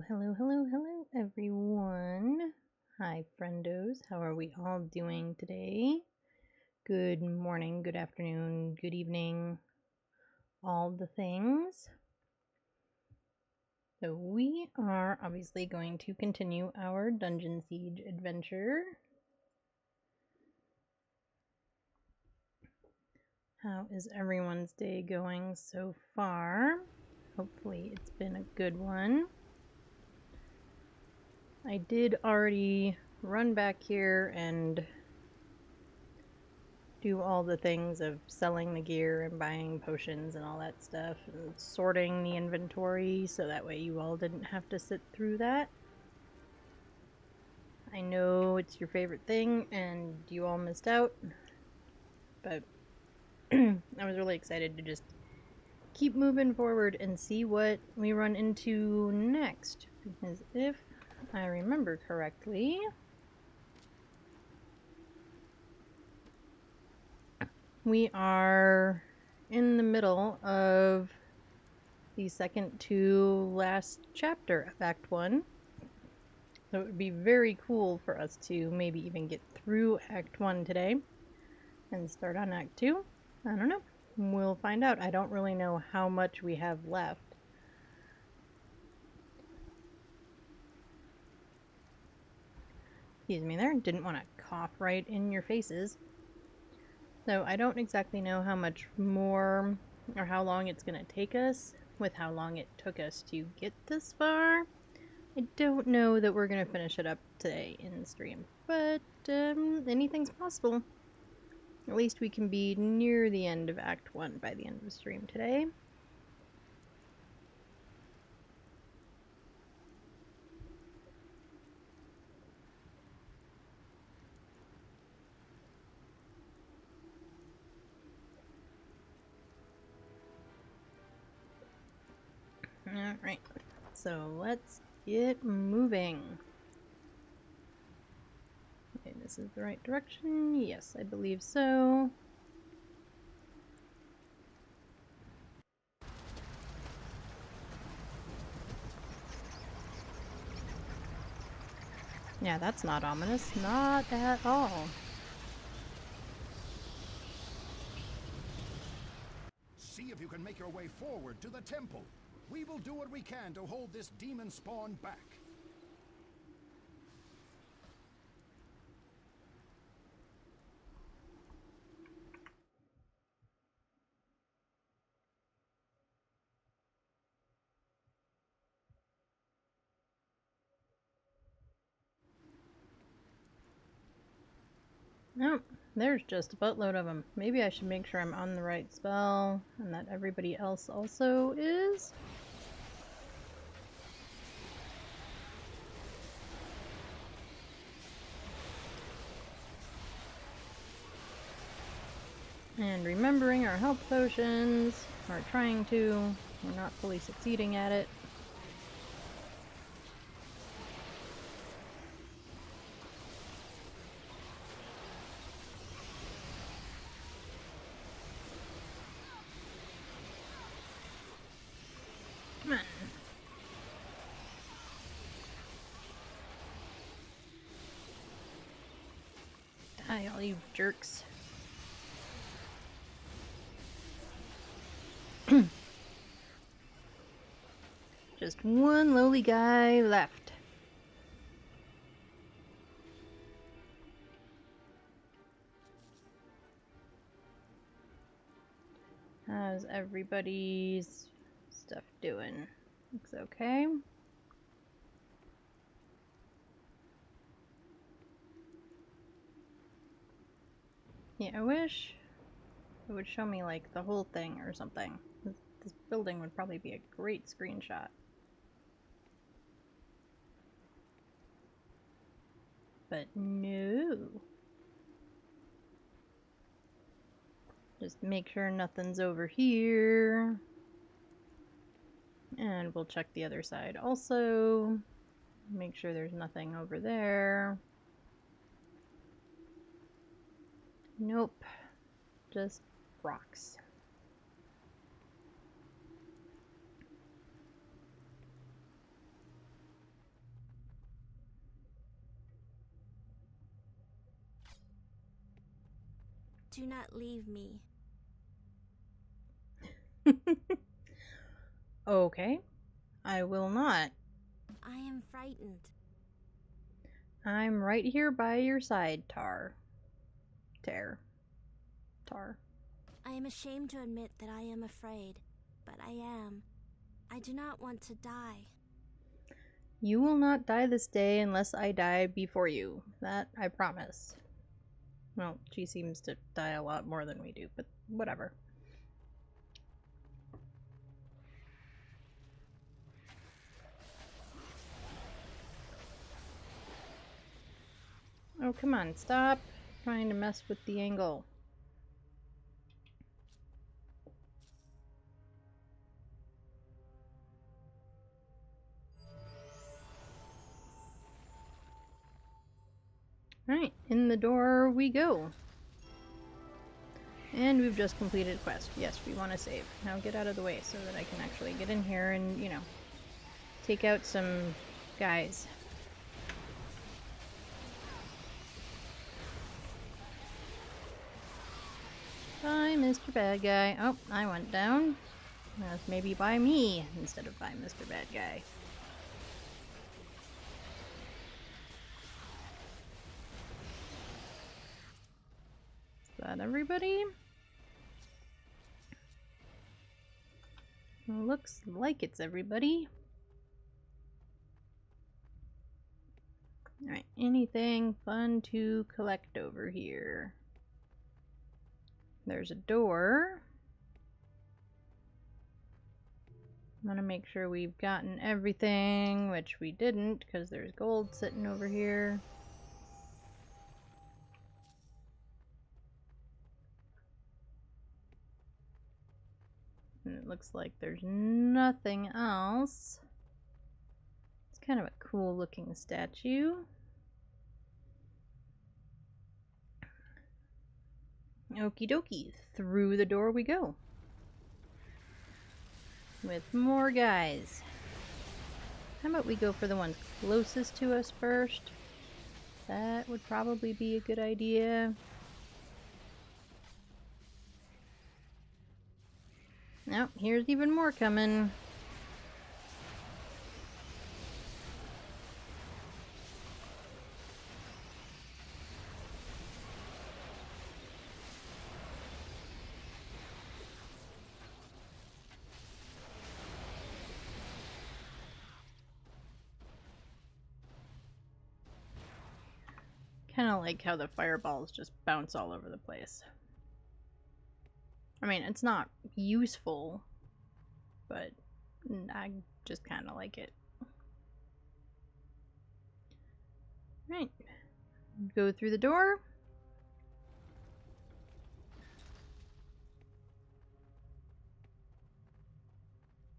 Hello, everyone. Hi, friendos. How are we all doing today? Good morning, good afternoon, good evening, all the things. So, we are obviously going to continue our Dungeon Siege adventure. How is everyone's day going so far? Hopefully, it's been a good one. I did already run back here and do all the things of selling the gear and buying potions and all that stuff and sorting the inventory so that way you all didn't have to sit through that. I know it's your favorite thing and you all missed out, but I was really excited to just keep moving forward and see what we run into next, because if I remember correctly, we are in the middle of the second to last chapter of Act 1. So it would be very cool for us to maybe even get through Act 1 today and start on Act 2. I don't know. We'll find out. I don't really know how much we have left. Excuse me there. Didn't want to cough right in your faces. So I don't exactly know how much more or how long it's going to take us with how long it took us to get this far. I don't know that we're going to finish it up today in the stream, but anything's possible. At least we can be near the end of Act 1 by the end of the stream today. Alright, so let's get moving. Okay, this is the right direction. Yes, I believe so. Yeah, that's not ominous. Not at all. See if you can make your way forward to the temple. We will do what we can to hold this demon spawn back. Oh, there's just a buttload of them. Maybe I should make sure I'm on the right spell and that everybody else also is. And remembering our health potions, or trying to. We're not fully succeeding at it. Come on. Die, all you jerks. Just one lowly guy left. How's everybody's stuff doing? Looks okay. Yeah, I wish it would show me like the whole thing or something. This building would probably be a great screenshot. But no. Just make sure nothing's over here. And we'll check the other side also. Make sure there's nothing over there. Nope. Just rocks. Do not leave me. Okay, I will not. I am frightened. I'm right here by your side, Tar. Tar. I am ashamed to admit that I am afraid, but I am. I do not want to die. You will not die this day unless I die before you. That I promise. Well, she seems to die a lot more than we do, but whatever. Oh, come on, stop trying to mess with the angle. Alright, in the door we go. And we've just completed a quest. Yes, we want to save. Now get out of the way so that I can actually get in here and, you know, take out some guys. Bye, Mr. Bad Guy. Oh, I went down. That's maybe by me instead of by Mr. Bad Guy. Is that everybody? Looks like it's everybody. Alright, anything fun to collect over here? There's a door. I want to make sure we've gotten everything, which we didn't, because there's gold sitting over here. And it looks like there's nothing else. It's kind of a cool looking statue. Okie dokie, through the door we go. With more guys. How about we go for the ones closest to us first? That would probably be a good idea. Nope, here's even more coming. Kind of like how the fireballs just bounce all over the place. I mean, it's not useful, but I just kind of like it. Right. Go through the door.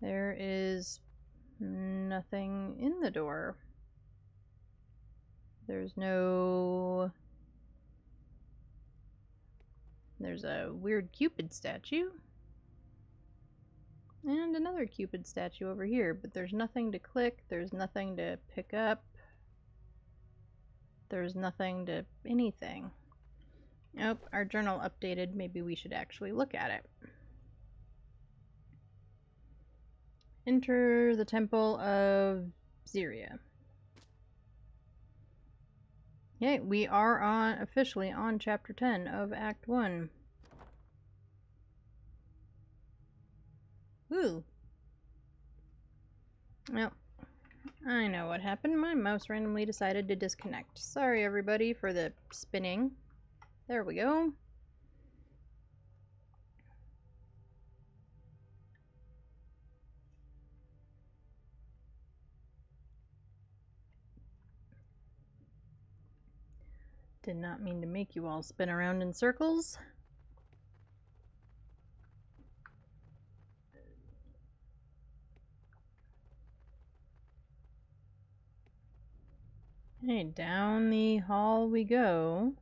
There is nothing in the door. There's a weird Cupid statue. And another Cupid statue over here, but there's nothing to click, there's nothing to pick up. There's nothing to anything. Nope, our journal updated. Maybe we should actually look at it. Enter the Temple of Xeria. Okay, we are officially on Chapter 10 of Act 1. Woo! Well, I know what happened. My mouse randomly decided to disconnect. Sorry everybody for the spinning. There we go. Did not mean to make you all spin around in circles. Okay, down the hall we go.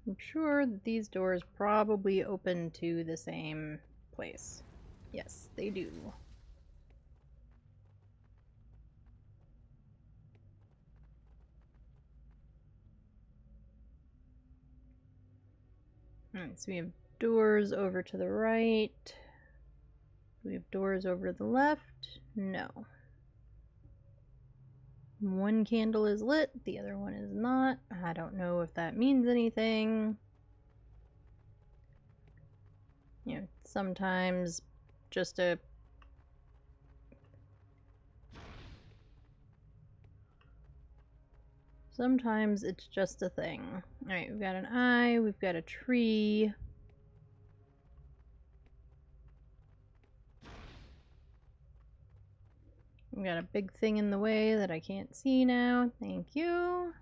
I'm sure that these doors probably open to the same place. Yes, they do. Alright, so we have doors over to the right. We have doors over to the left. No. One candle is lit, the other one is not. I don't know if that means anything. You know, sometimes just a sometimes it's just a thing. Alright, we've got an eye, we've got a tree. We've got a big thing in the way that I can't see now. Thank you.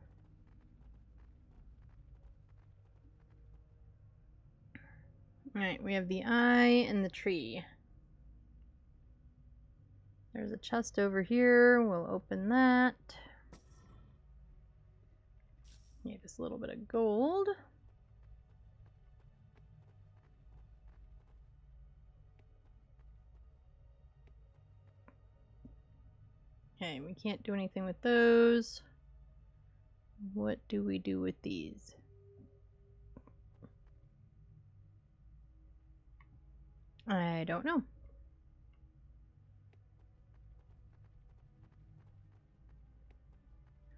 Alright, we have the eye and the tree. There's a chest over here. We'll open that. Need just a little bit of gold. Okay, we can't do anything with those. What do we do with these? I don't know.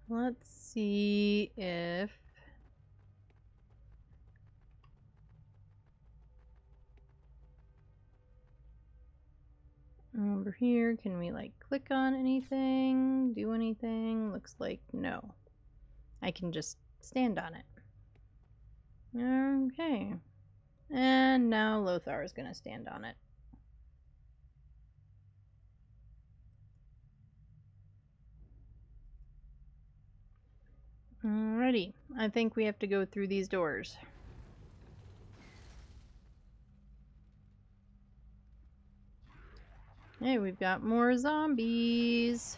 Let's see if over here, can we like click on anything, do anything? Looks like no. I can just stand on it. Okay. And now Lothar is going to stand on it. Alrighty, I think we have to go through these doors. Hey, we've got more zombies.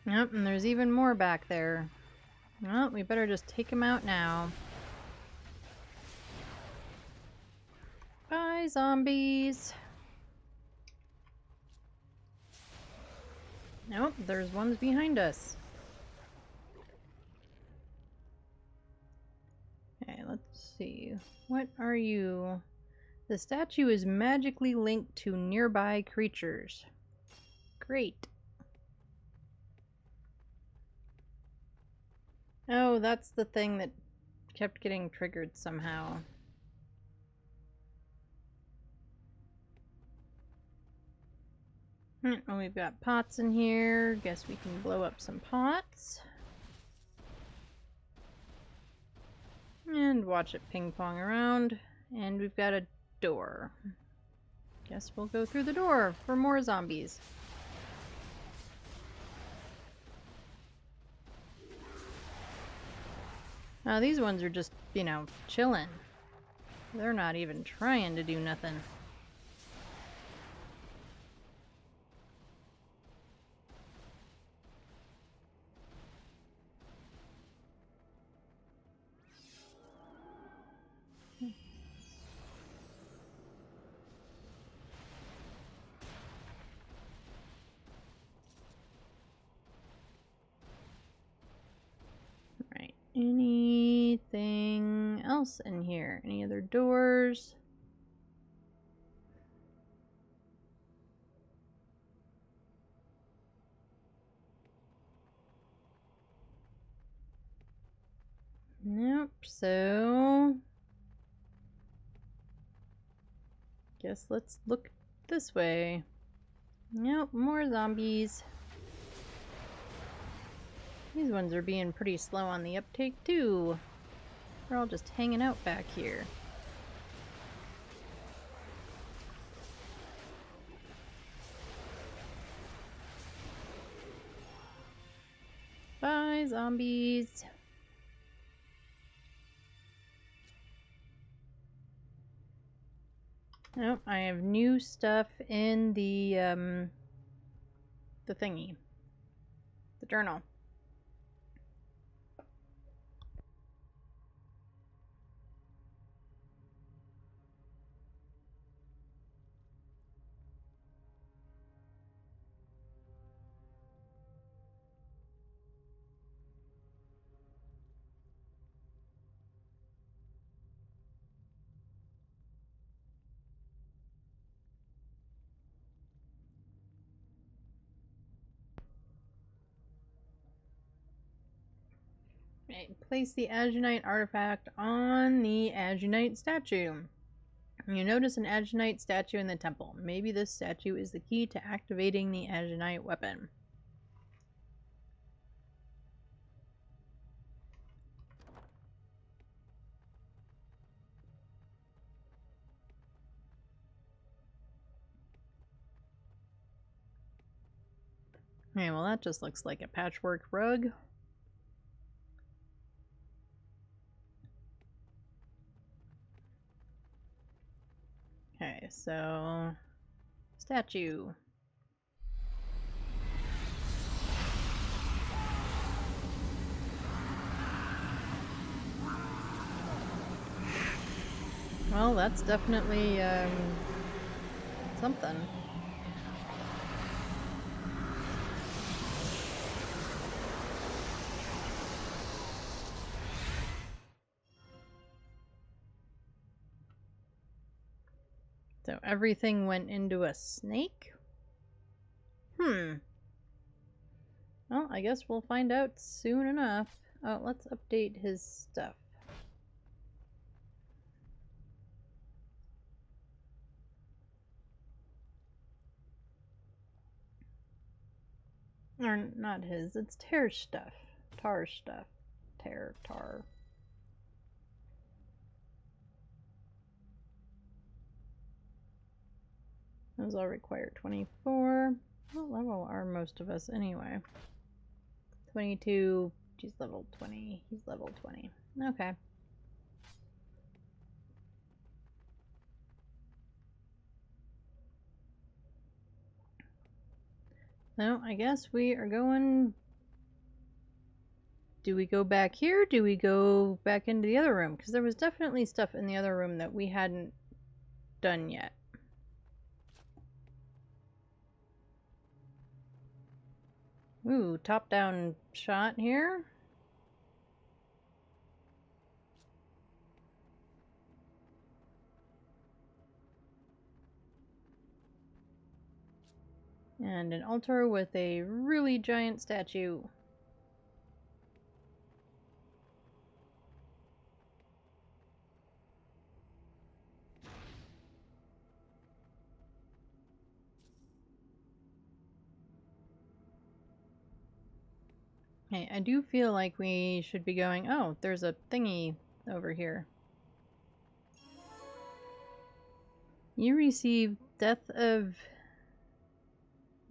Yep, and there's even more back there. Well, we better just take them out now. Bye, zombies. Nope, there's ones behind us. Okay, let's see. What are you? The statue is magically linked to nearby creatures. Great. Oh, that's the thing that kept getting triggered somehow. Oh, we've got pots in here. Guess we can blow up some pots. And watch it ping pong around. And we've got a door. Guess we'll go through the door for more zombies. Now these ones are just, you know, chilling. They're not even trying to do nothing. Right. Anything else in here? Any other doors? Nope, so guess let's look this way. Nope, more zombies. These ones are being pretty slow on the uptake too. They're all just hanging out back here. Bye, zombies. Nope, I have new stuff in the thingy. The journal. Okay, place the Agunite artifact on the Agunite statue. You notice an Agunite statue in the temple. Maybe this statue is the key to activating the Agunite weapon. Okay, well that just looks like a patchwork rug. Okay, so statue. Well, that's definitely something. So everything went into a snake? Well, I guess we'll find out soon enough. Oh, let's update his stuff. Or not his, it's Tar's stuff. Tar's stuff. Tar. Those all require 24. What level are most of us anyway? 22. She's level 20. He's level 20. Okay. So I guess we are going... Do we go back here? Do we go back into the other room? Because there was definitely stuff in the other room that we hadn't done yet. Ooh, top-down shot here. And an altar with a really giant statue. Hey, I do feel like we should be going... Oh, there's a thingy over here. You received Death of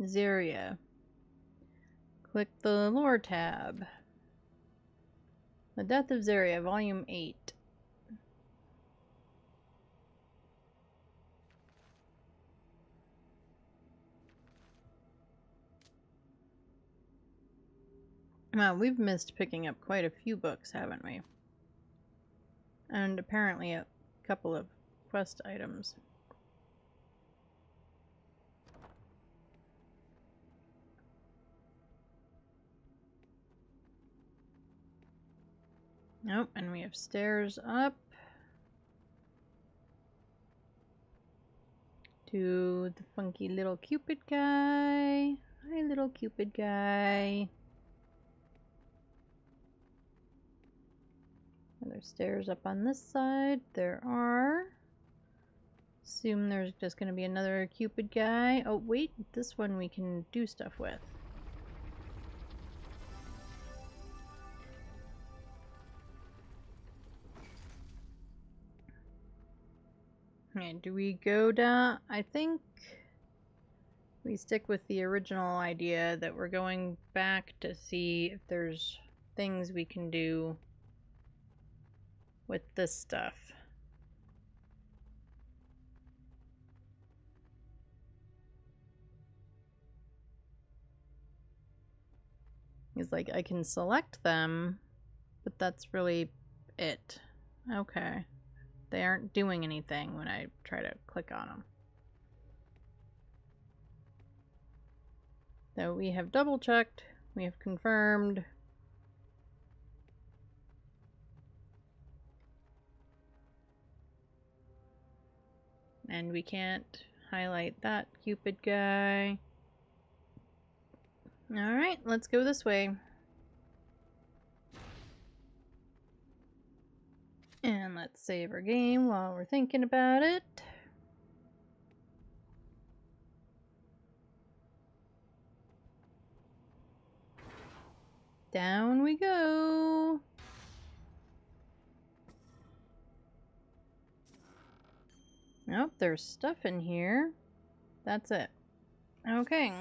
Zeria. Click the lore tab. The Death of Zeria, Volume 8. Well, we've missed picking up quite a few books, haven't we? And apparently a couple of quest items. Nope, and we have stairs up to the funky little Cupid guy. Hi, little Cupid guy. And there's stairs up on this side. There are. Assume there's just going to be another Cupid guy. Oh, wait, this one we can do stuff with. Okay, do we go down? I think we stick with the original idea that we're going back to see if there's things we can do with this stuff. It's like I can select them, but that's really it. Okay. They aren't doing anything when I try to click on them. So we have double checked, we have confirmed. And we can't highlight that Cupid guy. Alright, let's go this way. Let's save our game while we're thinking about it. Down we go. Nope, there's stuff in here. That's it. Okay.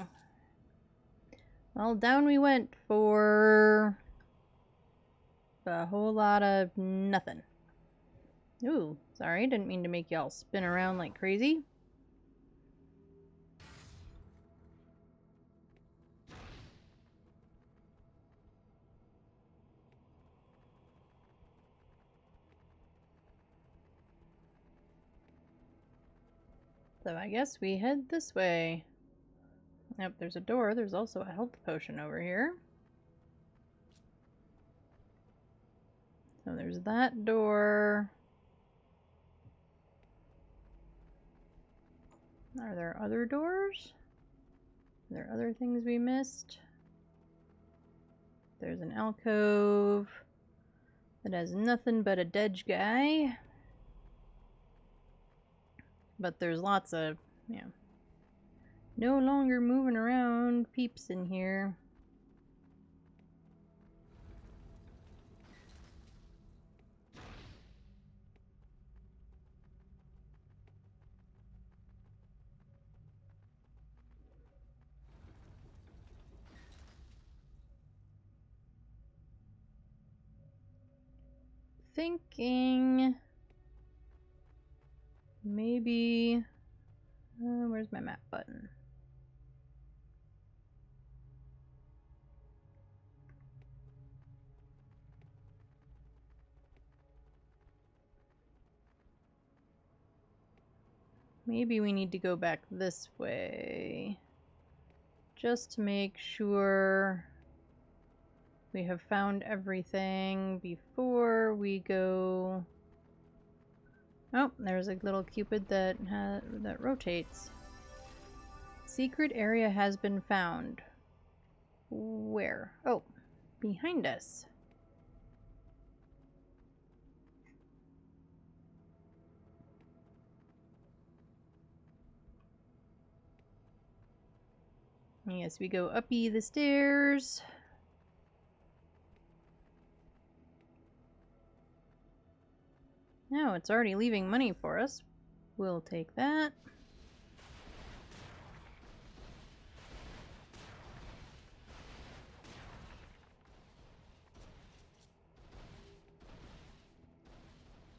Well, down we went for a whole lot of nothing. Ooh, sorry, didn't mean to make y'all spin around like crazy. So I guess we head this way. Yep, there's a door. There's also a health potion over here. So there's that door. Are there other doors? Are there other things we missed? There's an alcove that has nothing but a dead guy. But there's lots of, no longer moving around peeps in here. Thinking maybe where's my map button? Maybe we need to go back this way just to make sure we have found everything before we go. Oh, there's a little cupid that rotates. Secret area has been found. Where? Oh, behind us. Yes, we go uppy the stairs. No, it's already leaving money for us. We'll take that.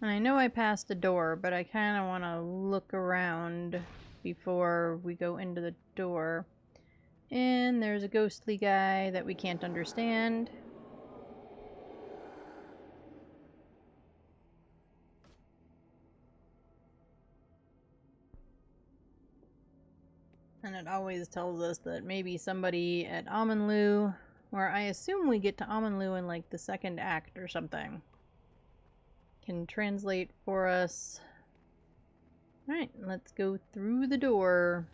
And I know I passed a door, but I kind of want to look around before we go into the door. And there's a ghostly guy that we can't understand. And it always tells us that maybe somebody at Aman'Lu, or I assume we get to Aman'Lu in like the second act or something, can translate for us. Alright, let's go through the door.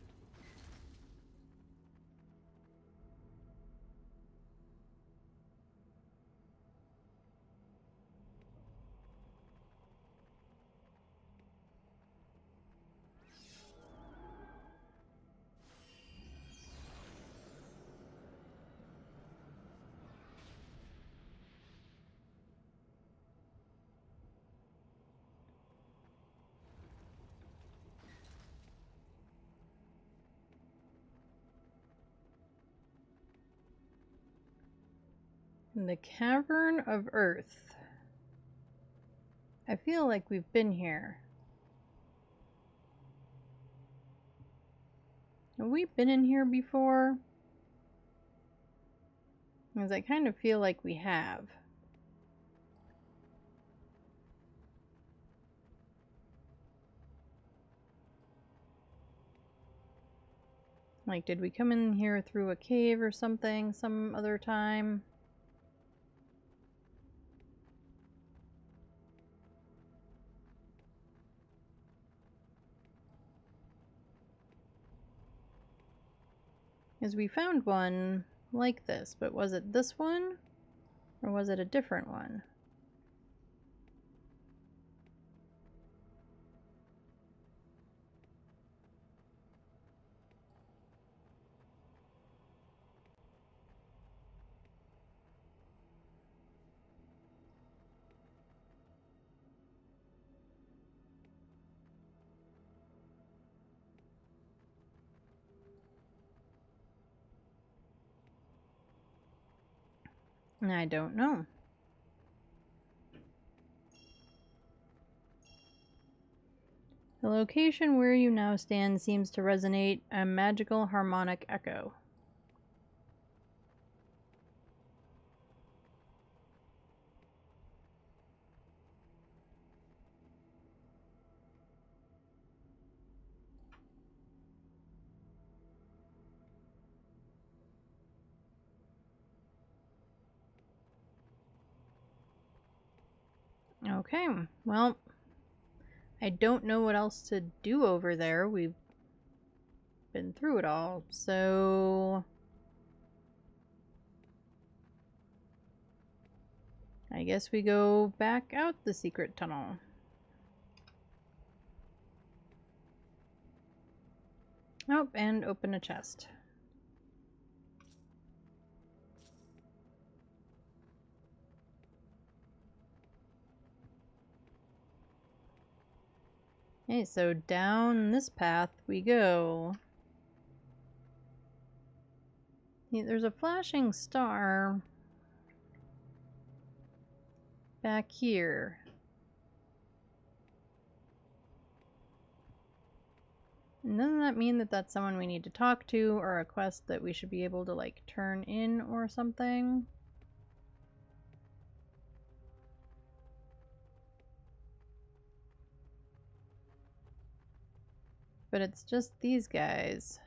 The Cavern of Earth. I feel like we've been here. Have we been in here before? Because I kind of feel like we have. Like, did we come in here through a cave or something some other time? Because we found one like this, but was it this one? Or was it a different one? I don't know. The location where you now stand seems to resonate a magical harmonic echo. Okay, well, I don't know what else to do over there. We've been through it all, so I guess we go back out the secret tunnel. Oh, and open a chest. Okay, so down this path we go. Yeah, there's a flashing star back here. And doesn't that mean that that's someone we need to talk to, or a quest that we should be able to, like, turn in or something? But it's just these guys.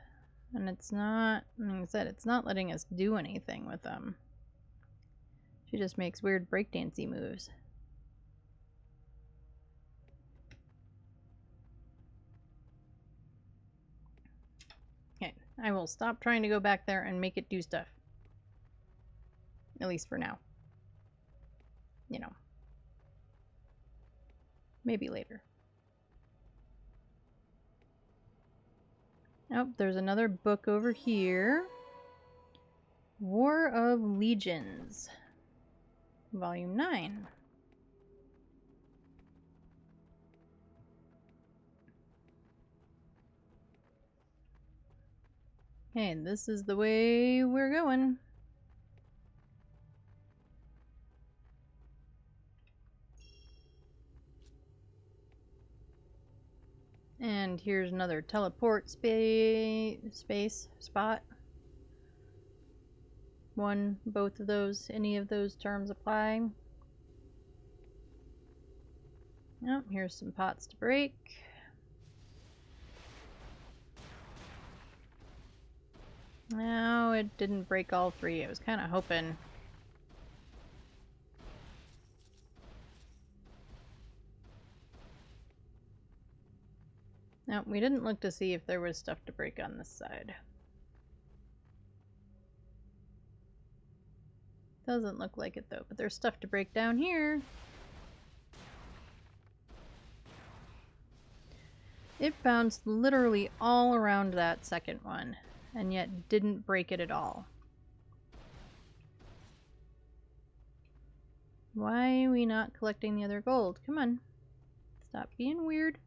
And it's not, like I said, it's not letting us do anything with them. She just makes weird breakdancey moves. Okay, I will stop trying to go back there and make it do stuff. At least for now. You know. Maybe later. Oh, there's another book over here. War of Legions. Volume 9. Okay, this is the way we're going. And here's another teleport space spot. Both of those, any of those terms apply. Oh, here's some pots to break. No, it didn't break all three. I was kind of hoping. No, we didn't look to see if there was stuff to break on this side. Doesn't look like it though, but there's stuff to break down here. It bounced literally all around that second one, and yet didn't break it at all. Why are we not collecting the other gold? Come on. Stop being weird.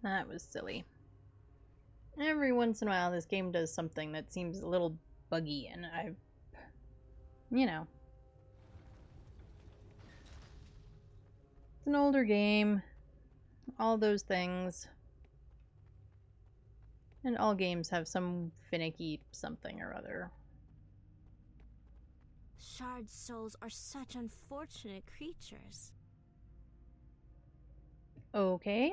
That was silly. Every once in a while this game does something that seems a little buggy, and you know. It's an older game. All those things. And all games have some finicky something or other. Shard souls are such unfortunate creatures. Okay.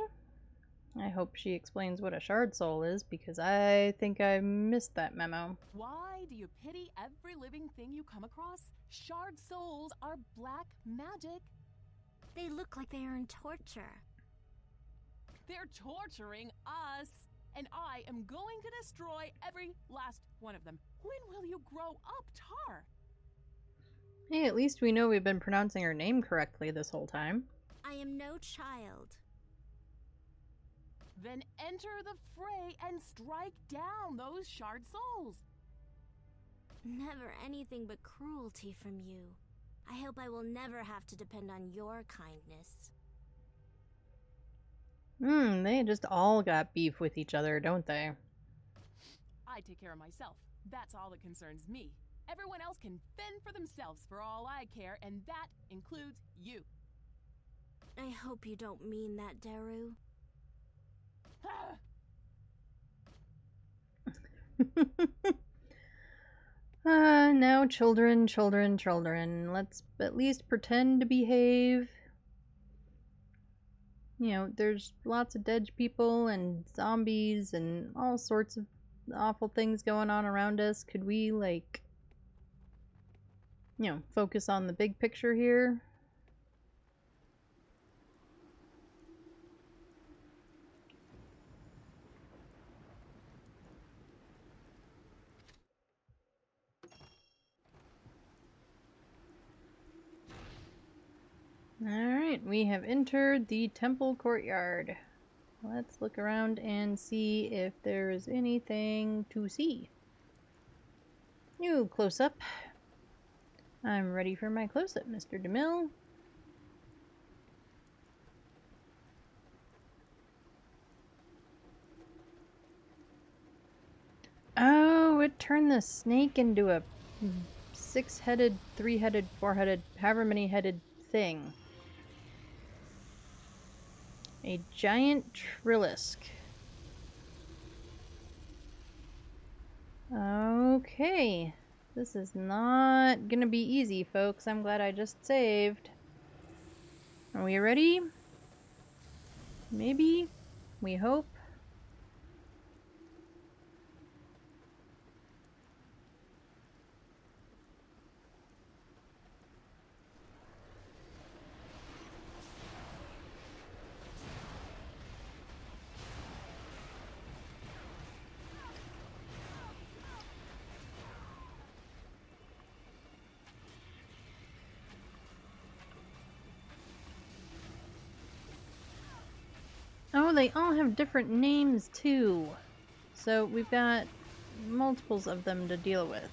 I hope she explains what a shard soul is, because I think I missed that memo. Why do you pity every living thing you come across? Shard souls are black magic. They look like they are in torture. They're torturing us, and I am going to destroy every last one of them. When will you grow up, Tar? Hey, at least we know we've been pronouncing her name correctly this whole time. I am no child. Then enter the fray and strike down those shard souls. Never anything but cruelty from you. I hope I will never have to depend on your kindness. They just all got beef with each other, don't they? I take care of myself. That's all that concerns me. Everyone else can fend for themselves for all I care, and that includes you. I hope you don't mean that, Daru. Now children, children, children. Let's at least pretend to behave. You know, there's lots of dead people and zombies and all sorts of awful things going on around us. Could we, like, you know, focus on the big picture here? Alright, we have entered the temple courtyard. Let's look around and see if there's anything to see. You close up. I'm ready for my close-up, Mr. DeMille. Oh, it turned the snake into a 6-headed, 3-headed, 4-headed, however many headed thing. A giant Trillisk. Okay. This is not gonna be easy, folks. I'm glad I just saved. Are we ready? Maybe? We hope? Oh, they all have different names too. So we've got multiples of them to deal with.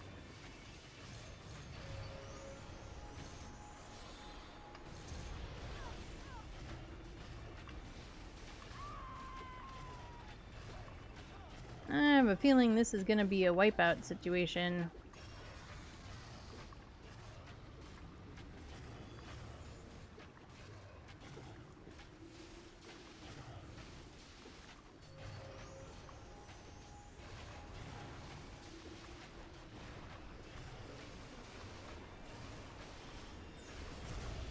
I have a feeling this is going to be a wipeout situation.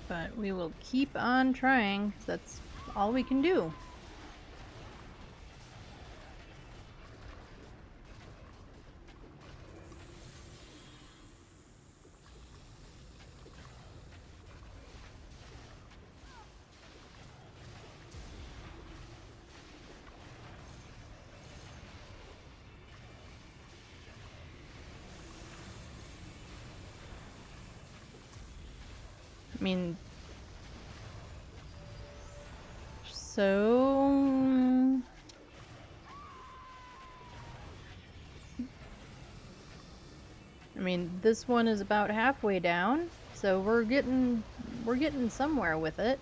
But we will keep on trying, 'cause that's all we can do. I mean, so this one is about halfway down, so we're getting somewhere with it.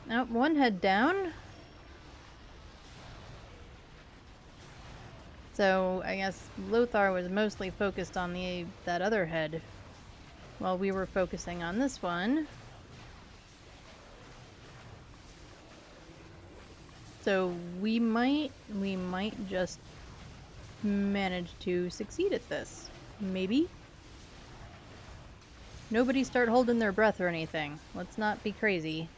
Now, one head down. So I guess Lothar was mostly focused on that other head, while we were focusing on this one. So we might just manage to succeed at this. Maybe? Nobody start holding their breath or anything. Let's not be crazy.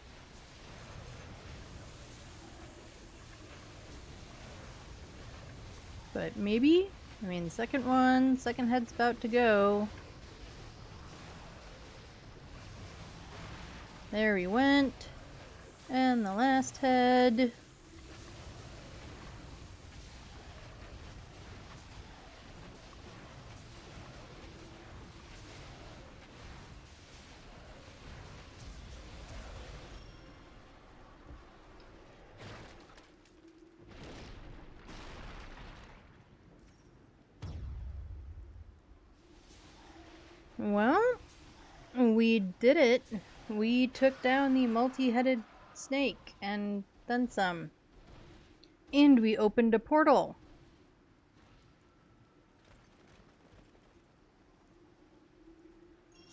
But maybe? I mean, second head's about to go. There he went. And the last head. Well, we did it. We took down the multi-headed snake, and then some. And we opened a portal.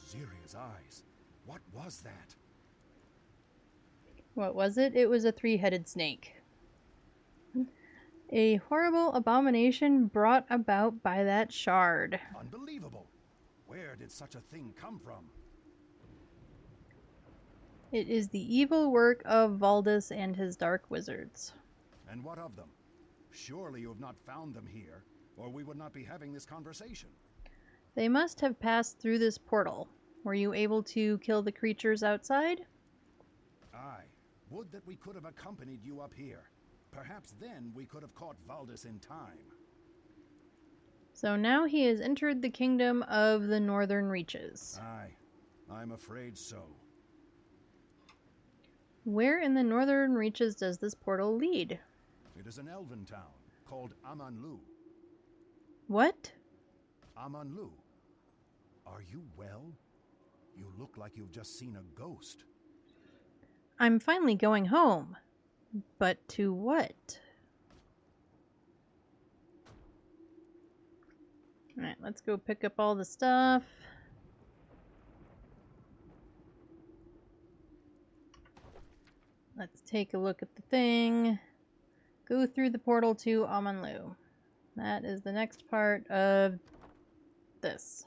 Ziria's eyes. What was that? What was it? It was a three-headed snake. A horrible abomination brought about by that shard. Unbelievable. Where did such a thing come from? It is the evil work of Valdis and his dark wizards. And what of them? Surely you have not found them here, or we would not be having this conversation. They must have passed through this portal. Were you able to kill the creatures outside? Aye. Would that we could have accompanied you up here. Perhaps then we could have caught Valdis in time. So now he has entered the kingdom of the Northern Reaches. Aye. I'm afraid so. Where in the Northern Reaches does this portal lead? It is an elven town called Amanlu. What? Amanlu. Are you well? You look like you've just seen a ghost. I'm finally going home. But to what? Alright, let's go pick up all the stuff. Let's take a look at the thing. Go through the portal to Amanlu. That is the next part of this.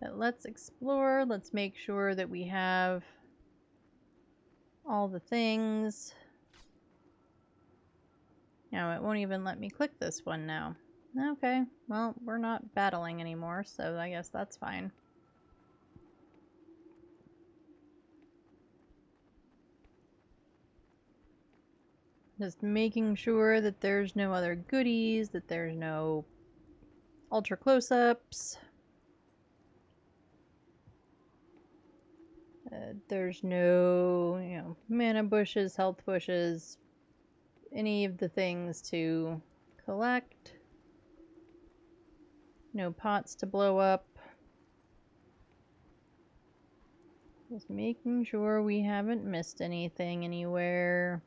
But let's explore. Let's make sure that we have all the things. Now it won't even let me click this one now. Okay, well, we're not battling anymore, so I guess that's fine. Just making sure that there's no other goodies, that there's no ultra close-ups. There's no, mana bushes, health bushes, any of the things to collect. No pots to blow up. Just making sure we haven't missed anything anywhere.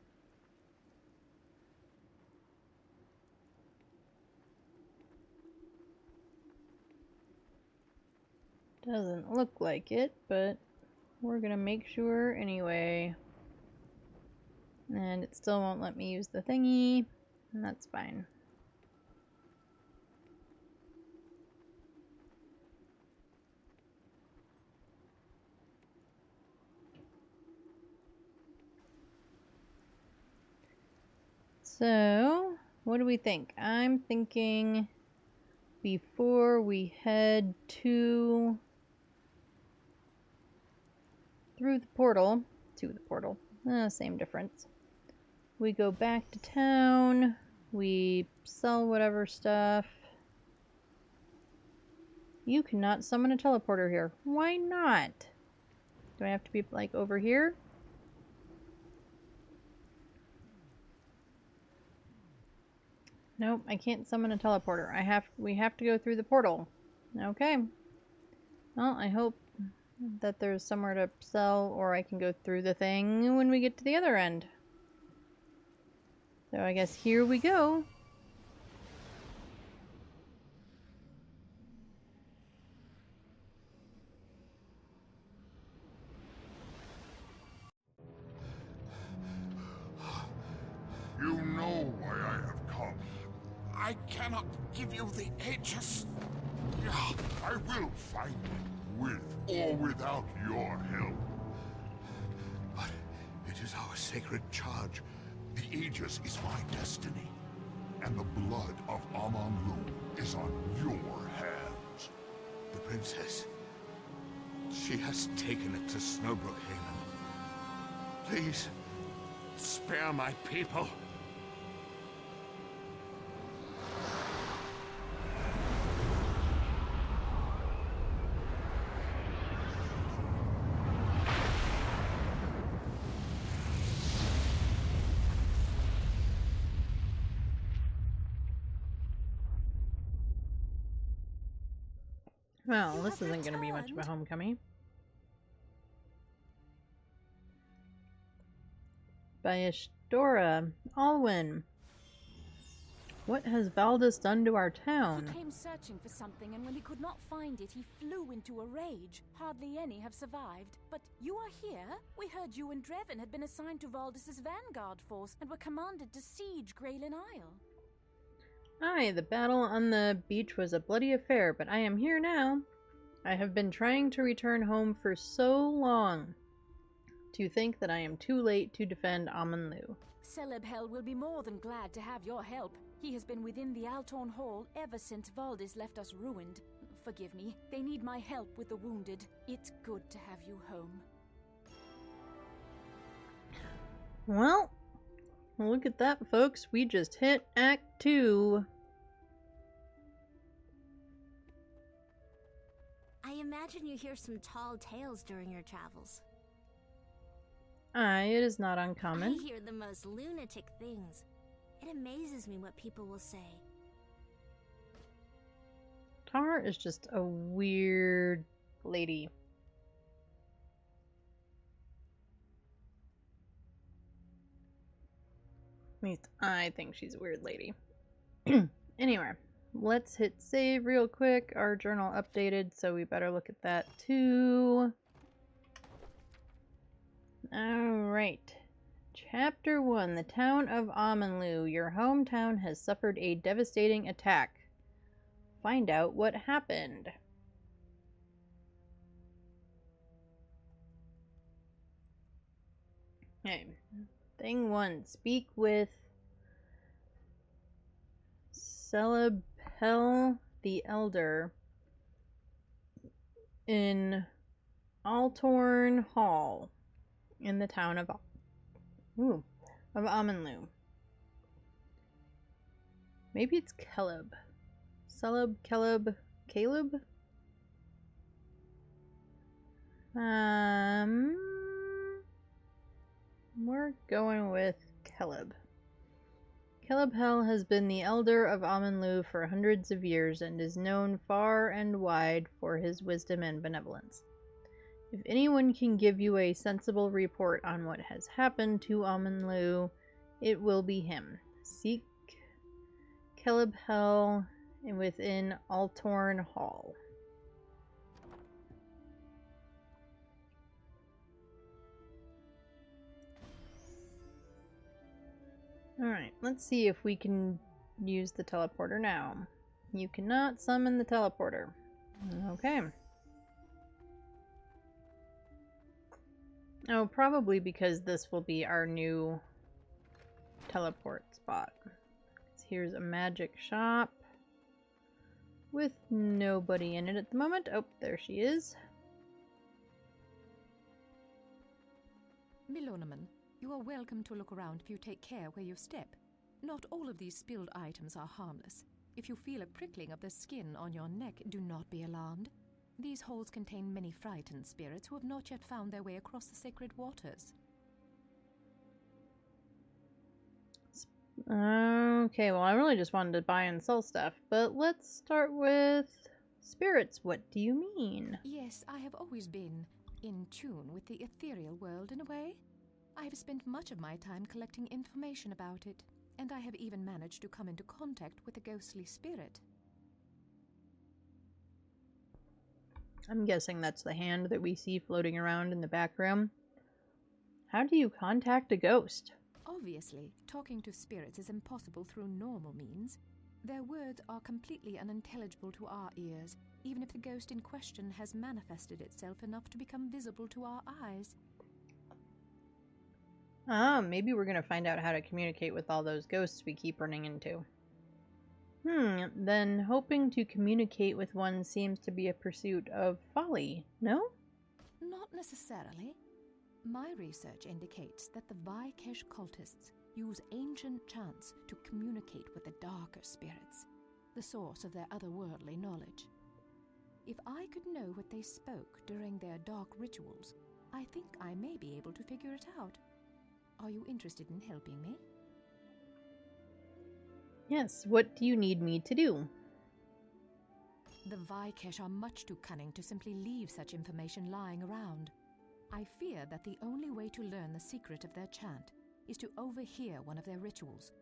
Doesn't look like it, but we're gonna make sure anyway. And it still won't let me use the thingy, and that's fine. So, what do we think? I'm thinking before we head through the portal, same difference. We go back to town, we sell whatever stuff. You cannot summon a teleporter here. Why not? Do I have to be like over here? Nope, I can't summon a teleporter. We have to go through the portal. Okay. Well, I hope that there's somewhere to sell, or I can go through the thing when we get to the other end. So I guess here we go. You know why I have come. I cannot give you the Aegis. I will find it, with or without your help. But it is our sacred charge. The Aegis is my destiny. And the blood of Amanlu is on your hands. The princess, she has taken it to Snowbrook Haven. Please, spare my people. Well, this isn't going to be much of a homecoming. by Astora. Alwyn. What has Valdis done to our town? He came searching for something, and when he could not find it, he flew into a rage. Hardly any have survived. But you are here? We heard you and Drevin had been assigned to Valdis's vanguard force and were commanded to siege Graylin Isle. Aye, the battle on the beach was a bloody affair, but I am here now. I have been trying to return home for so long. To think that I am too late to defend Amanlu. Celebhel will be more than glad to have your help. He has been within the Altorn Hall ever since Valdis left us ruined. Forgive me, they need my help with the wounded. It's good to have you home. Well, look at that, folks. We just hit Act 2. I imagine you hear some tall tales during your travels. Aye, it is not uncommon. I hear the most lunatic things. It amazes me what people will say. Tar is just a weird lady. At least I think she's a weird lady. Anyway, let's hit save real quick. Our journal updated, so we better look at that too. Alright. Chapter 1. The town of Amanlu. Your hometown has suffered a devastating attack. Find out what happened. Okay. Thing 1. Speak with Celebhel the Elder in Altorn Hall in the town of Amanlu. Maybe it's Caleb. Caleb? We're going with Caleb. Celebhel has been the elder of Amanlu for hundreds of years and is known far and wide for his wisdom and benevolence. If anyone can give you a sensible report on what has happened to Amanlu, it will be him. Seek Celebhel within Altorn Hall. Alright, let's see if we can use the teleporter now. You cannot summon the teleporter. Okay. Oh, probably because this will be our new teleport spot. Here's a magic shop with nobody in it at the moment. Oh, there she is. Melonoman, you are welcome to look around if you take care where you step. Not all of these spilled items are harmless. If you feel a prickling of the skin on your neck, do not be alarmed. These holes contain many frightened spirits who have not yet found their way across the sacred waters. Okay, well, I really just wanted to buy and sell stuff, but let's start with spirits. What do you mean? Yes, I have always been in tune with the ethereal world in a way. I have spent much of my time collecting information about it, and I have even managed to come into contact with a ghostly spirit. I'm guessing that's the hand that we see floating around in the back room. How do you contact a ghost? Obviously, talking to spirits is impossible through normal means. Their words are completely unintelligible to our ears, even if the ghost in question has manifested itself enough to become visible to our eyes. Maybe we're gonna find out how to communicate with all those ghosts we keep running into. Then hoping to communicate with one seems to be a pursuit of folly, no? Not necessarily. My research indicates that the Vaikesh cultists use ancient chants to communicate with the darker spirits, the source of their otherworldly knowledge. If I could know what they spoke during their dark rituals, I think I may be able to figure it out. Are you interested in helping me? Yes, what do you need me to do? The Vaikesh are much too cunning to simply leave such information lying around. I fear that the only way to learn the secret of their chant is to overhear one of their rituals.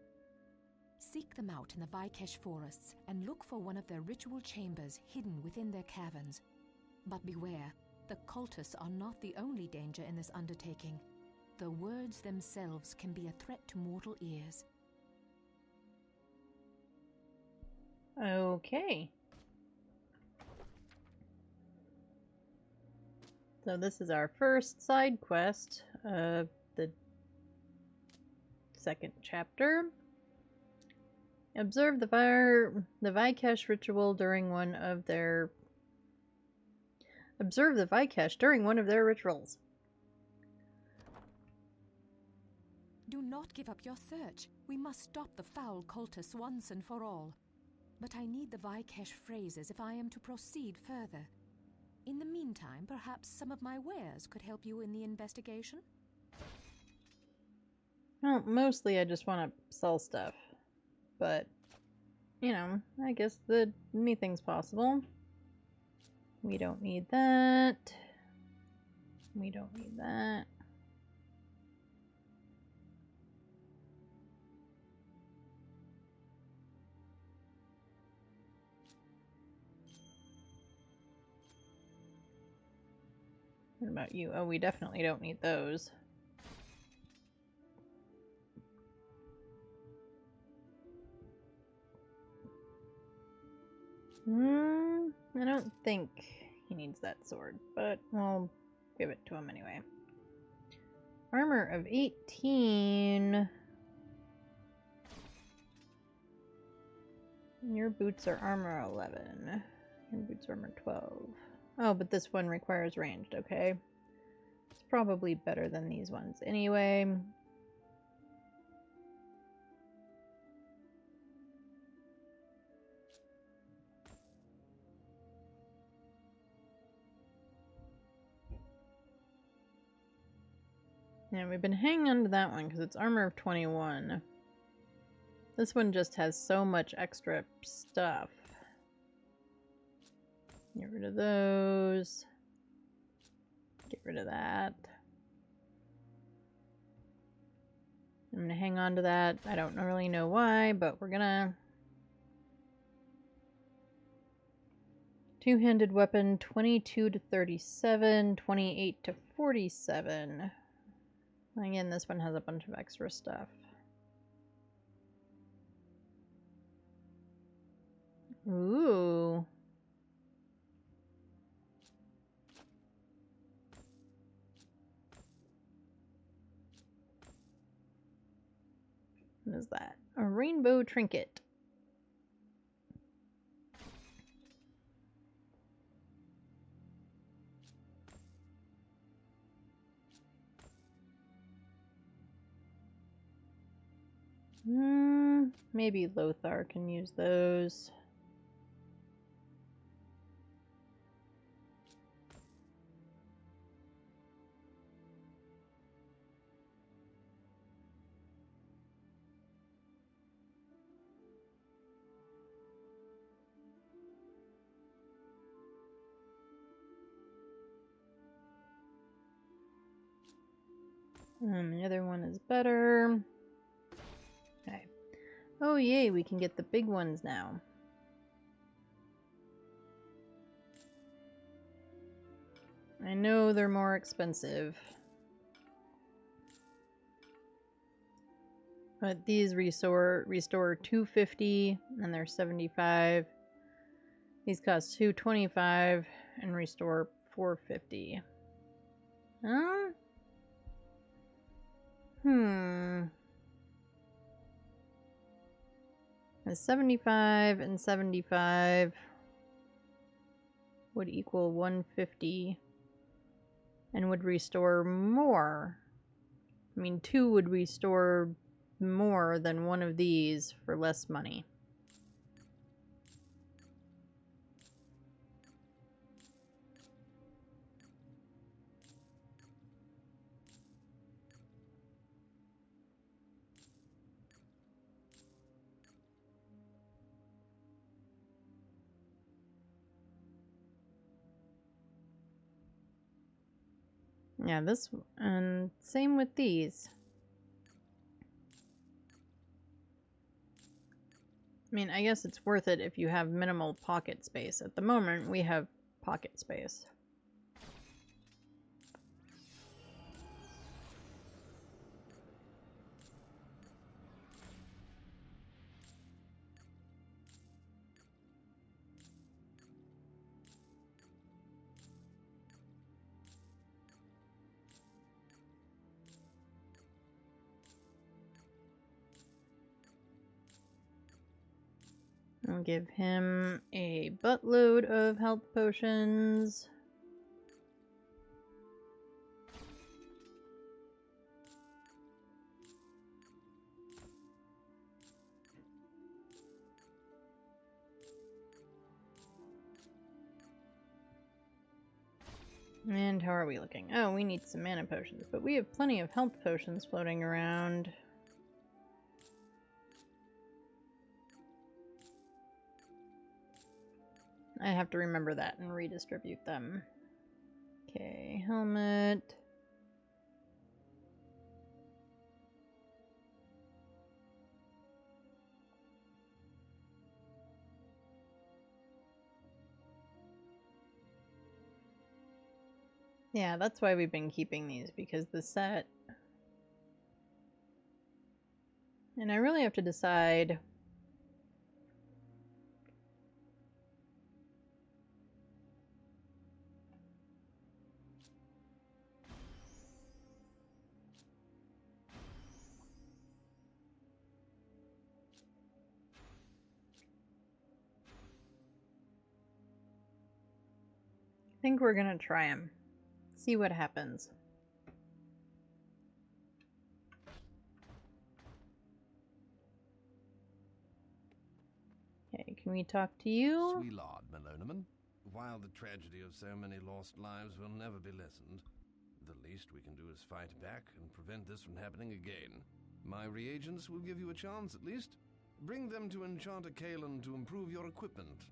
Seek them out in the Vaikesh forests and look for one of their ritual chambers hidden within their caverns. But beware, the cultists are not the only danger in this undertaking. The words themselves can be a threat to mortal ears. Okay. So this is our first side quest of the second chapter. Observe the Vaikesh ritual during one of their... Observe the Vaikesh during one of their rituals. Do not give up your search. We must stop the foul cultists once and for all. But I need the Vaikesh phrases if I am to proceed further. In the meantime, perhaps some of my wares could help you in the investigation? Well, mostly I just want to sell stuff. But, you know, I guess anything's possible. We don't need that. We don't need that. What about you? Oh, we definitely don't need those. I don't think he needs that sword, but we'll give it to him anyway. Armor of 18. Your boots are armor 11. Your boots are armor 12. Oh, but this one requires ranged, okay. It's probably better than these ones anyway. Yeah, we've been hanging on to that one because it's armor of 21. This one just has so much extra stuff. Get rid of those. Get rid of that. I'm going to hang on to that. I don't really know why, but we're going to... Two-handed weapon, 22 to 37, 28 to 47. Again, this one has a bunch of extra stuff. Ooh. What is that? A rainbow trinket. Maybe Lothar can use those. The other one is better. Okay. Oh yay, we can get the big ones now. I know they're more expensive. But these restore 250 and they're 75. These cost 225 and restore 450. A 75 and 75 would equal 150 and would restore more. I mean, 2 would restore more than one of these for less money. Yeah, this and same with these. I mean, I guess it's worth it if you have minimal pocket space. At the moment, we have pocket space. I'll give him a buttload of health potions. And how are we looking? Oh, we need some mana potions, but we have plenty of health potions floating around. I have to remember that and redistribute them. Okay, helmet. Yeah, that's why we've been keeping these, because the set... And I really have to decide... I think we're gonna try them. See what happens. Okay, can we talk to you? Sweet Lord Melonoman, while the tragedy of so many lost lives will never be lessened, the least we can do is fight back and prevent this from happening again. My reagents will give you a chance, at least. Bring them to Enchanter Kalen to improve your equipment.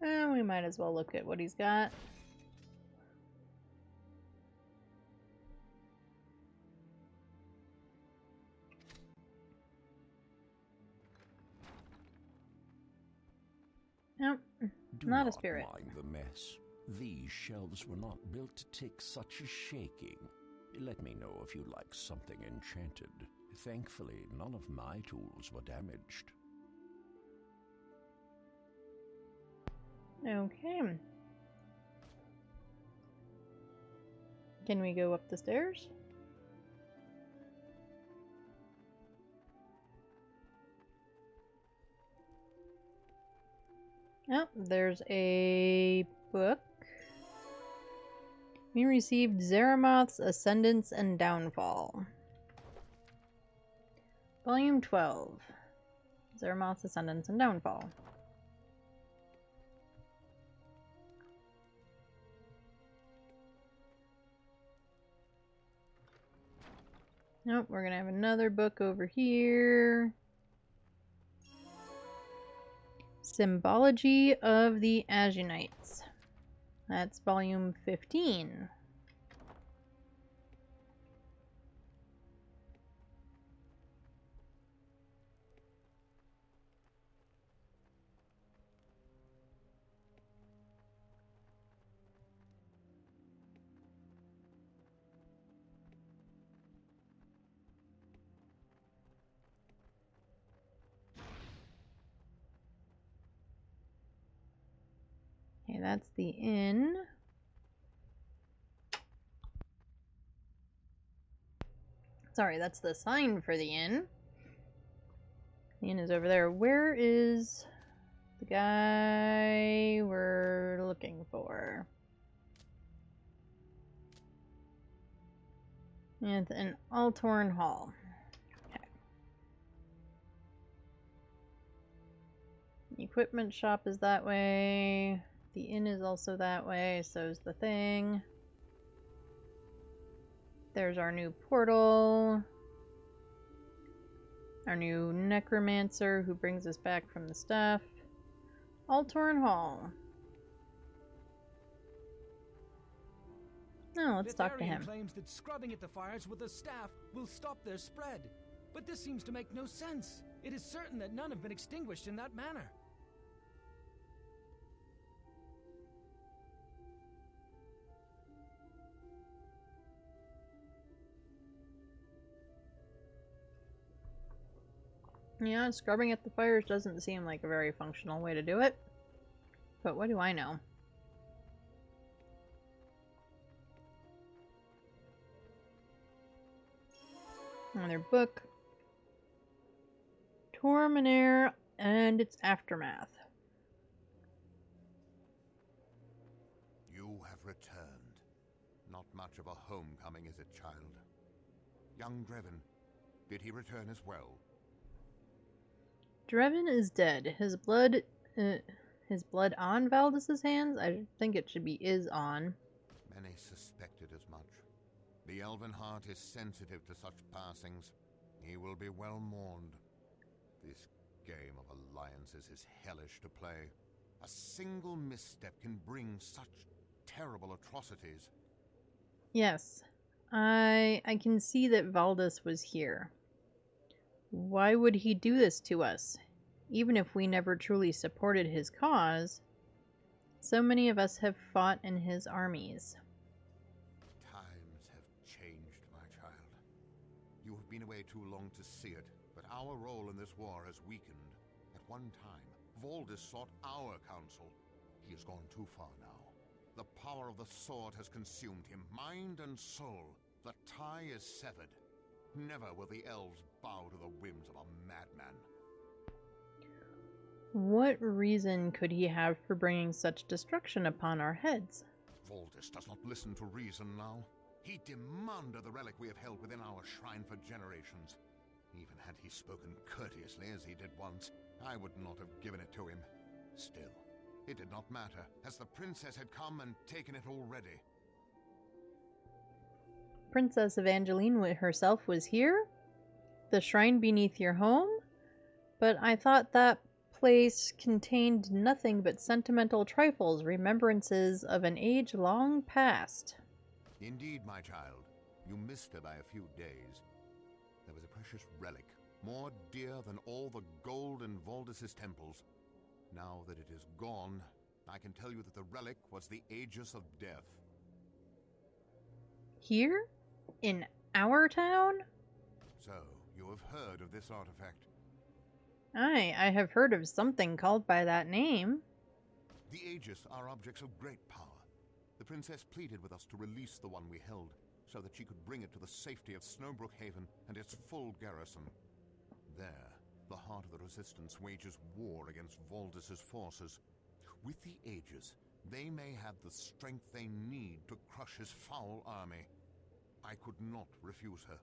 We might as well look at what he's got. Nope, not a spirit. Do not mind the mess. These shelves were not built to take such a shaking. Let me know if you'd like something enchanted. Thankfully, none of my tools were damaged. Okay. Can we go up the stairs? Oh, there's a book. We received Zeramoth's Ascendance and Downfall. Volume 12. Zeramoth's Ascendance and Downfall. Nope, we're gonna have another book over here. Symbology of the Azunites. That's volume 15. Okay, that's the inn. Sorry, that's the sign for the inn. The inn is over there. Where is the guy we're looking for? It's in Altorn Hall. Okay. The equipment shop is that way. The inn is also that way, so is the thing. There's our new portal. Our new necromancer who brings us back from the stuff. Altorn Hall. Oh, let's talk to him. Claims that scrubbing at the fires with a staff will stop their spread. But this seems to make no sense. It is certain that none have been extinguished in that manner. Yeah, scrubbing at the fires doesn't seem like a very functional way to do it. But what do I know? Another book. Torminair and its aftermath. You have returned. Not much of a homecoming, is it, child? Young Drevin, did he return as well? Drevin is dead. His blood on Valdis's hands? I think it should be is on. Many suspected as much. The elven heart is sensitive to such passings. He will be well mourned. This game of alliances is hellish to play. A single misstep can bring such terrible atrocities. Yes, I can see that Valdis was here. Why would he do this to us? Even if we never truly supported his cause, so many of us have fought in his armies. Times have changed, my child. You have been away too long to see it, but our role in this war has weakened. At one time, Valdis sought our counsel. He has gone too far now. The power of the sword has consumed him, mind and soul. The tie is severed. Never will the elves bow to the whims of a madman. What reason could he have for bringing such destruction upon our heads? Valdis does not listen to reason now. He demanded the relic we have held within our shrine for generations. Even had he spoken courteously as he did once, I would not have given it to him. Still, it did not matter, as the princess had come and taken it already. Princess Evangeline herself was here? The shrine beneath your home? But I thought that place contained nothing but sentimental trifles, remembrances of an age long past. Indeed, my child. You missed her by a few days. There was a precious relic, more dear than all the gold in Valdis's temples. Now that it is gone, I can tell you that the relic was the Aegis of Death. Here? In our town? So, you have heard of this artifact? Aye, I have heard of something called by that name. The Aegis are objects of great power. The princess pleaded with us to release the one we held, so that she could bring it to the safety of Snowbrook Haven and its full garrison. There, the heart of the resistance wages war against Valdis's forces. With the Aegis, they may have the strength they need to crush his foul army. I could not refuse her.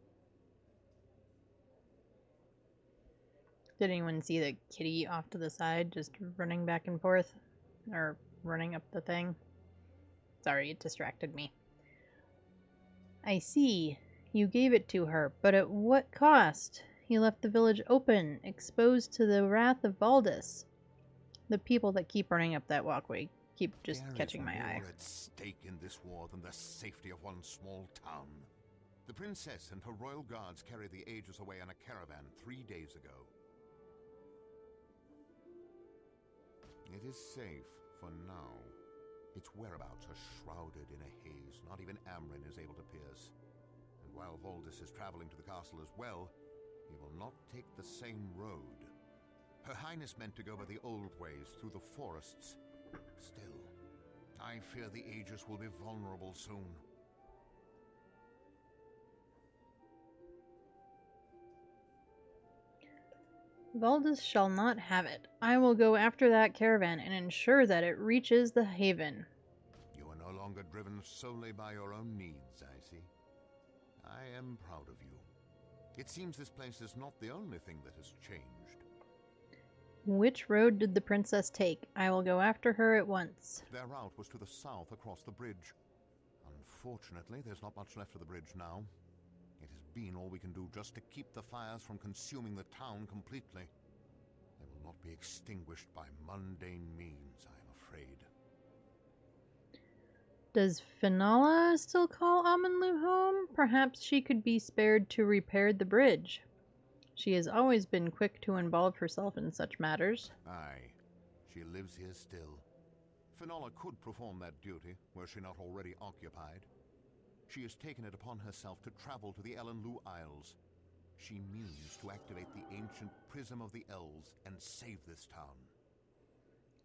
Did anyone see the kitty off to the side, just running back and forth? Or running up the thing? Sorry, it distracted me. I see. You gave it to her, but at what cost? You left the village open, exposed to the wrath of Valdis. The people that keep running up that walkway keep just catching my eye. There is more at stake in this war than the safety of one small town. The princess and her royal guards carried the Aegis away on a caravan 3 days ago. It is safe for now. Its whereabouts are shrouded in a haze not even Amrin is able to pierce. And while Valdis is traveling to the castle as well, he will not take the same road. Her Highness meant to go by the old ways through the forests. Still, I fear the Aegis will be vulnerable soon. Valdis shall not have it. I will go after that caravan and ensure that it reaches the haven. You are no longer driven solely by your own needs, I see. I am proud of you. It seems this place is not the only thing that has changed. Which road did the princess take? I will go after her at once. Their route was to the south across the bridge. Unfortunately, there's not much left of the bridge now. It has been all we can do just to keep the fires from consuming the town completely. They will not be extinguished by mundane means, I am afraid. Does Fenala still call Amanlu home? Perhaps she could be spared to repair the bridge. She has always been quick to involve herself in such matters. Aye, she lives here still. Finola could perform that duty, were she not already occupied. She has taken it upon herself to travel to the Elenlu Isles. She means to activate the ancient Prism of the Elves and save this town.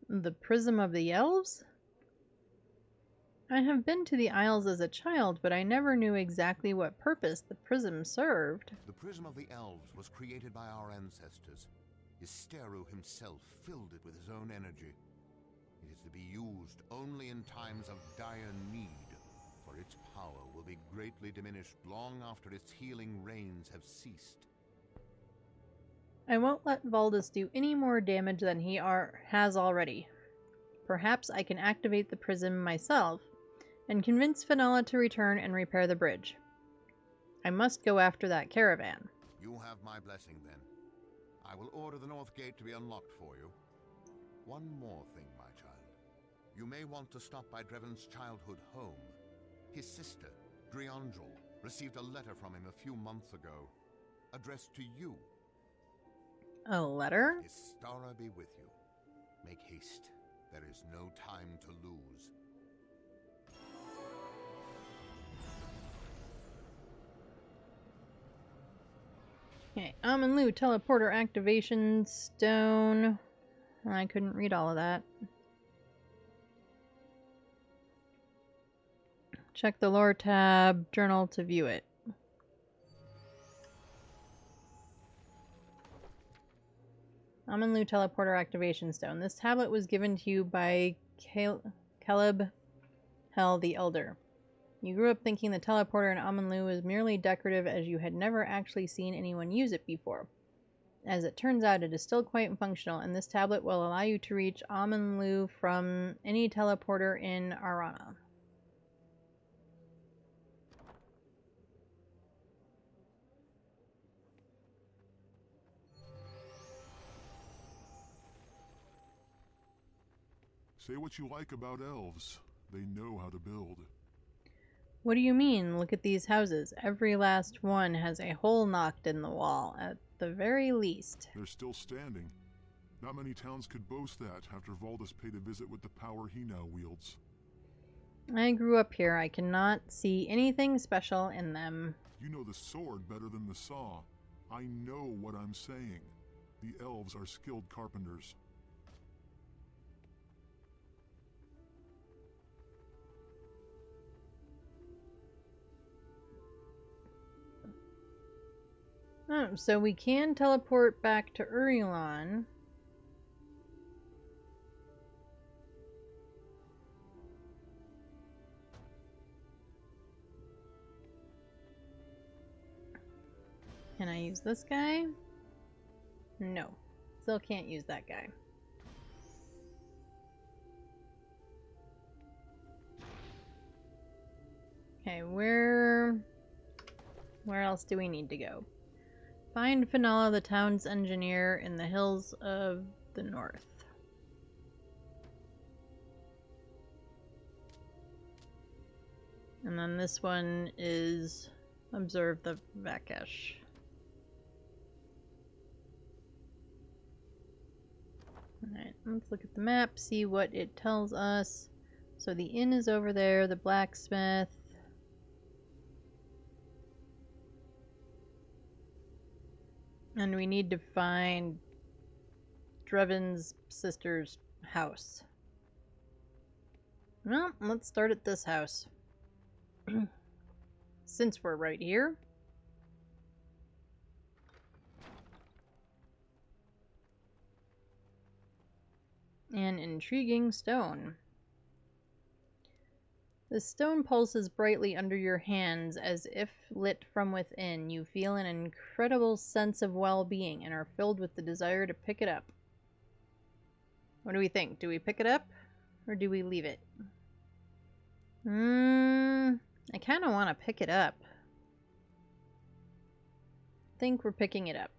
The Prism of the Elves? I have been to the Isles as a child, but I never knew exactly what purpose the prism served. The Prism of the Elves was created by our ancestors. Isteru himself filled it with his own energy. It is to be used only in times of dire need, for its power will be greatly diminished long after its healing rains have ceased. I won't let Valdis do any more damage than he has already. Perhaps I can activate the prism myself and convince Finola to return and repair the bridge. I must go after that caravan. You have my blessing, then. I will order the North Gate to be unlocked for you. One more thing, my child. You may want to stop by Dreven's childhood home. His sister, Driangel, received a letter from him a few months ago, addressed to you. A letter? Istara be with you. Make haste. There is no time to lose. Okay, Amanlu teleporter activation stone. I couldn't read all of that. Check the lore tab, journal to view it. Amanlu teleporter activation stone. This tablet was given to you by Caleb Hell the Elder. You grew up thinking the teleporter in Amanlu was merely decorative, as you had never actually seen anyone use it before. As it turns out, it is still quite functional, and this tablet will allow you to reach Amanlu from any teleporter in Arana. Say what you like about elves. They know how to build. What do you mean? Look at these houses. Every last one has a hole knocked in the wall, at the very least. They're still standing. Not many towns could boast that after Valdis paid a visit with the power he now wields. I grew up here. I cannot see anything special in them. You know the sword better than the saw. I know what I'm saying. The elves are skilled carpenters. Oh, so we can teleport back to Urilan. Can I use this guy? No. Still can't use that guy. Okay, where else do we need to go? Find Finola, the town's engineer, in the hills of the north. And then this one is observe the Vakesh. Alright, let's look at the map, see what it tells us. So the inn is over there, the blacksmith. And we need to find Dreven's sister's house. Well, let's start at this house. Since we're right here. An intriguing stone. The stone pulses brightly under your hands as if lit from within. You feel an incredible sense of well-being and are filled with the desire to pick it up. What do we think? Do we pick it up or do we leave it? I kind of want to pick it up. I think we're picking it up.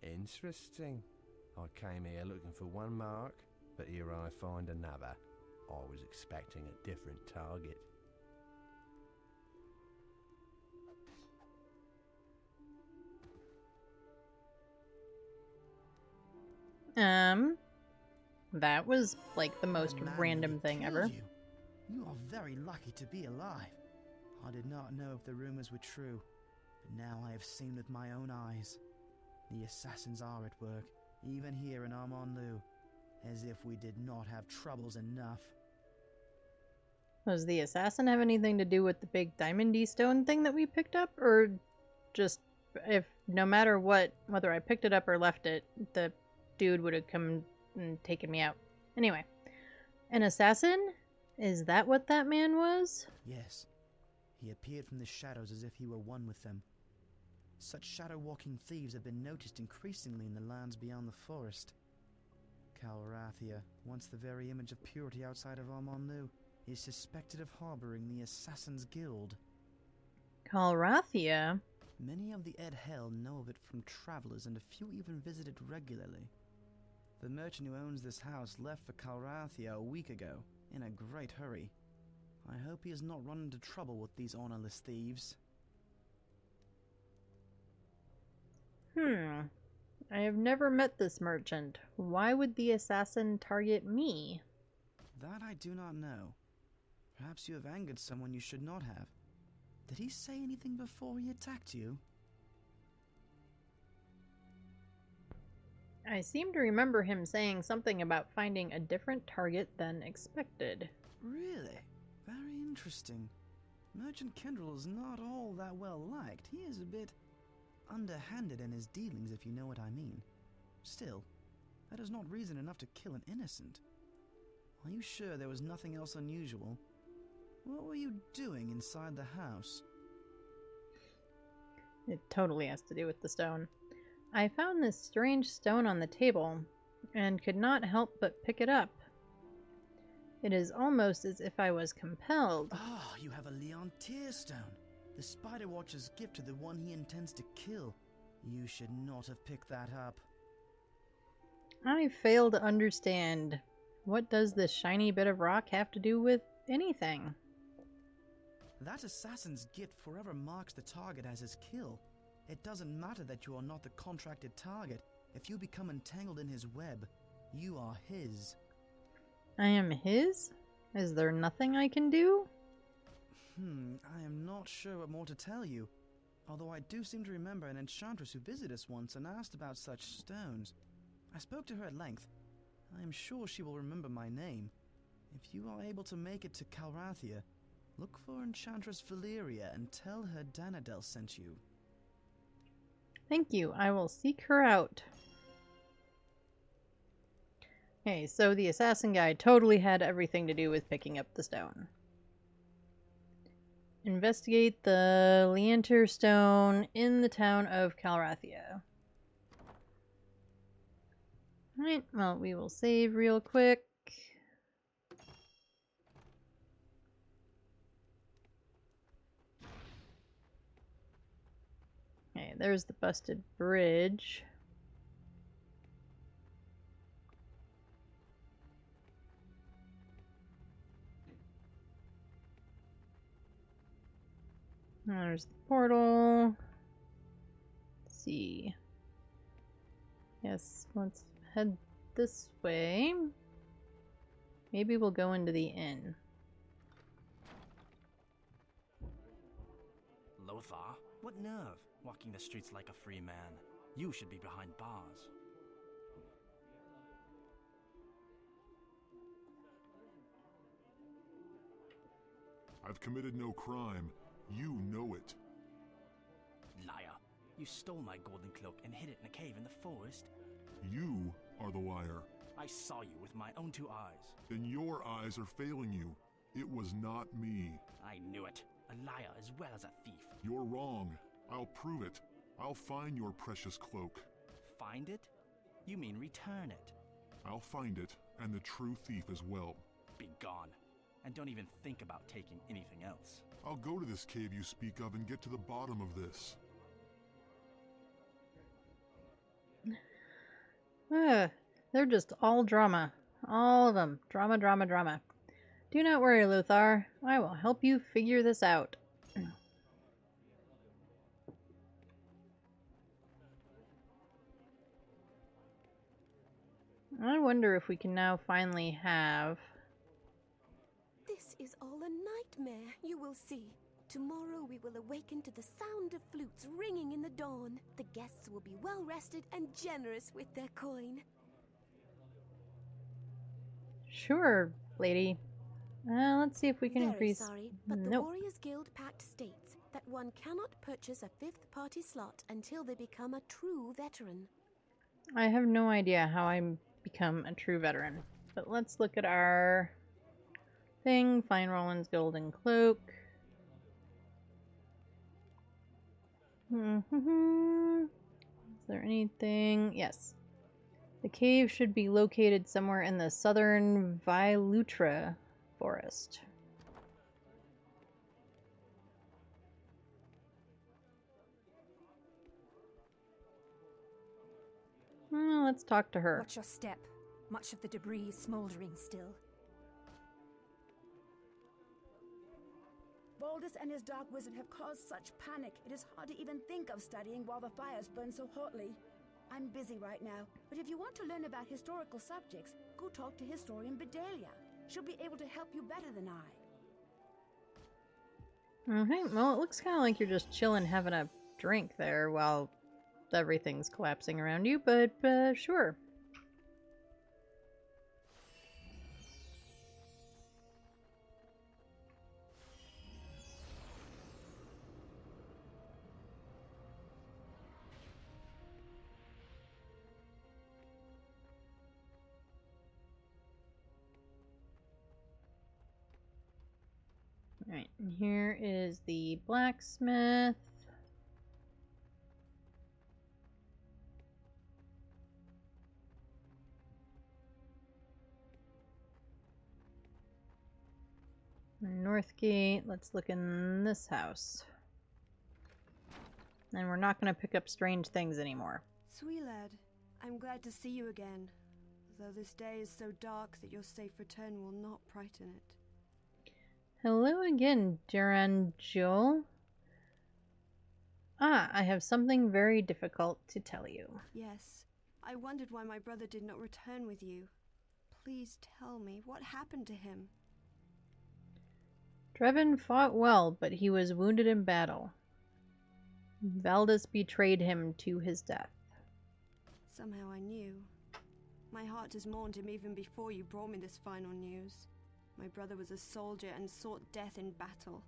Interesting. I came here looking for one mark, but here I find another. always expecting a different target. That was like the most random thing ever. You are very lucky to be alive. I did not know if the rumors were true, but now I have seen with my own eyes. The assassins are at work, even here in Armand-Lou, as if we did not have troubles enough. Does the assassin have anything to do with the big diamondy stone thing that we picked up? Or just, if no matter what, whether I picked it up or left it, the dude would have come and taken me out. Anyway, an assassin? Is that what that man was? Yes. He appeared from the shadows as if he were one with them. Such shadow-walking thieves have been noticed increasingly in the lands beyond the forest. Calrathia, once the very image of purity outside of Armand-Lou, is suspected of harboring the Assassin's Guild. Calrathia? Many of the Ed Hell know of it from travelers, and a few even visit it regularly. The merchant who owns this house left for Calrathia a week ago, in a great hurry. I hope he has not run into trouble with these honorless thieves. I have never met this merchant. Why would the assassin target me? That I do not know. Perhaps you have angered someone you should not have. Did he say anything before he attacked you? I seem to remember him saying something about finding a different target than expected. Really? Very interesting. Merchant Kendrell is not all that well liked. He is a bit underhanded in his dealings, if you know what I mean. Still, that is not reason enough to kill an innocent. Are you sure there was nothing else unusual? What were you doing inside the house? It totally has to do with the stone. I found this strange stone on the table, and could not help but pick it up. It is almost as if I was compelled. Ah, you have a Leontier stone. The Spider Watcher's gift to the one he intends to kill. You should not have picked that up. I fail to understand. What does this shiny bit of rock have to do with anything? That assassin's gift forever marks the target as his kill. It doesn't matter that you are not the contracted target. If you become entangled in his web, you are his. I am his? Is there nothing I can do? I am not sure what more to tell you. Although I do seem to remember an enchantress who visited us once and asked about such stones. I spoke to her at length. I am sure she will remember my name. If you are able to make it to Calrathia, look for Enchantress Valeria and tell her Danadel sent you. Thank you. I will seek her out. Okay, so the assassin guy totally had everything to do with picking up the stone. Investigate the Leontier stone in the town of Calrathia. Alright, well, we will save real quick. Okay, there's the busted bridge. There's the portal. Let's see. Yes, let's head this way. Maybe we'll go into the inn. Lothar, what nerve, walking the streets like a free man. You should be behind bars. I've committed no crime. You know it. Liar. You stole my golden cloak and hid it in a cave in the forest. You are the liar. I saw you with my own two eyes. Then your eyes are failing you. It was not me. I knew it. A liar as well as a thief. You're wrong. I'll prove it. I'll find your precious cloak. Find it? You mean return it? I'll find it, and the true thief as well. Be gone. And don't even think about taking anything else. I'll go to this cave you speak of and get to the bottom of this. They're just all drama. All of them. Drama, drama, drama. Do not worry, Lothar. I will help you figure this out. I wonder if we can now finally have... This is all a nightmare, you will see. Tomorrow we will awaken to the sound of flutes ringing in the dawn. The guests will be well rested and generous with their coin. Sure, lady. Let's see if we can Very increase... sorry, but the Nope. Warriors Guild Pact states that one cannot purchase a fifth-party slot until they become a true veteran. I have no idea how I become a true veteran. But let's look at our thing. Find Roland's Golden Cloak. Is there anything? Yes. The cave should be located somewhere in the southern Vilutra forest. Let's talk to her. Watch your step. Much of the debris is smoldering still. Baldus and his Dark Wizard have caused such panic, it is hard to even think of studying while the fires burn so hotly. I'm busy right now, but if you want to learn about historical subjects, go talk to historian Bedelia. She'll be able to help you better than I. Okay, well, it looks kind of like you're just chilling, having a drink there while everything's collapsing around you, but sure. Alright, and here is the blacksmith. North Gate. Let's look in this house. And we're not going to pick up strange things anymore. Sweet lad, I'm glad to see you again, though this day is so dark that your safe return will not brighten it. Hello again, Durandjol. I have something very difficult to tell you. Yes, I wondered why my brother did not return with you. Please tell me, what happened to him? Drevin fought well, but he was wounded in battle. Valdis betrayed him to his death. Somehow I knew. My heart has mourned him even before you brought me this final news. My brother was a soldier and sought death in battle.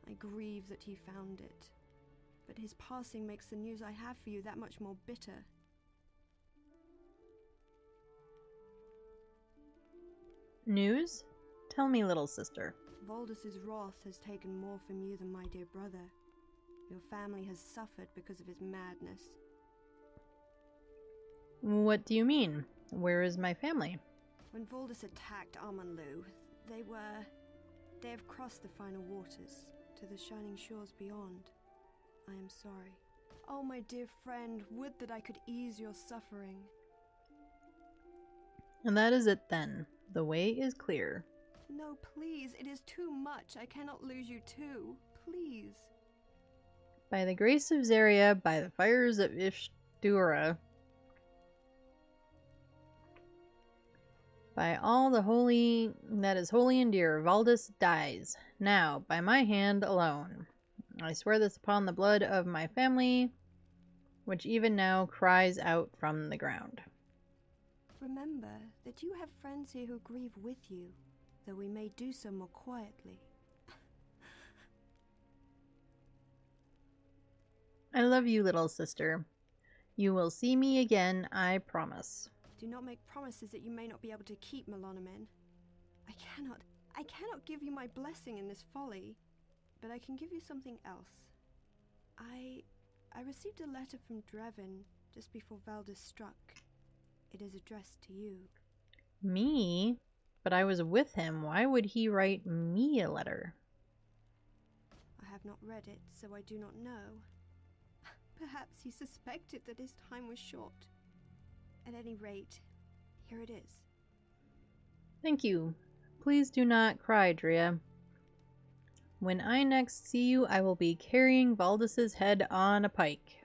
I grieve that he found it. But his passing makes the news I have for you that much more bitter. News? Tell me, little sister. Valdis's wrath has taken more from you than my dear brother. Your family has suffered because of his madness. What do you mean? Where is my family? When Valdis attacked Amanlu, they have crossed the final waters to the shining shores beyond. I am sorry. Oh, my dear friend, would that I could ease your suffering. And that is it then. The way is clear. No, please, it is too much. I cannot lose you too. Please. By the grace of Zeria, by the fires of Ishtura, by all the holy that is holy and dear, Valdis dies. Now, by my hand alone. I swear this upon the blood of my family, which even now cries out from the ground. Remember that you have friends here who grieve with you, though we may do so more quietly. I love you, little sister. You will see me again, I promise. Do not make promises that you may not be able to keep, Melonimen. I cannot give you my blessing in this folly, but I can give you something else. I received a letter from Drevin just before Valdis struck. It is addressed to you. Me? But I was with him. Why would he write me a letter? I have not read it, so I do not know. Perhaps he suspected that his time was short. At any rate, here it is. Thank you. Please do not cry, Drea. When I next see you, I will be carrying Valdis's head on a pike.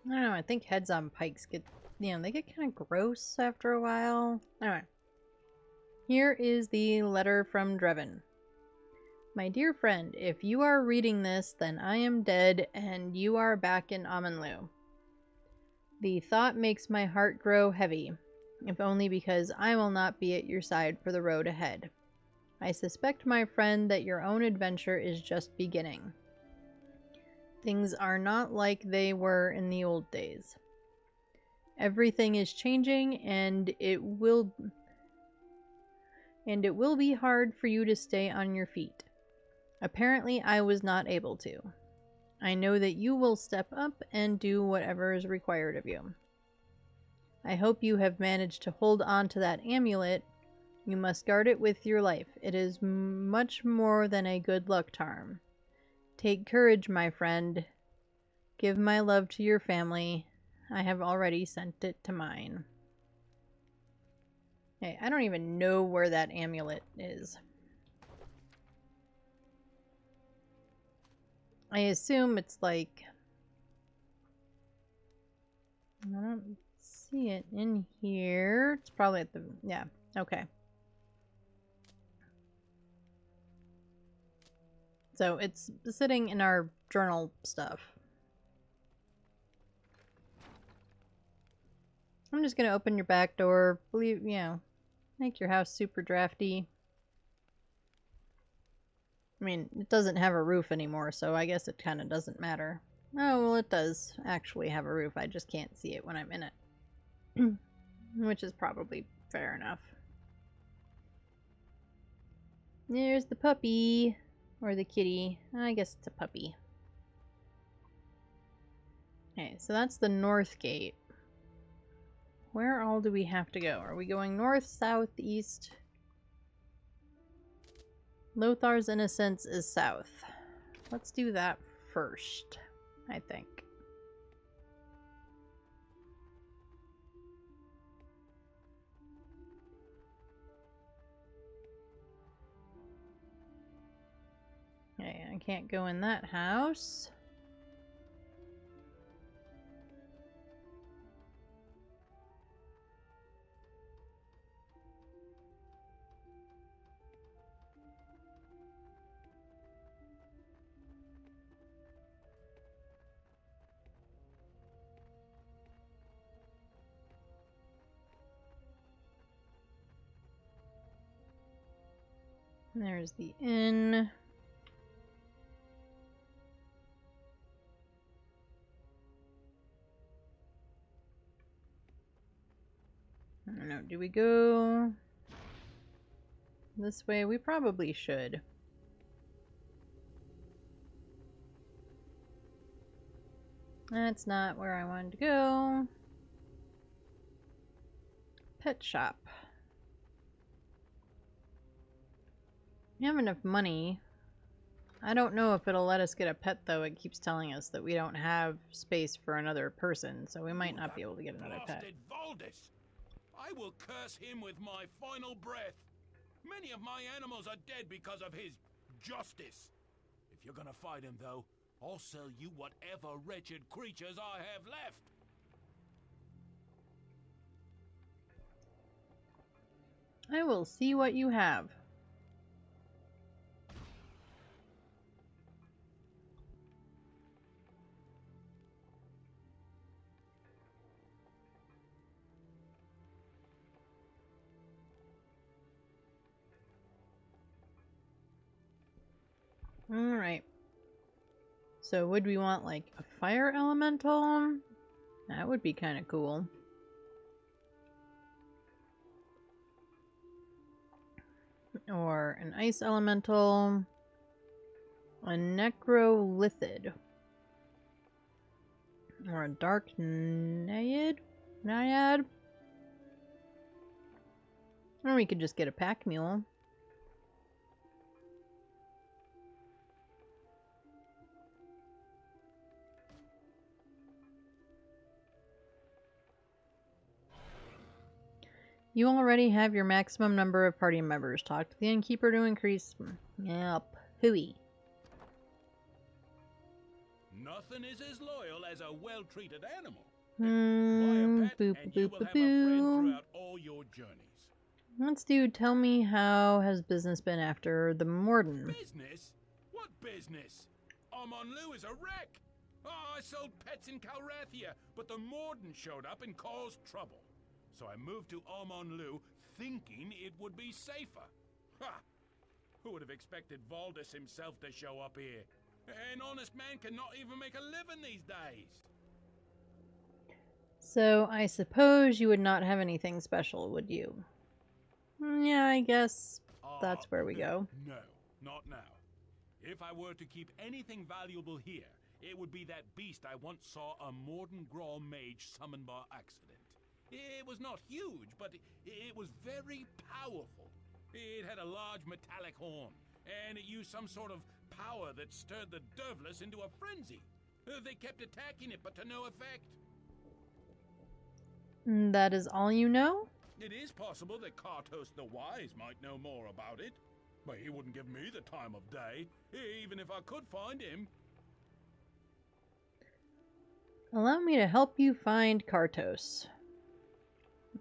I don't know, I think heads on pikes get, they get kind of gross after a while. Anyway. Here is the letter from Drevin. My dear friend, if you are reading this, then I am dead and you are back in Amanlu. The thought makes my heart grow heavy, if only because I will not be at your side for the road ahead. I suspect, my friend, that your own adventure is just beginning. Things are not like they were in the old days. Everything is changing, and it will be hard for you to stay on your feet. Apparently, I was not able to. I know that you will step up and do whatever is required of you. I hope you have managed to hold on to that amulet. You must guard it with your life. It is much more than a good luck charm. Take courage, my friend. Give my love to your family. I have already sent it to mine. Hey, I don't even know where that amulet is. I assume it's like... I don't see it in here. It's probably at the... yeah, okay. So it's sitting in our journal stuff. I'm just gonna open your back door, make your house super drafty. I mean, it doesn't have a roof anymore, so I guess it kind of doesn't matter. Oh, well, it does actually have a roof. I just can't see it when I'm in it. Which is probably fair enough. There's the puppy. Or the kitty. I guess it's a puppy. Okay, so that's the north gate. Where all do we have to go? Are we going north, south, east? Lothar's Innocence is south. Let's do that first, I think. Okay, I can't go in that house. There's the inn. I don't know, do we go this way? We probably should. That's not where I wanted to go. Pet shop. We have enough money. I don't know if it'll let us get a pet, though. It keeps telling us that we don't have space for another person, so we might not be able to get another pet. Valdis! I will curse him with my final breath. Many of my animals are dead because of his justice. If you're gonna fight him, though, I'll sell you whatever wretched creatures I have left. I will see what you have. Alright. So would we want like a fire elemental? That would be kind of cool. Or an ice elemental. A necrolithid. Or a dark naiad? Or we could just get a pack mule. You already have your maximum number of party members. Talk to the innkeeper to increase... Yep. Hooey. Nothing is as loyal as a well-treated animal. Boop, boop, You will have a friend throughout all your journeys. Let's do tell me how has business been after the Morden. Business? What business? Armon-Lu is a wreck. Oh, I sold pets in Calrathia, but the Morden showed up and caused trouble. So I moved to Armon-Lu thinking it would be safer. Ha! Who would have expected Valdis himself to show up here? An honest man cannot even make a living these days. So I suppose you would not have anything special, would you? Yeah, I guess that's where we go. No, not now. If I were to keep anything valuable here, it would be that beast I once saw a Morden Grawl mage summon by accident. It was not huge, but it was very powerful. It had a large metallic horn, and it used some sort of power that stirred the Dervlis into a frenzy. They kept attacking it, but to no effect. That is all you know? It is possible that Kartos the Wise might know more about it, but he wouldn't give me the time of day, even if I could find him. Allow me to help you find Kartos.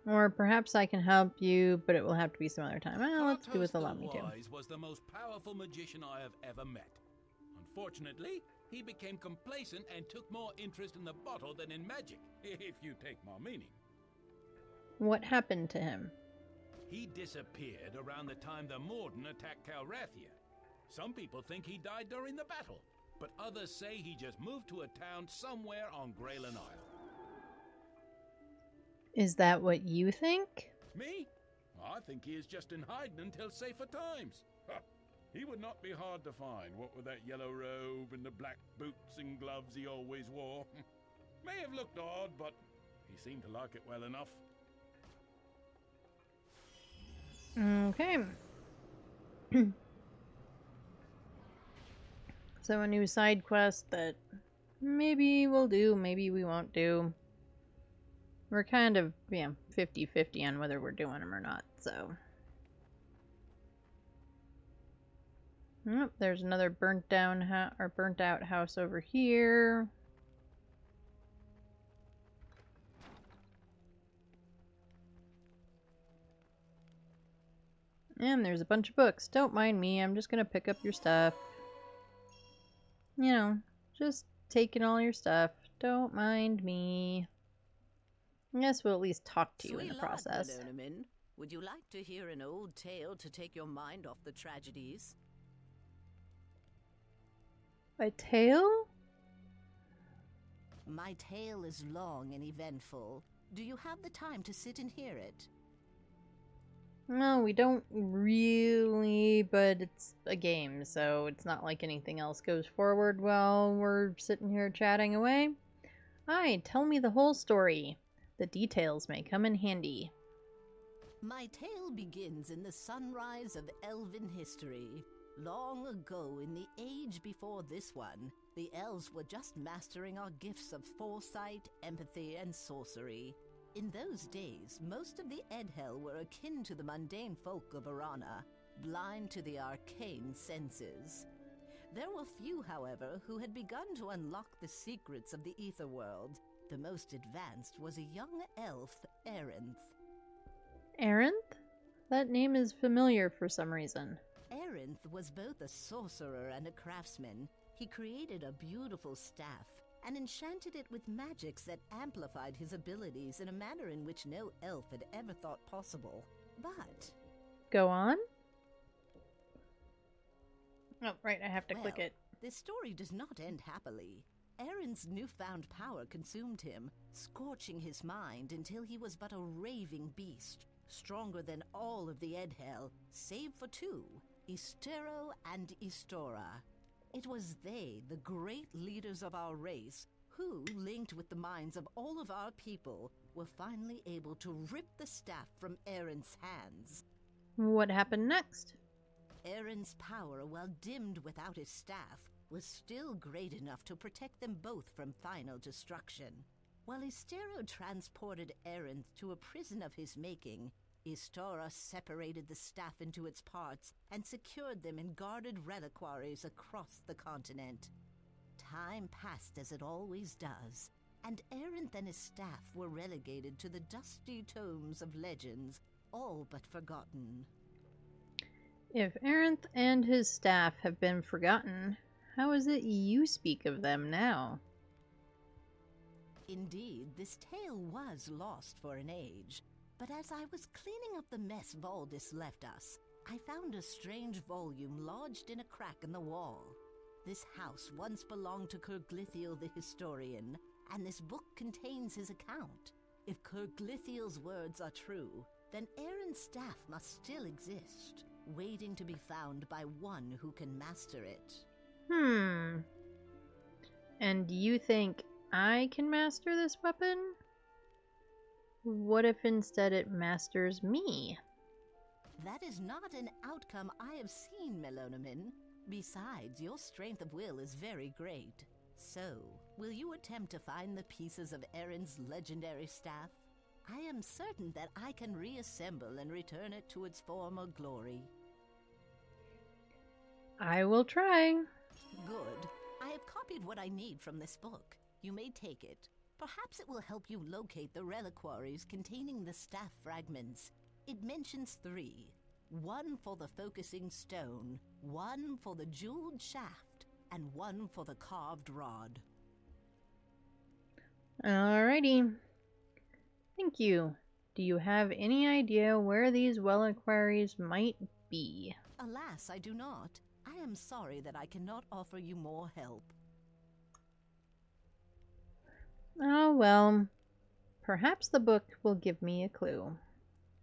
Or perhaps I can help you, but it will have to be some other time. Well, let's do with allow me to. Kartos the Wise was the most powerful magician I have ever met. Unfortunately, he became complacent and took more interest in the bottle than in magic, if you take my meaning. What happened to him? He disappeared around the time the Morden attacked Calrathia. Some people think he died during the battle, but others say he just moved to a town somewhere on Graylin Isle. Is that what you think? Me? I think he is just in hiding until safer times. Huh. He would not be hard to find, what with that yellow robe and the black boots and gloves he always wore. May have looked odd, but he seemed to like it well enough. Okay. So a new side quest that maybe we'll do, maybe we won't do. We're kind of, 50-50 on whether we're doing them or not, so. Oh, there's another burnt out house over here. And there's a bunch of books. Don't mind me, I'm just gonna pick up your stuff. You know, just taking all your stuff. Don't mind me. I guess we'll at least talk to you in the process. Melonomen, would you like to hear an old tale to take your mind off the tragedies? A tale? My tale is long and eventful. Do you have the time to sit and hear it? No, we don't really, but it's a game, so it's not like anything else goes forward while we're sitting here chatting away. Aye, tell me the whole story. The details may come in handy. My tale begins in the sunrise of elven history. Long ago, in the age before this one, the elves were just mastering our gifts of foresight, empathy, and sorcery. In those days, most of the Edhel were akin to the mundane folk of Arana, blind to the arcane senses. There were few, however, who had begun to unlock the secrets of the ether world. The most advanced was a young elf, Arinth. Arinth? That name is familiar for some reason. Arinth was both a sorcerer and a craftsman. He created a beautiful staff and enchanted it with magics that amplified his abilities in a manner in which no elf had ever thought possible. But... Go on? Oh, right, I have to click it. This story does not end happily. Arinth's newfound power consumed him, scorching his mind until he was but a raving beast, stronger than all of the Edhel, save for two, Ystero and Ystora. It was they, the great leaders of our race, who, linked with the minds of all of our people, were finally able to rip the staff from Arinth's hands. What happened next? Arinth's power, while dimmed without his staff, was still great enough to protect them both from final destruction. While Ystero transported Arinth to a prison of his making, Istora separated the staff into its parts and secured them in guarded reliquaries across the continent. Time passed as it always does, and Arinth and his staff were relegated to the dusty tomes of legends, all but forgotten. If Arinth and his staff have been forgotten, how is it you speak of them now? Indeed, this tale was lost for an age, but as I was cleaning up the mess Valdis left us, I found a strange volume lodged in a crack in the wall. This house once belonged to Kirglithiel the historian, and this book contains his account. If Kirglithiel's words are true, then Arin's staff must still exist, waiting to be found by one who can master it. And you think I can master this weapon? What if instead it masters me? That is not an outcome I have seen, Melonomen. Besides, your strength of will is very great. So, will you attempt to find the pieces of Arin's legendary staff? I am certain that I can reassemble and return it to its former glory. I will try. Good. I have copied what I need from this book. You may take it. Perhaps it will help you locate the reliquaries containing the staff fragments. It mentions 3. 1 for the focusing stone, 1 for the jeweled shaft, and 1 for the carved rod. Alrighty. Thank you. Do you have any idea where these reliquaries might be? Alas, I do not. I am sorry that I cannot offer you more help. Oh well. Perhaps the book will give me a clue.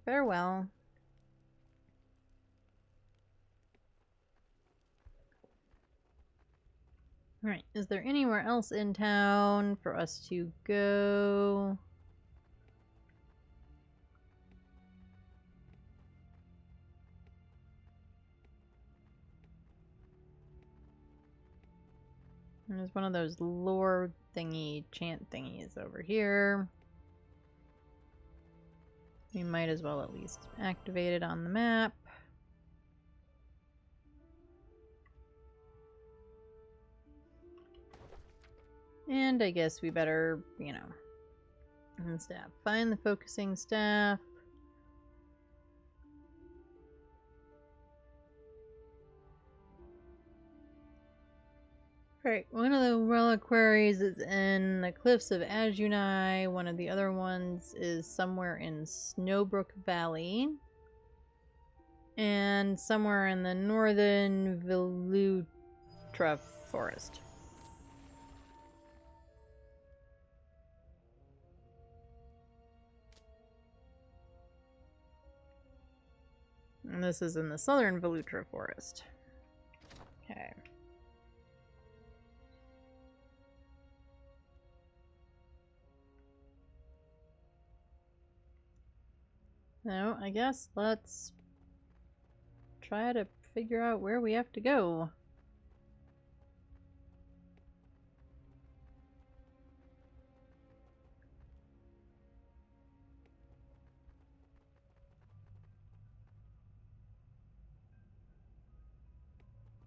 Farewell. Alright, is there anywhere else in town for us to go? There's one of those lore thingy, chant thingies over here. We might as well at least activate it on the map. And I guess we better, you know, staff. Find the focusing staff. Alright, one of the reliquaries is in the cliffs of Azunai. One of the other ones is somewhere in Snowbrook Valley. And somewhere in the northern Velutra Forest. And this is in the southern Velutra Forest. Okay. So, I guess let's try to figure out where we have to go.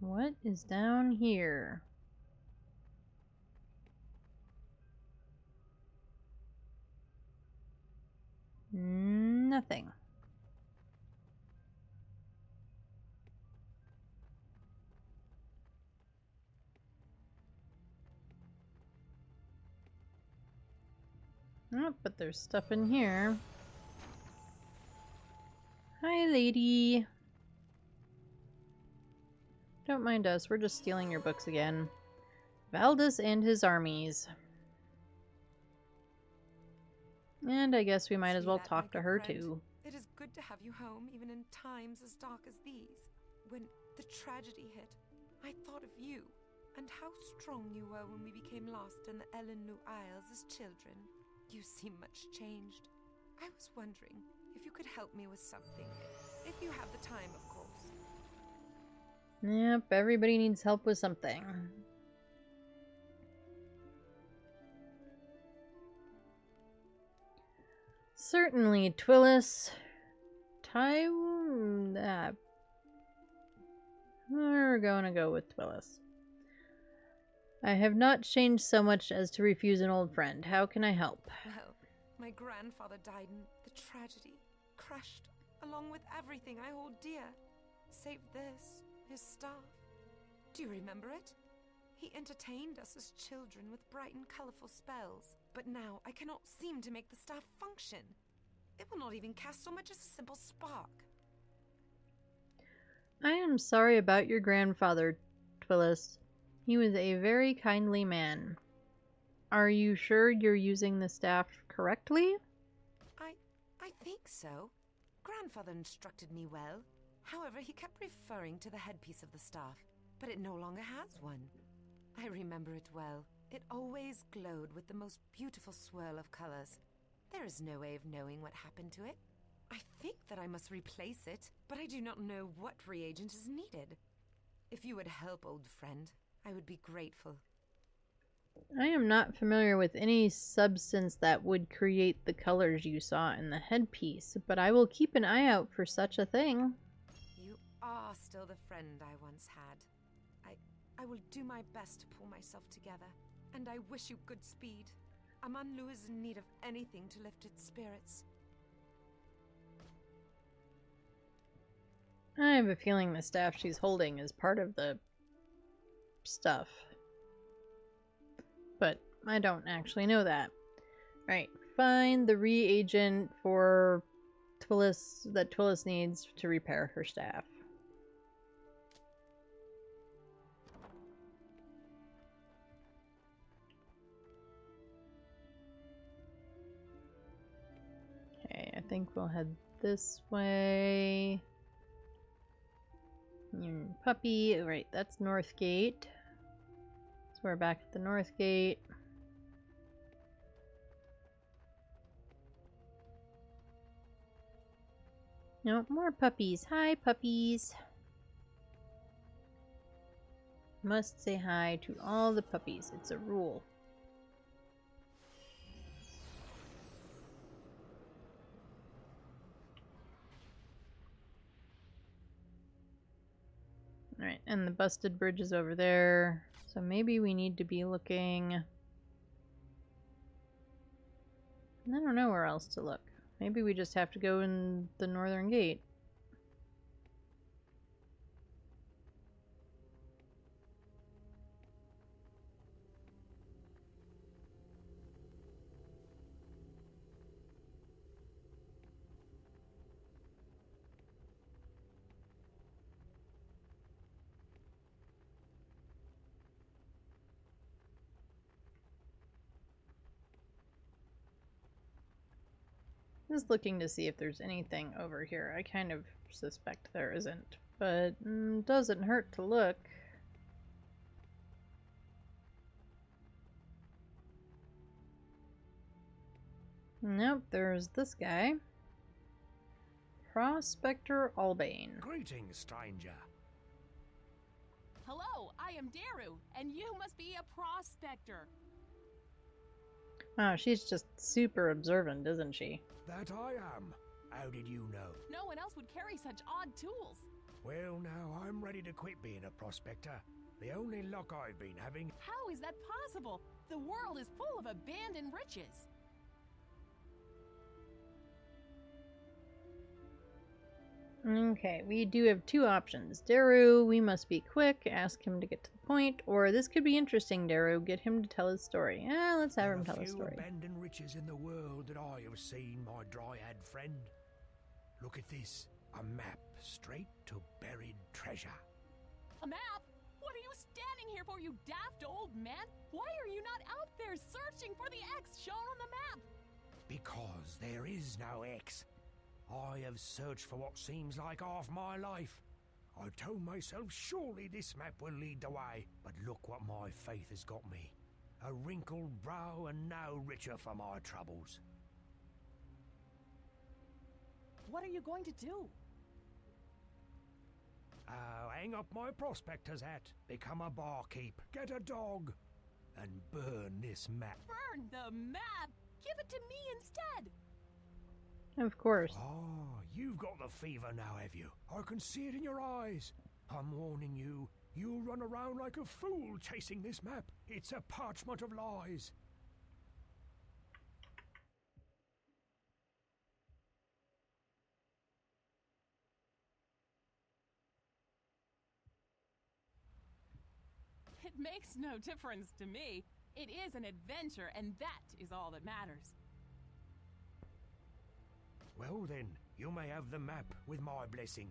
What is down here? Nothing. Oh, but there's stuff in here. Hi, lady. Don't mind us, we're just stealing your books again. Valdis and his armies. And I guess we might as well talk to her too. It is good to have you home, even in times as dark as these. When the tragedy hit, I thought of you, and how strong you were when we became lost in the Elenlu Isles as children. You seem much changed. I was wondering if you could help me with something. If you have the time, of course. Yep, everybody needs help with something. Certainly, Twillis. We're gonna go with Twillis. I have not changed so much as to refuse an old friend. How can I help? Well, my grandfather died in the tragedy, crushed, along with everything I hold dear, save this, his staff. Do you remember it? He entertained us as children with bright and colorful spells, but now I cannot seem to make the staff function. It will not even cast so much as a simple spark. I am sorry about your grandfather, Twillis. He was a very kindly man. Are you sure you're using the staff correctly? I think so. Grandfather instructed me well. However, he kept referring to the headpiece of the staff, but it no longer has one. I remember it well. It always glowed with the most beautiful swirl of colors. There is no way of knowing what happened to it. I think that I must replace it, but I do not know what reagent is needed. If you would help, old friend, I would be grateful. I am not familiar with any substance that would create the colors you saw in the headpiece, but I will keep an eye out for such a thing. You are still the friend I once had. I will do my best to pull myself together, and I wish you good speed. Aman'Lu is in need of anything to lift its spirits. I have a feeling the staff she's holding is part of the stuff. But I don't actually know that. Right, find the reagent for Twillis that Twillis needs to repair her staff. Okay, I think we'll head this way. Puppy, right, that's North Gate. So we're back at the North Gate. No, more puppies. Hi, puppies. Must say hi to all the puppies. It's a rule. Alright, and the busted bridge is over there. So maybe we need to be looking... I don't know where else to look. Maybe we just have to go in the northern gate. Just looking to see if there's anything over here. I kind of suspect there isn't, but doesn't hurt to look. Nope, there's this guy. Prospector Albane. Greetings, stranger. Hello, I am Daru, and you must be a prospector. Oh, she's just super observant, isn't she? That I am. How did you know? No one else would carry such odd tools. Well, now, I'm ready to quit being a prospector. The only luck I've been having... How is that possible? The world is full of abandoned riches. Okay, we do have two options. Daru, we must be quick, ask him to get to the point, or this could be interesting, Daru, get him to tell his story. Let's have him tell his story. There are few abandoned riches in the world that I have seen, my dryad friend. Look at this, a map straight to buried treasure. A map? What are you standing here for, you daft old man? Why are you not out there searching for the X shown on the map? Because there is no X. I have searched for what seems like half my life. I told myself surely this map will lead the way, but look what my faith has got me. A wrinkled brow and no richer for my troubles. What are you going to do? Hang up my prospector's hat, become a barkeep, get a dog, and burn this map. Burn the map? Give it to me instead. Of course. Ah, you've got the fever now, have you? I can see it in your eyes. I'm warning you, you'll run around like a fool chasing this map. It's a parchment of lies. It makes no difference to me. It is an adventure, and that is all that matters. Well then, you may have the map with my blessing.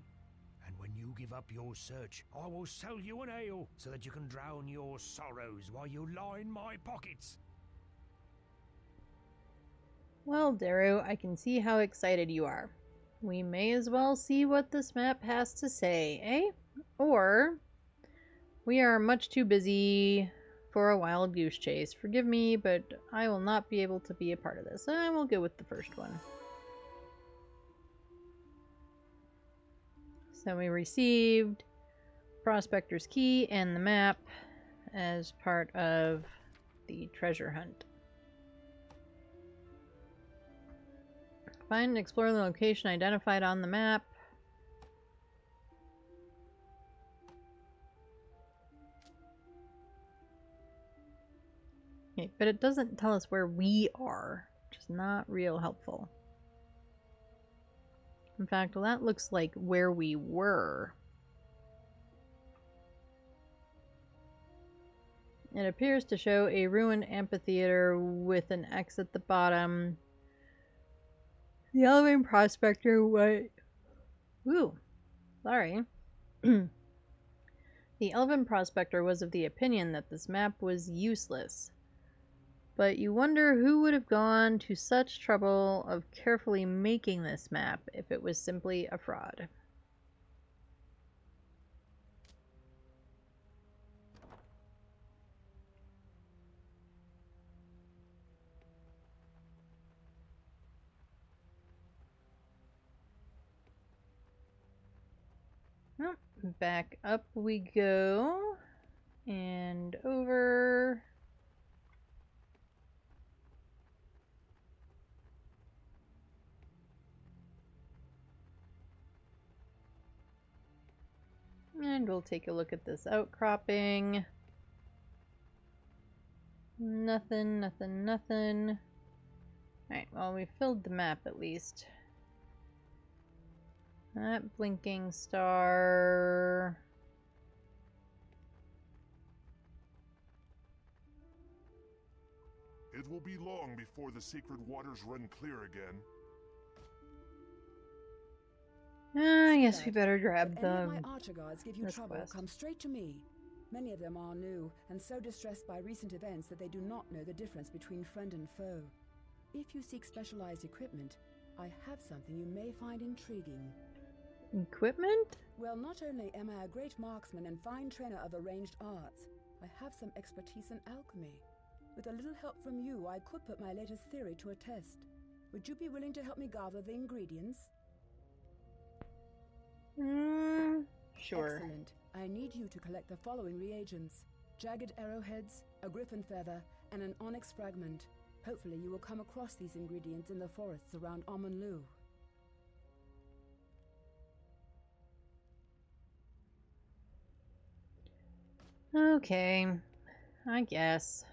And when you give up your search, I will sell you an ale so that you can drown your sorrows while you line my pockets. Well, Daru, I can see how excited you are. We may as well see what this map has to say, eh? Or we are much too busy for a wild goose chase. Forgive me, but I will not be able to be a part of this. I will go with the first one. So we received Prospector's Key and the map as part of the treasure hunt. Find and explore the location identified on the map. Okay, but it doesn't tell us where we are, which is not real helpful. In fact, well, that looks like where we were. It appears to show a ruined amphitheater with an X at the bottom. The Elven Prospector was... Ooh, sorry. The Elven Prospector was of the opinion that this map was useless. But you wonder who would have gone to such trouble of carefully making this map if it was simply a fraud. Oh, back up we go. And over... And we'll take a look at this outcropping. Nothing, nothing, nothing. Alright, well, we filled the map at least. That blinking star. It will be long before the secret waters run clear again. I guess we better grab If any of the my archer guards give you trouble, come straight to me. Many of them are new, and so distressed by recent events that they do not know the difference between friend and foe. If you seek specialized equipment, I have something you may find intriguing. Equipment? Well, not only am I a great marksman and fine trainer of the ranged arts, I have some expertise in alchemy. With a little help from you, I could put my latest theory to a test. Would you be willing to help me gather the ingredients? Sure. Excellent. I need you to collect the following reagents: jagged arrowheads, a griffin feather, and an onyx fragment. Hopefully you will come across these ingredients in the forests around Aman'Lu. Okay, I guess.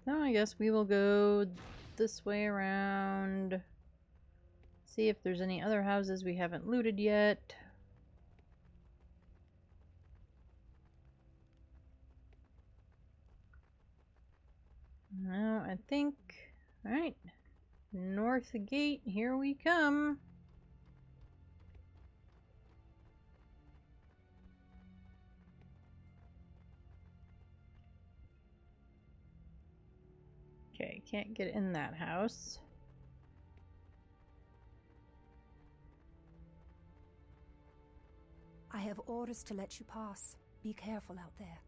So I guess we will go this way around. See if there's any other houses we haven't looted yet. No, I think... Alright. North gate, here we come. Okay, can't get in that house. I have orders to let you pass. Be careful out there.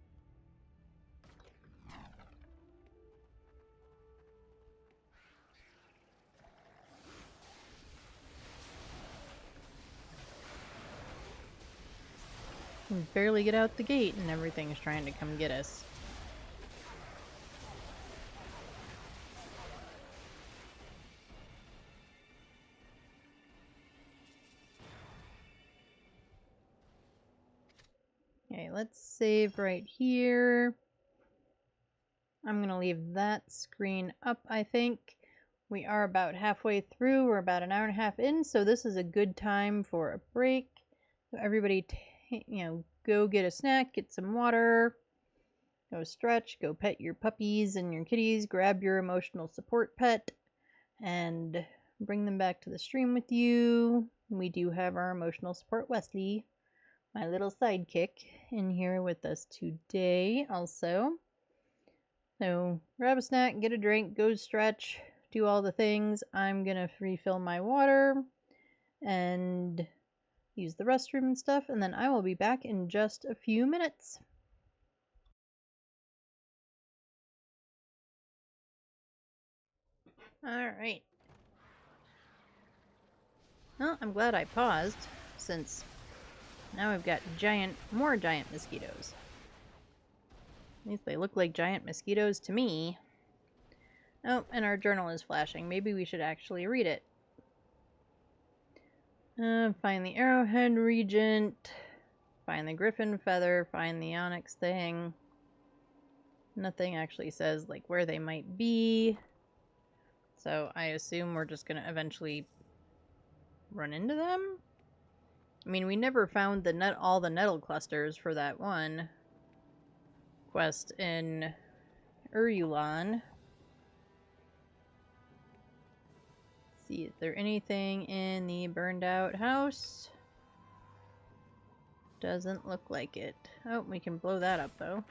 can barely get out the gate and everything's trying to come get us. Okay, let's save right here. I'm going to leave that screen up, I think. We are about halfway through. We're about an hour and a half in, so this is a good time for a break. So everybody, go get a snack, get some water, go stretch, go pet your puppies and your kitties, grab your emotional support pet, and bring them back to the stream with you. We do have our emotional support Wesley, my little sidekick, in here with us today also. So grab a snack, get a drink, go stretch, do all the things. I'm gonna refill my water and use the restroom and stuff, and then I will be back in just a few minutes. Alright. Well, I'm glad I paused, since now we've got more giant mosquitoes. At least they look like giant mosquitoes to me. Oh, and our journal is flashing. Maybe we should actually read it. Find the Arrowhead Regent. Find the Griffin Feather. Find the Onyx thing. Nothing actually says, like, where they might be. So I assume we're just going to eventually run into them? I mean, we never found all the nettle clusters for that one quest in Urulon. See, is there anything in the burned out house? Doesn't look like it. Oh, we can blow that up though.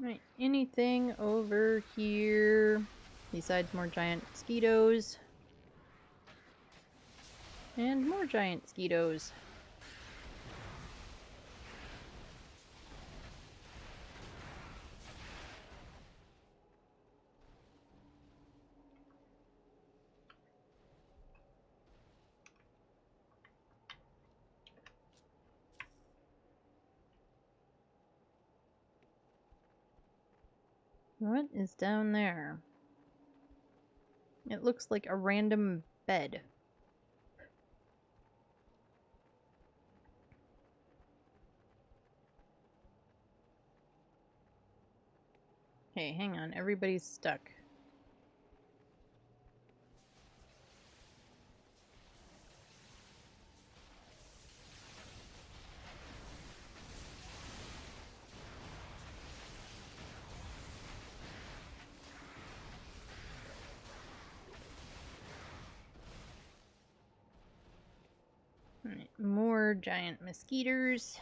Right, anything over here besides more giant mosquitoes? And more giant mosquitoes. What is down there? It looks like a random bed. Okay, hang on. Everybody's stuck. Alright, more giant mosquitoes.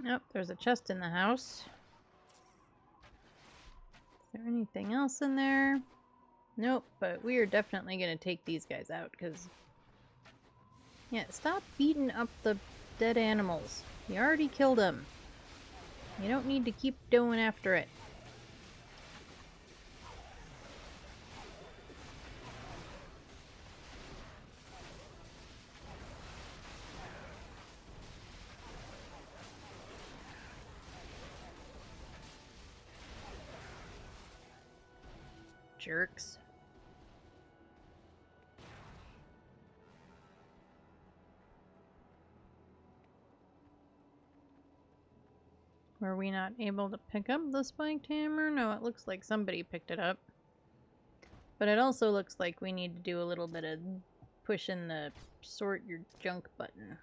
Nope, there's a chest in the house. Is there anything else in there? Nope, but we are definitely going to take these guys out, because... Yeah, stop beating up the dead animals. You already killed them. You don't need to keep going after it. Jerks. Were we not able to pick up the spiked hammer? No, it looks like somebody picked it up. But it also looks like we need to do a little bit of pushing the sort your junk button.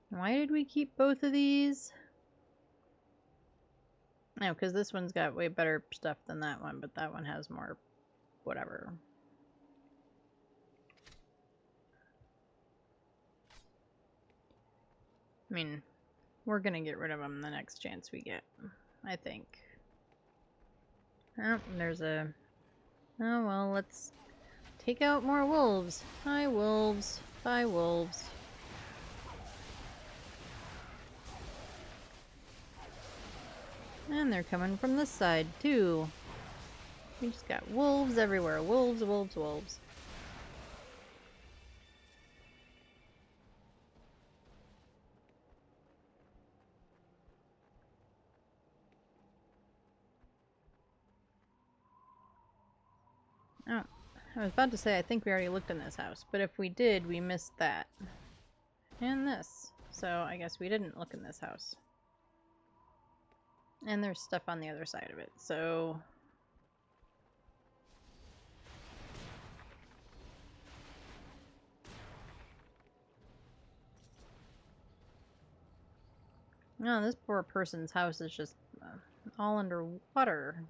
Why did we keep both of these? No, because this one's got way better stuff than that one, but that one has more whatever. I mean, we're gonna get rid of them the next chance we get, I think. Oh, there's a... Oh, well, let's take out more wolves. Hi, wolves. Bye, wolves. And they're coming from this side, too. We just got wolves everywhere. Wolves, wolves, wolves. Oh, I was about to say I think we already looked in this house, but if we did, we missed that. And this. So I guess we didn't look in this house. And there's stuff on the other side of it, so... No, this poor person's house is just all underwater.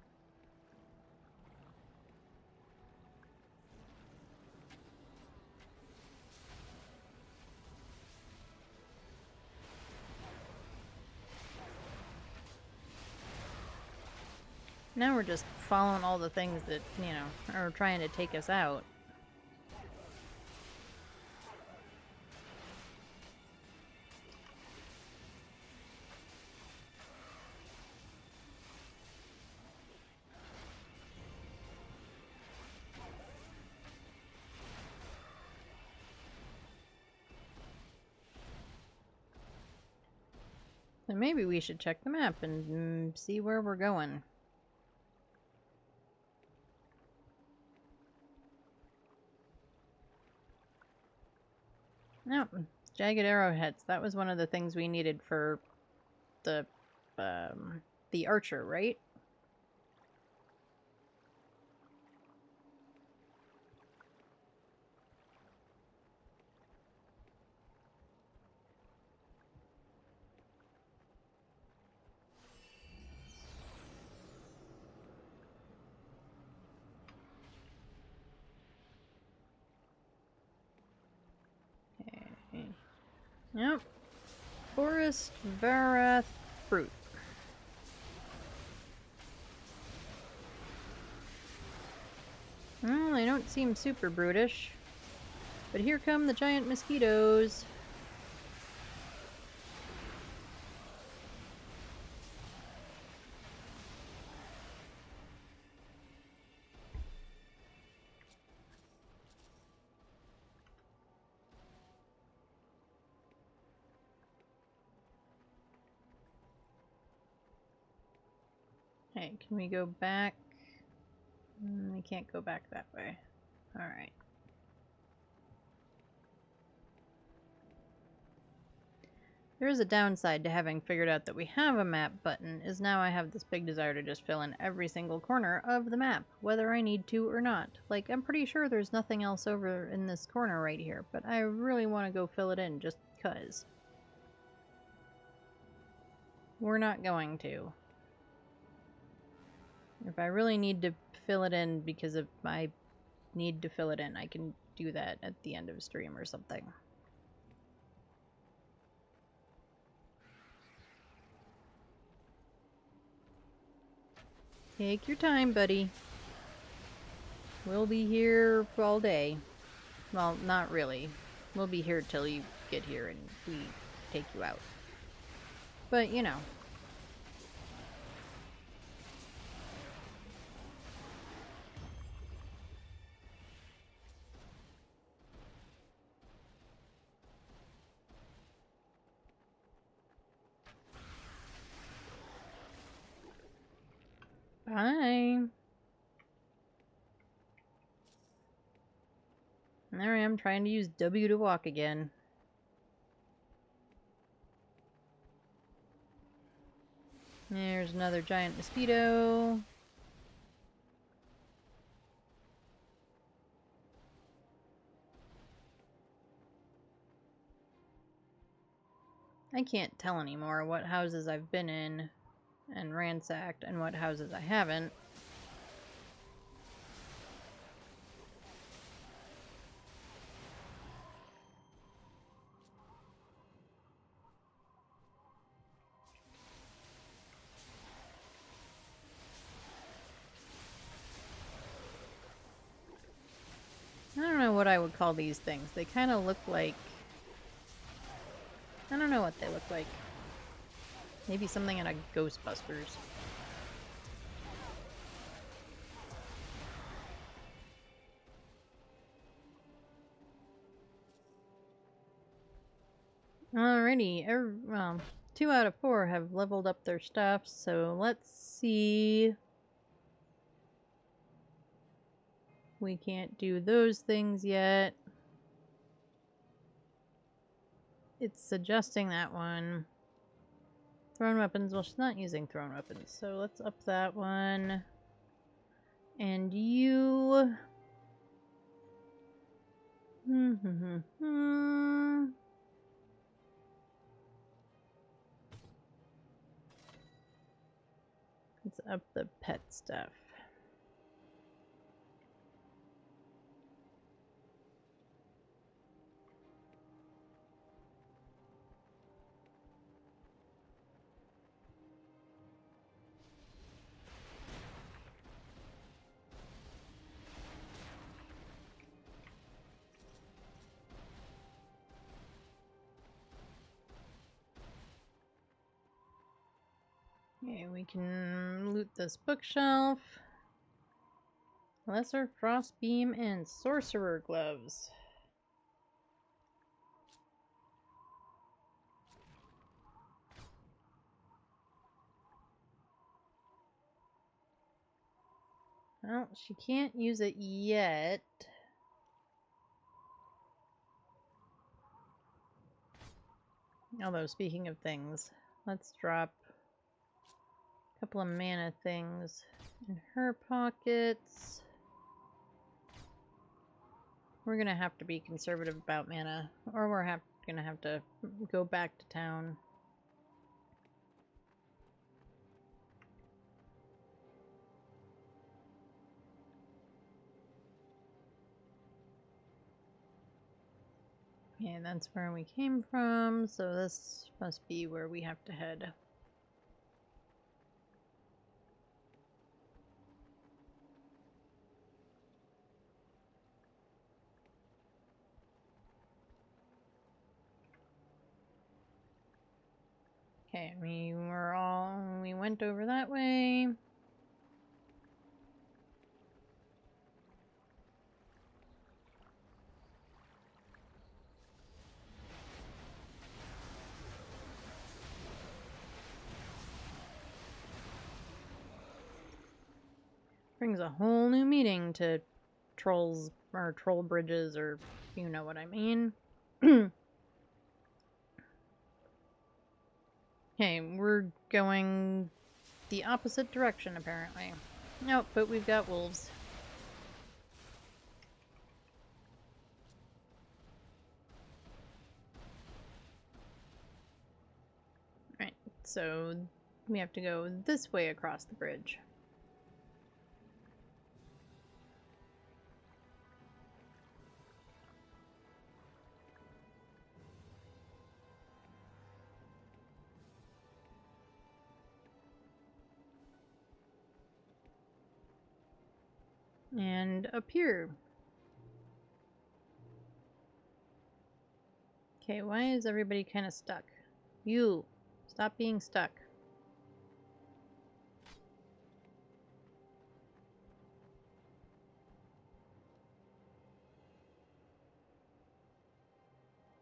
Now we're just following all the things that, you know, are trying to take us out. Then maybe we should check the map and see where we're going. No, jagged arrowheads. That was one of the things we needed for the archer, right? Yep. Forest Varath fruit. Well, they don't seem super brutish. But here come the giant mosquitoes. Hey, can we go back? We can't go back that way. Alright. There is a downside to having figured out that we have a map button, is now I have this big desire to just fill in every single corner of the map, whether I need to or not. Like, I'm pretty sure there's nothing else over in this corner right here, but I really want to go fill it in just because. We're not going to. If I really need to fill it in because of my need to fill it in, I can do that at the end of stream or something. Take your time, buddy. We'll be here all day. Well, not really. We'll be here till you get here and we take you out. But, you know. Bye. There I am trying to use W to walk again. There's another giant mosquito. I can't tell anymore what houses I've been in and ransacked and what houses I haven't. know what I would call these things. They kind of look like... I don't know what they look like. Maybe something in a Ghostbusters. Alrighty, well, 2 out of 4 have leveled up their stuff, so let's see. We can't do those things yet. It's suggesting that one. Thrown weapons, well, she's not using thrown weapons, so let's up that one. And you... Let's up the pet stuff. Okay, we can loot this bookshelf. Lesser Frostbeam and Sorcerer Gloves. Well, she can't use it yet. Although, speaking of things, let's drop a couple of mana things in her pockets. We're gonna have to be conservative about mana, or we're gonna have to go back to town. Okay, that's where we came from, so this must be where we have to head. Okay, we went over that way. Brings a whole new meaning to trolls, or troll bridges, or you know what I mean. Okay, we're going the opposite direction apparently. Nope, but we've got wolves. Right, so we have to go this way across the bridge. And up here. Okay, why is everybody kind of stuck? You, stop being stuck.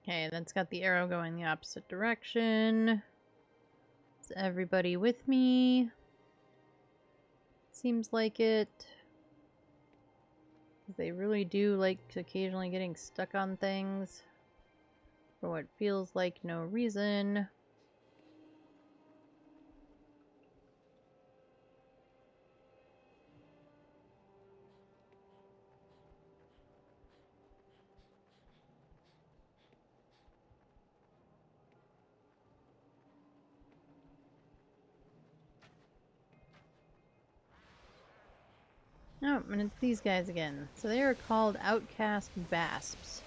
Okay, that's got the arrow going the opposite direction. Is everybody with me? Seems like it. They really do like occasionally getting stuck on things for what feels like no reason. Oh, and it's these guys again. So they are called Outcast Basps.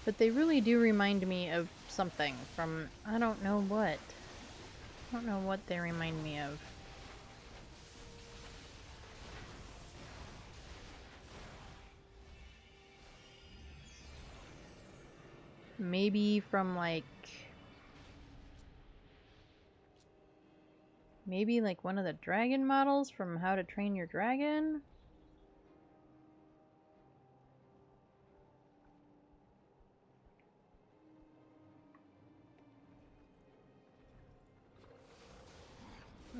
But they really do remind me of something from, I don't know what. I don't know what they remind me of. Maybe from like... Maybe like one of the dragon models from How to Train Your Dragon?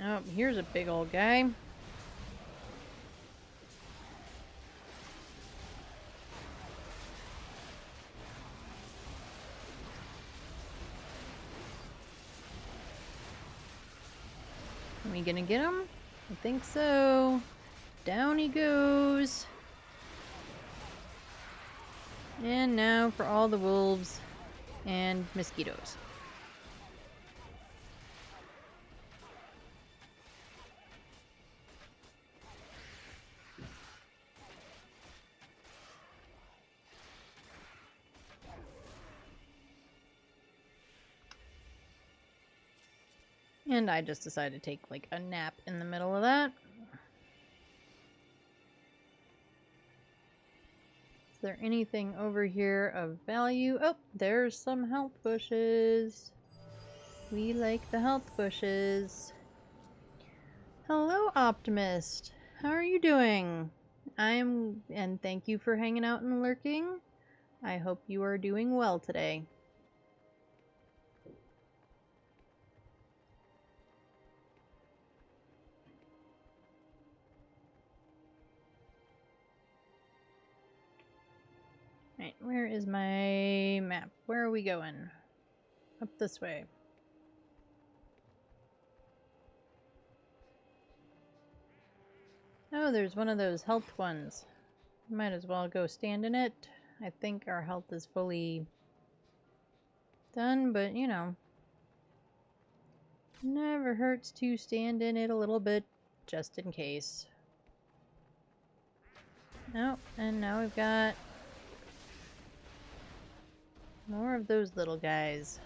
Oh, here's a big old guy. Are we gonna get him? I think so. Down he goes. And now for all the wolves and mosquitoes. And I just decided to take like a nap in the middle of that. Is there anything over here of value? Oh, there's some health bushes. We like the health bushes. Hello, Optimist. How are you doing? And thank you for hanging out and lurking. I hope you are doing well today. Right, where is my map? Where are we going? Up this way. Oh, there's one of those health ones. Might as well go stand in it. I think our health is fully done, but you know. Never hurts to stand in it a little bit, just in case. Oh, and now we've got more of those little guys.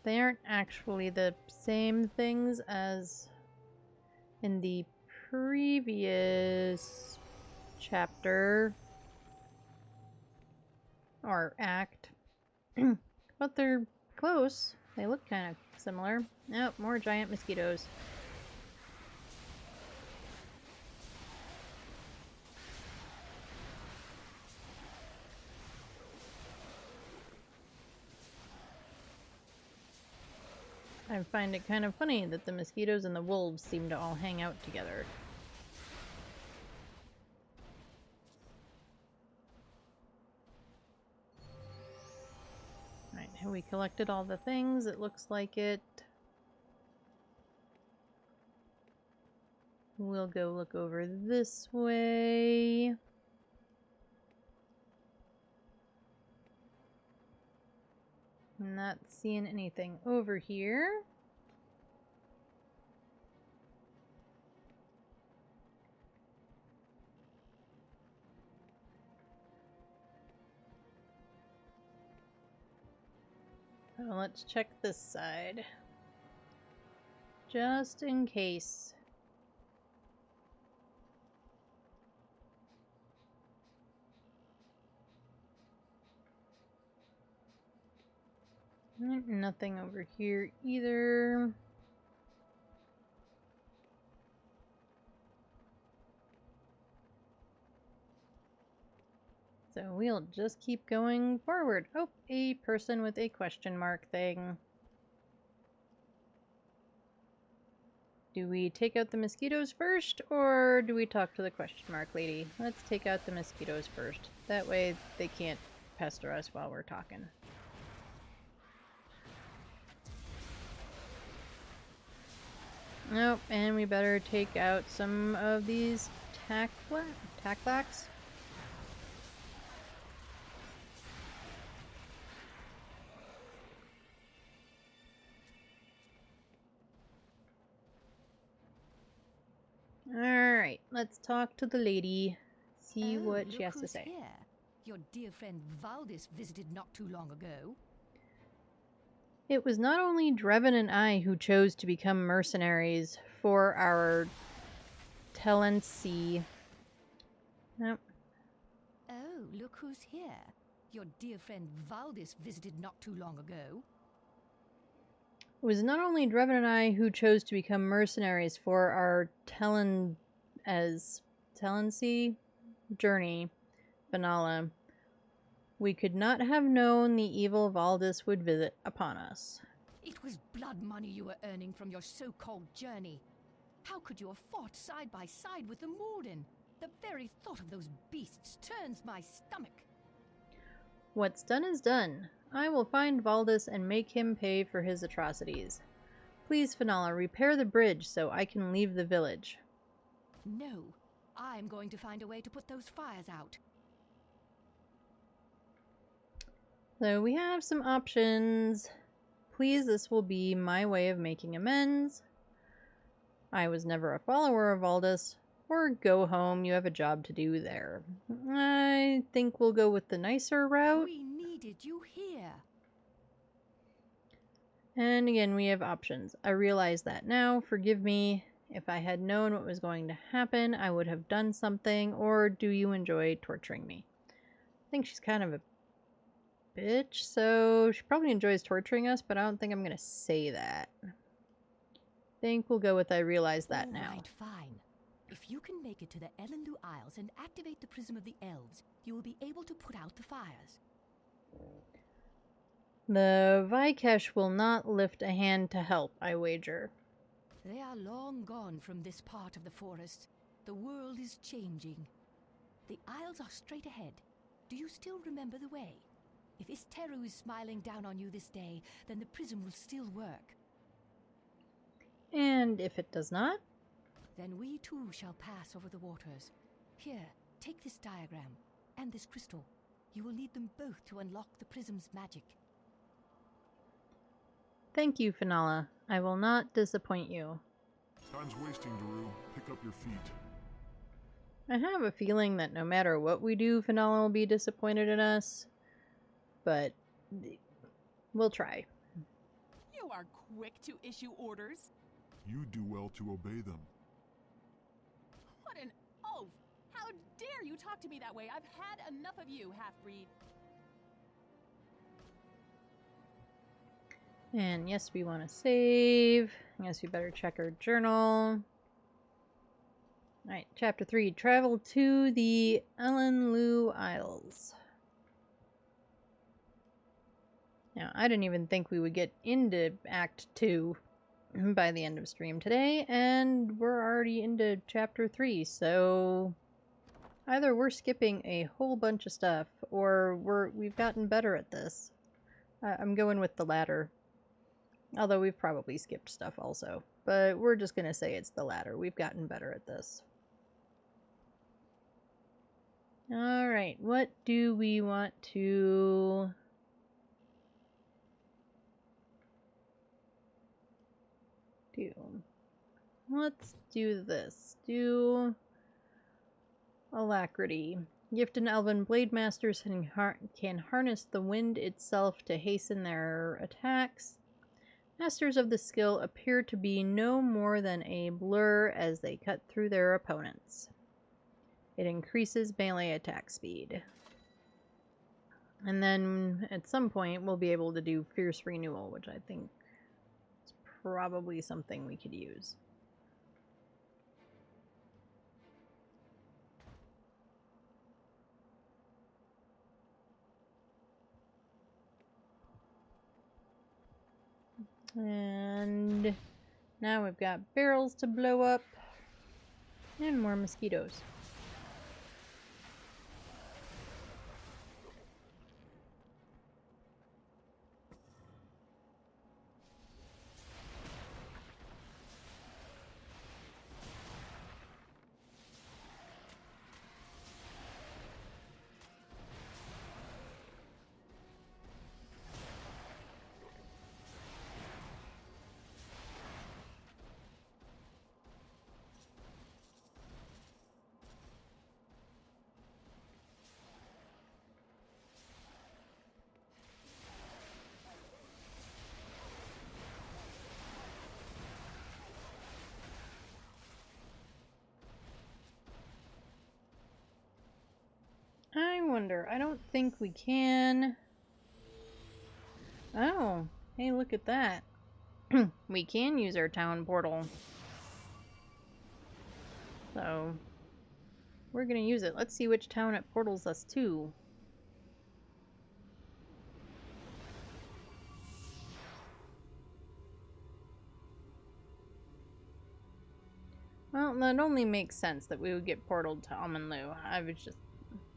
They aren't actually the same things as in the previous chapter or act, but they're close. They look kind of similar. Oh, more giant mosquitoes. I find it kind of funny that the mosquitoes and the wolves seem to all hang out together. Alright, have we collected all the things? It looks like it. We'll go look over this way. Not seeing anything over here. So let's check this side. Just in case. Nothing over here either. So we'll just keep going forward. Oh, a person with a question mark thing. Do we take out the mosquitoes first, or do we talk to the question mark lady? Let's take out the mosquitoes first. That way they can't pester us while we're talking. Nope, and we better take out some of these tacklax. Alright, let's talk to the lady. See what she has to say. Here. Your dear friend Valdis visited not too long ago. It was not only Drevin and I who chose to become mercenaries for our Telency. Nope. Oh, look who's here. Your dear friend Valdis visited not too long ago. It was not only Drevin and I who chose to become mercenaries for our Tellency journey, Finala. We could not have known the evil Valdis would visit upon us. It was blood money you were earning from your so-called journey. How could you have fought side by side with the Morden? The very thought of those beasts turns my stomach. What's done is done. I will find Valdis and make him pay for his atrocities. Please, Finala, repair the bridge so I can leave the village. No, I'm going to find a way to put those fires out. So we have some options. Please, this will be my way of making amends. I was never a follower of Valdis. Or go home, you have a job to do there. I think we'll go with the nicer route. We needed you here. And again, we have options. I realize that now. Forgive me. If I had known what was going to happen, I would have done something. Or do you enjoy torturing me? I think she's kind of a bitch, so she probably enjoys torturing us, but I don't think I'm going to say that. I think we'll go with I realize that now. Right, fine. If you can make it to the Elenlu Isles and activate the Prism of the Elves, you will be able to put out the fires. The Vikesh will not lift a hand to help, I wager. They are long gone from this part of the forest. The world is changing. The Isles are straight ahead. Do you still remember the way? If Isteru is smiling down on you this day, then the prism will still work. And if it does not? Then we too shall pass over the waters. Here, take this diagram, and this crystal. You will need them both to unlock the prism's magic. Thank you, Finala. I will not disappoint you. Time's wasting, Daru. Pick up your feet. I have a feeling that no matter what we do, Finala will be disappointed in us. But we'll try. You are quick to issue orders. You do well to obey them. What an oaf! How dare you talk to me that way? I've had enough of you, half-breed. And yes, we want to save. I guess we better check our journal. Alright, Chapter 3. Travel to the Elenlu Isles. Now, I didn't even think we would get into Act 2 by the end of stream today, and we're already into Chapter 3, so either we're skipping a whole bunch of stuff, or we've gotten better at this. I'm going with the latter. Although we've probably skipped stuff also. But we're just going to say it's the latter. We've gotten better at this. Alright, what do we want to... do? Let's do this. Do... Alacrity. Gifted Elven Blade Masters can harness the wind itself to hasten their attacks. Masters of the skill appear to be no more than a blur as they cut through their opponents. It increases melee attack speed. And then at some point we'll be able to do Fierce Renewal, which I think is probably something we could use. And now we've got barrels to blow up and more mosquitoes. wonder. I don't think we can. Oh, hey, look at that. We can use our town portal. So, we're gonna use it. Let's see which town it portals us to. Well, that only makes sense that we would get portaled to Amanlu. I was just...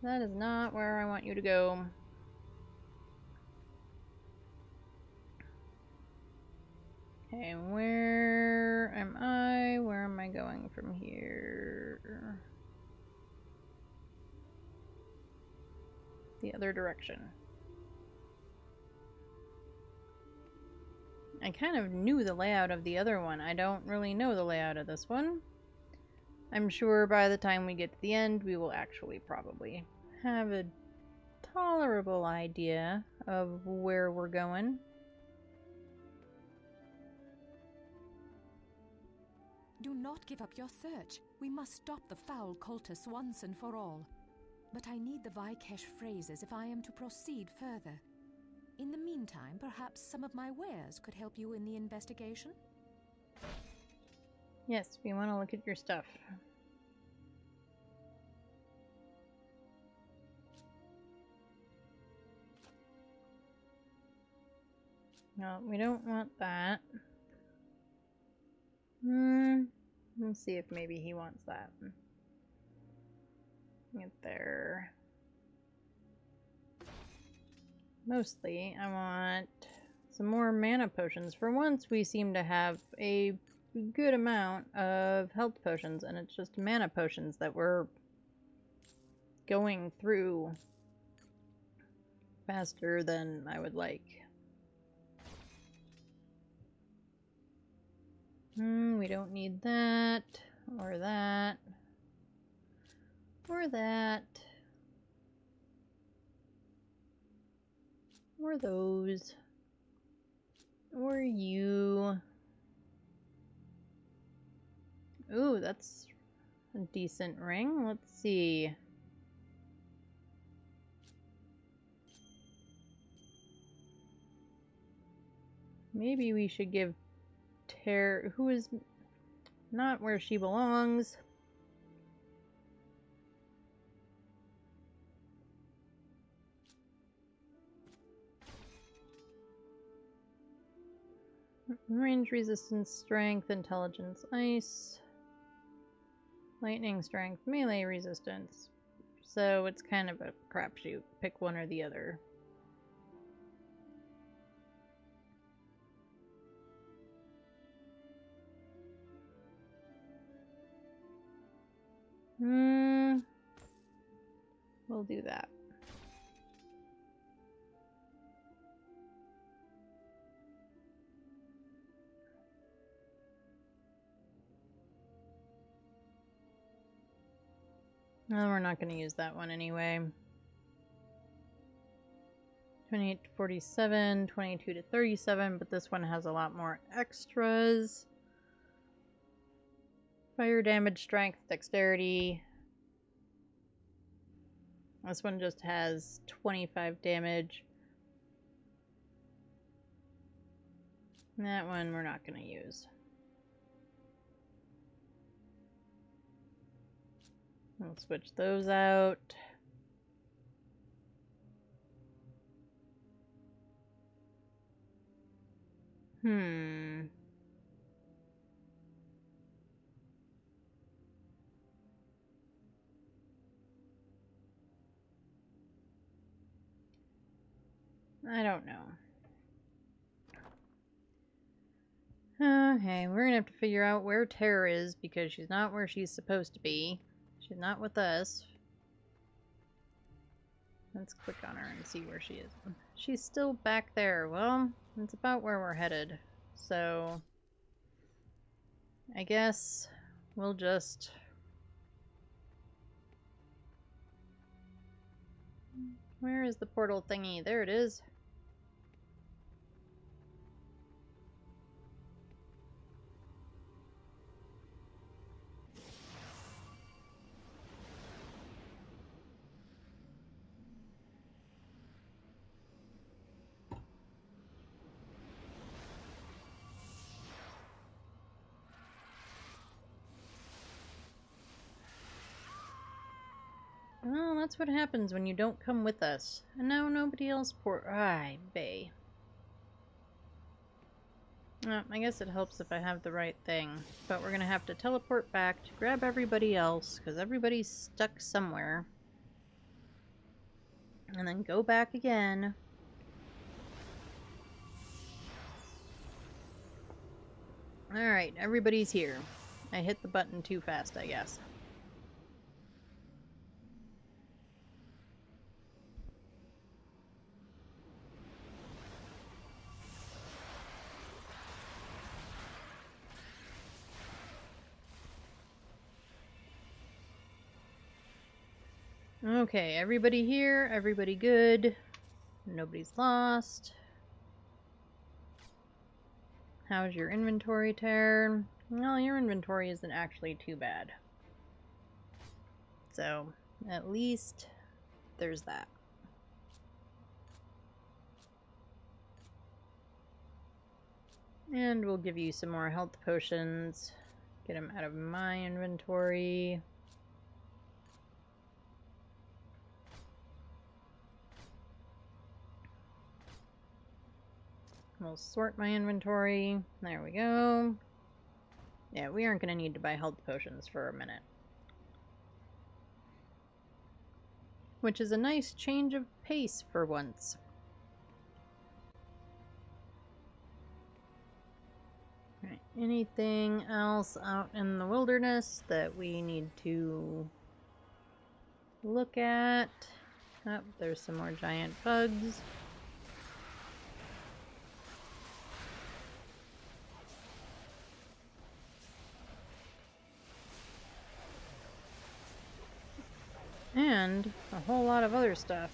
That is not where I want you to go. Okay, where am I? Where am I going from here? The other direction. I kind of knew the layout of the other one. I don't really know the layout of this one. I'm sure by the time we get to the end, we will actually probably have a tolerable idea of where we're going. Do not give up your search. We must stop the foul cultists once and for all. But I need the Vaikesh phrases if I am to proceed further. In the meantime, perhaps some of my wares could help you in the investigation? Yes, we want to look at your stuff. No, we don't want that. Let's see if maybe he wants that. Get there. Mostly, I want some more mana potions. For once, we seem to have a good amount of health potions, and it's just mana potions that we're going through faster than I would like. We don't need that, or that, or that, or those, or you. Ooh, that's a decent ring. Let's see. Maybe we should give who is not where she belongs. Range resistance, strength, intelligence, ice, lightning strength, melee resistance. So it's kind of a crapshoot. Pick one or the other. We'll do that. No, we're not going to use that one anyway. 28 to 47, 22 to 37, but this one has a lot more extras. Fire damage, strength, dexterity. This one just has 25 damage. That one we're not going to use. I'll switch those out. I don't know. Okay, we're gonna have to figure out where Tara is because she's not where she's supposed to be. She's not with us. Let's click on her and see where she is. She's still back there. Well, that's about where we're headed. So, I guess we'll just... Where is the portal thingy? There it is. Well, that's what happens when you don't come with us. And now nobody else Ay, Bay. I guess it helps if I have the right thing. But we're gonna have to teleport back to grab everybody else, because everybody's stuck somewhere. And then go back again. Alright, everybody's here. I hit the button too fast, I guess. Okay, everybody here, everybody good. Nobody's lost. How's your inventory, Ter? Well, your inventory isn't actually too bad. So, at least there's that. And we'll give you some more health potions. Get them out of my inventory. We'll sort my inventory. There we go. Yeah, we aren't going to need to buy health potions for a minute. Which is a nice change of pace for once. Alright, anything else out in the wilderness that we need to look at? Oh, there's some more giant bugs. And a whole lot of other stuff.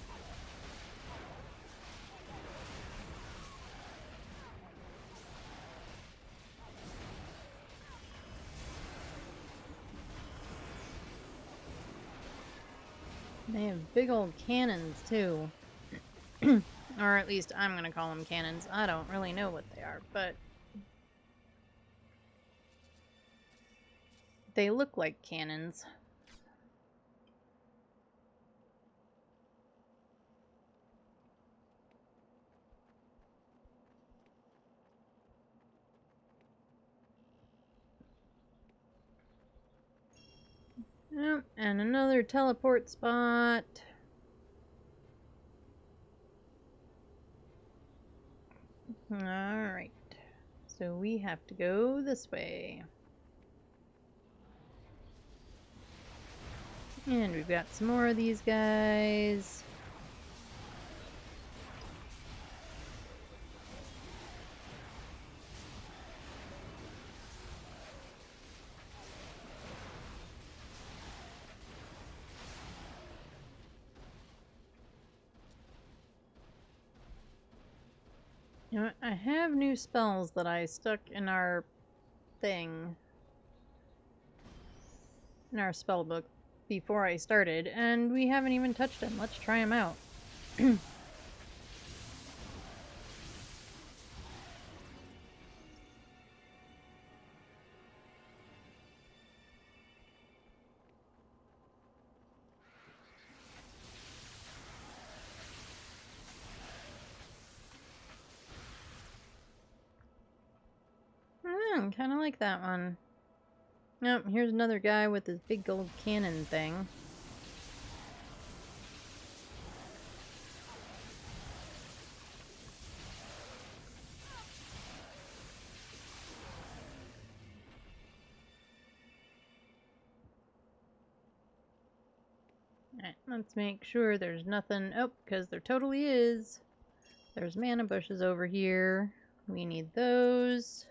They have big old cannons too. Or at least I'm gonna call them cannons. I don't really know what they are, but they look like cannons. Yep, and another teleport spot. Alright, so we have to go this way. And we've got some more of these guys. You know what? I have new spells that I stuck in our thing, in our spell book before I started, and we haven't even touched them. Let's try them out. Kind of like that one. Oh, here's another guy with his big gold cannon thing. Alright, let's make sure there's nothing. Oh, because there totally is. There's mana bushes over here. We need those.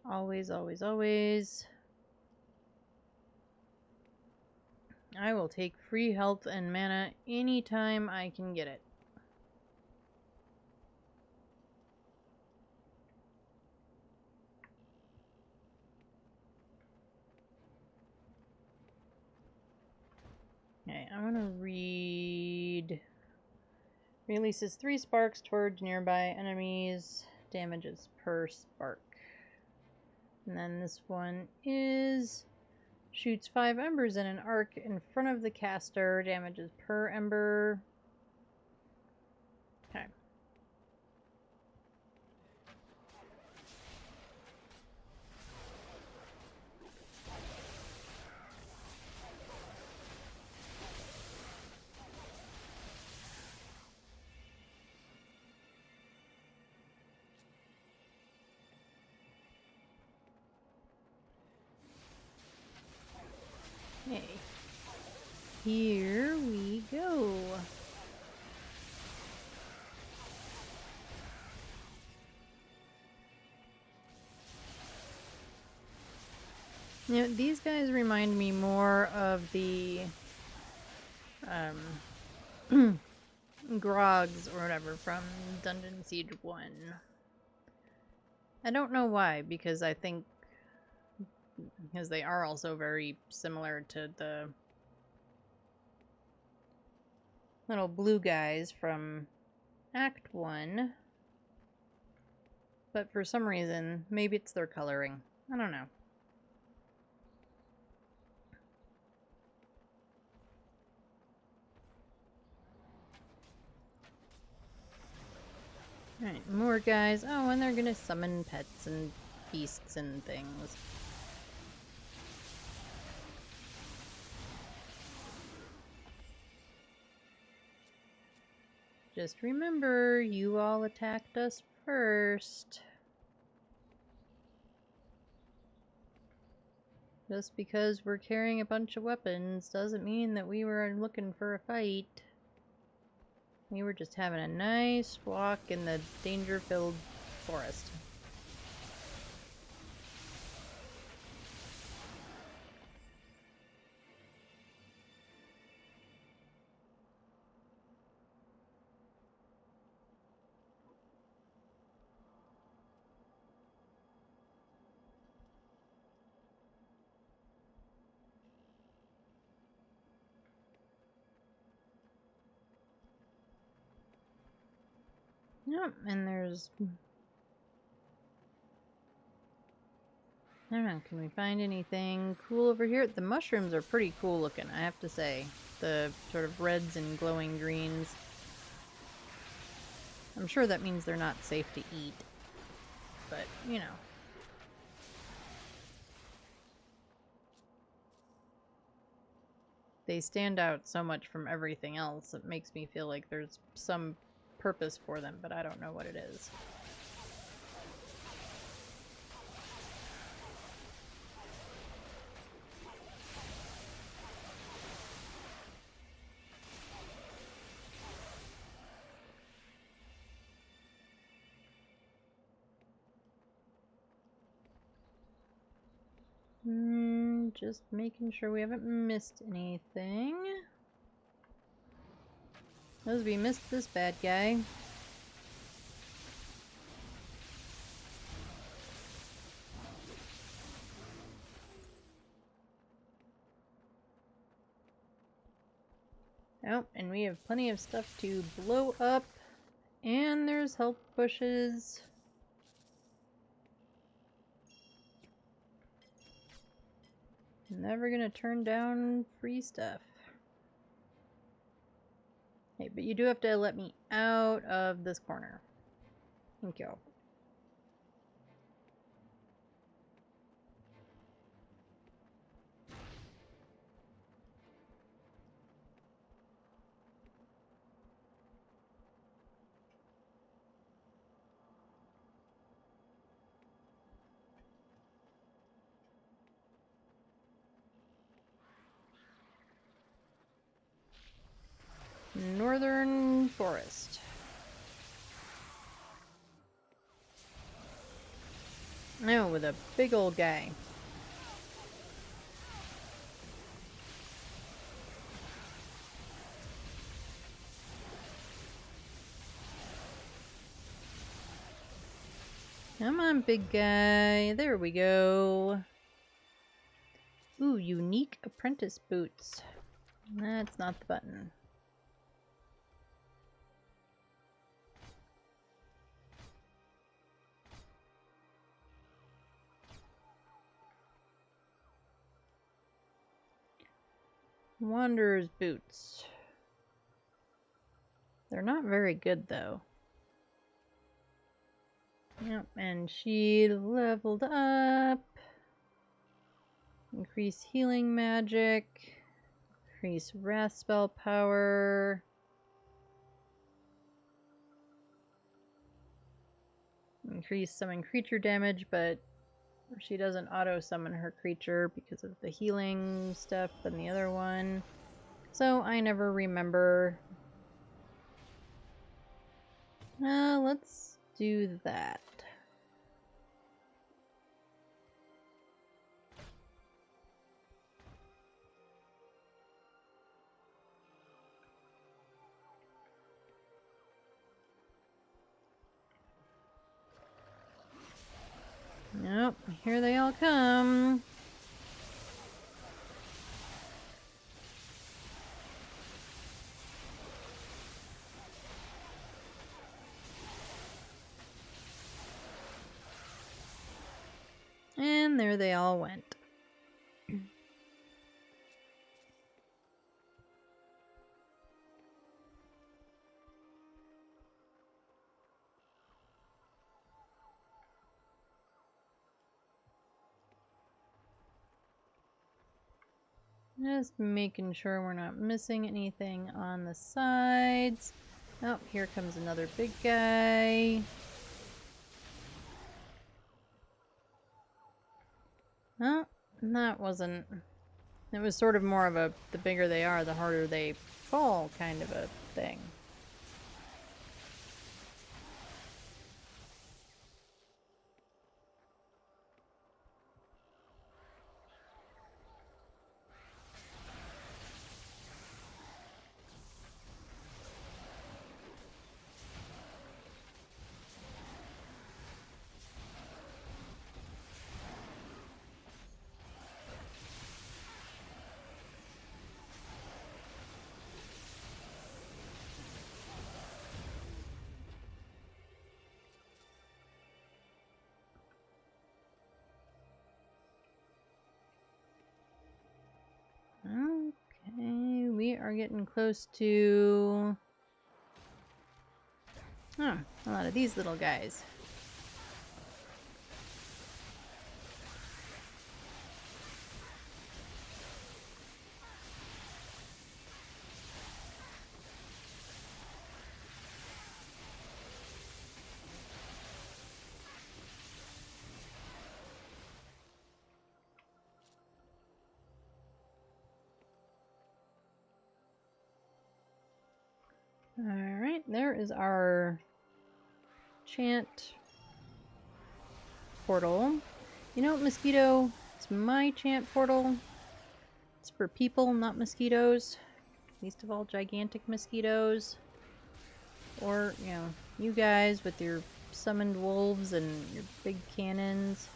Always, always, always. I will take free health and mana anytime I can get it. Okay, I'm gonna read. Releases 3 sparks towards nearby enemies. Damages per spark. And then this one is Shoots 5 embers in an arc in front of the caster. Damages per ember. Okay. Okay. Here we go. You know, these guys remind me more of the Grogs or whatever from Dungeon Siege 1. I don't know why, because I think because they are also very similar to the little blue guys from Act 1. But for some reason, maybe it's their coloring. I don't know. Alright, more guys. Oh, and they're gonna summon pets and beasts and things. Just remember, you all attacked us first. Just because we're carrying a bunch of weapons doesn't mean that we were looking for a fight. We were just having a nice walk in the danger-filled forest. Yep, and there's... I don't know, can we find anything cool over here? The mushrooms are pretty cool looking, I have to say. The sort of reds and glowing greens. I'm sure that means they're not safe to eat. But, you know. They stand out so much from everything else, it makes me feel like there's some purpose for them, but I don't know what it is. Just making sure we haven't missed anything. As we missed this bad guy. Oh, and we have plenty of stuff to blow up. And there's health bushes. Never gonna turn down free stuff. Hey, but you do have to let me out of this corner. Thank you. Northern Forest. Oh, with a big old guy. Come on, big guy. There we go. Ooh, unique apprentice boots. That's not the button. Wanderer's boots. They're not very good though. Yep, and she leveled up. Increase healing magic. Increase wrath spell power. Increase summon creature damage, but she doesn't auto summon her creature because of the healing stuff and the other one. So I never remember. Let's do that. Nope, here they all come. And there they all went. Just making sure we're not missing anything on the sides. Oh, here comes another big guy. Oh, that wasn't... It was sort of more of a, the bigger they are, the harder they fall kind of a thing. Okay, we are getting close to... Oh, a lot of these little guys. Alright, there is our chant portal. You know what, mosquito? It's my chant portal. It's for people, not mosquitoes. Least of all gigantic mosquitoes. Or, you know, you guys with your summoned wolves and your big cannons.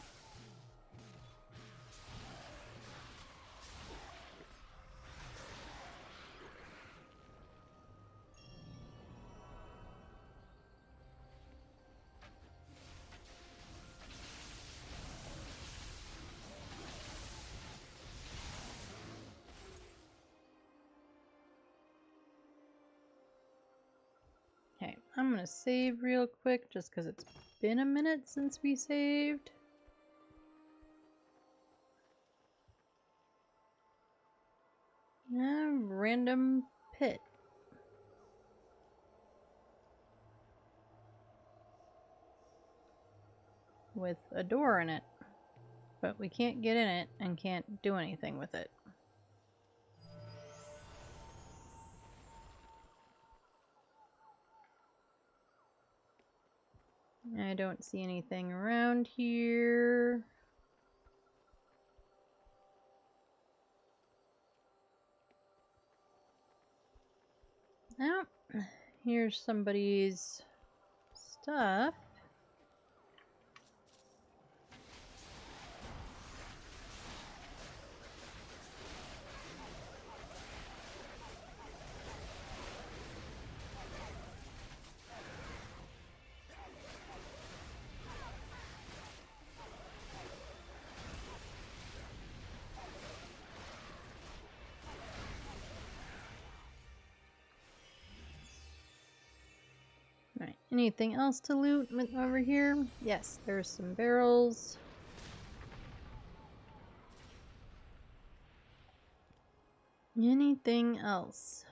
Okay, I'm gonna save real quick just because it's been a minute since we saved. Random pit. With a door in it. But we can't get in it and can't do anything with it. I don't see anything around here. Oh, here's somebody's stuff. Alright, anything else to loot over here? Yes, there's some barrels. Anything else?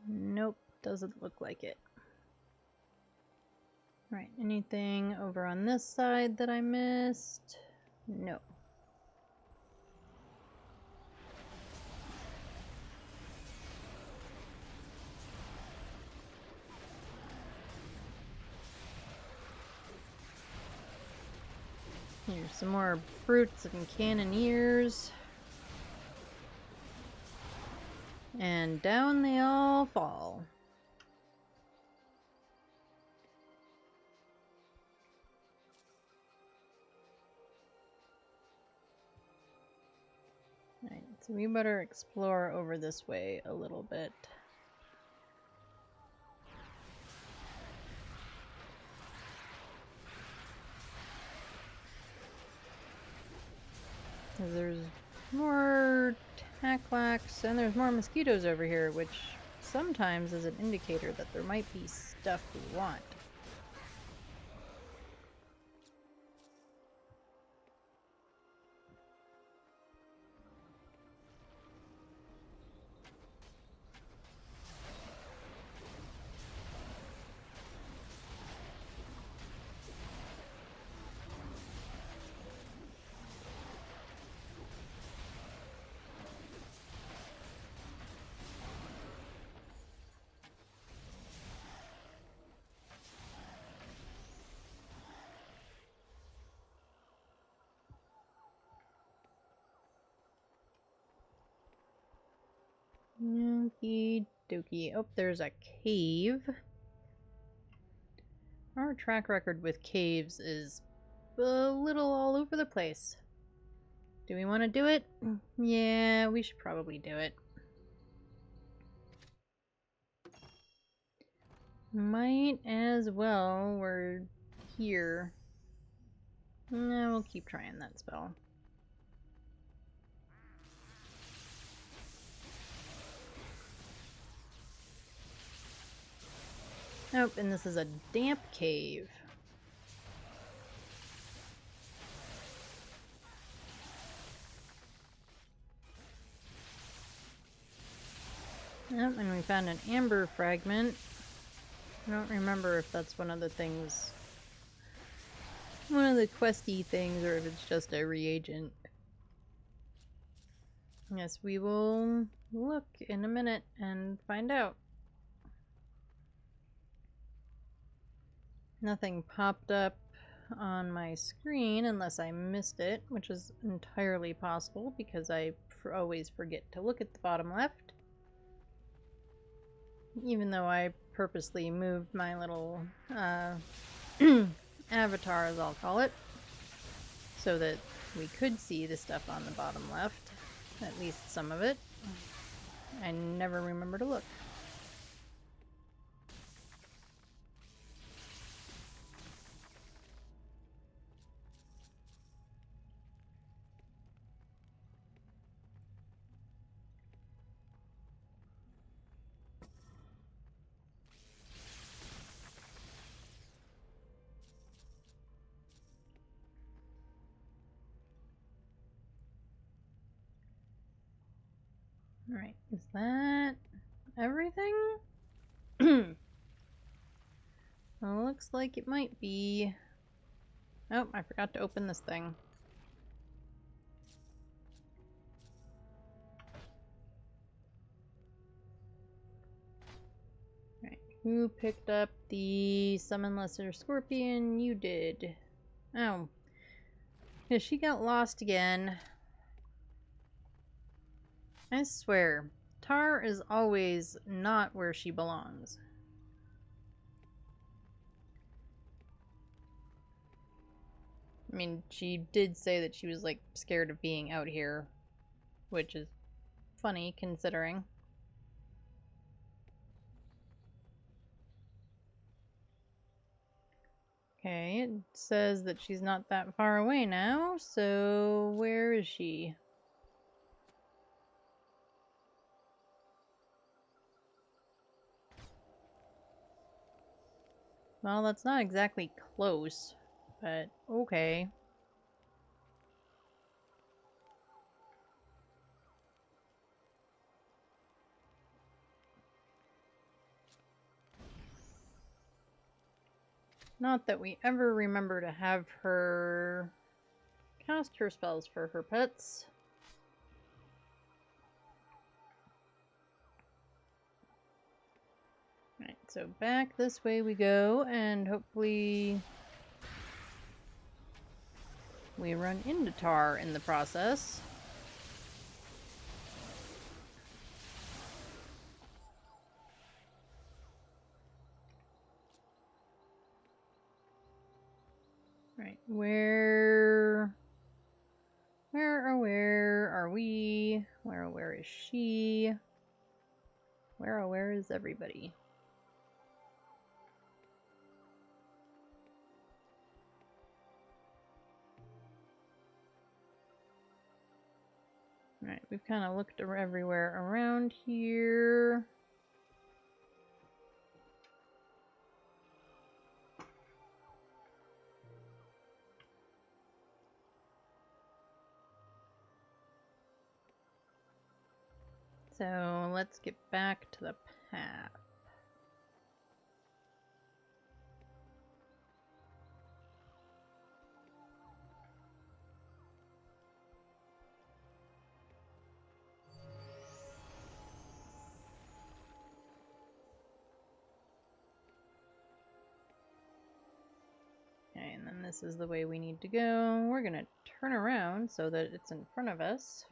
Nope, doesn't look like it. Right, anything over on this side that I missed? No. Here's some more brutes and cannoneers. And down they all fall. Right, so we better explore over this way a little bit. There's more Tacklax, and there's more mosquitoes over here, which sometimes is an indicator that there might be stuff we want. Okie dokie. Oh, there's a cave. Our track record with caves is a little all over the place. Do we want to do it? Yeah, we should probably do it. Might as well. We're here. No, we'll keep trying that spell. Nope, and this is a damp cave. Yep, and we found an amber fragment. I don't remember if that's one of the things, one of the questy things, or if it's just a reagent. Yes, we will look in a minute and find out. Nothing popped up on my screen unless I missed it, which is entirely possible because I always forget to look at the bottom left. Even though I purposely moved my little avatar, as I'll call it, so that we could see the stuff on the bottom left, at least some of it. I never remember to look. Alright, is that everything? Well, looks like it might be. Oh, I forgot to open this thing. Alright, who picked up the Summon Lesser Scorpion? You did. Oh. Yeah, she got lost again. I swear, Tar is always not where she belongs. I mean, she did say that she was, like, scared of being out here, which is funny considering. Okay, it says that she's not that far away now, so where is she? Well, that's not exactly close, but okay. Not that we ever remember to have her cast her spells for her pets. Right, so back this way we go, and hopefully we run into Tar in the process. Right, where are we? Where is she? Where is everybody? Alright, we've kind of looked everywhere around here. So let's get back to the path. Okay, and then this is the way we need to go. We're gonna turn around so that it's in front of us.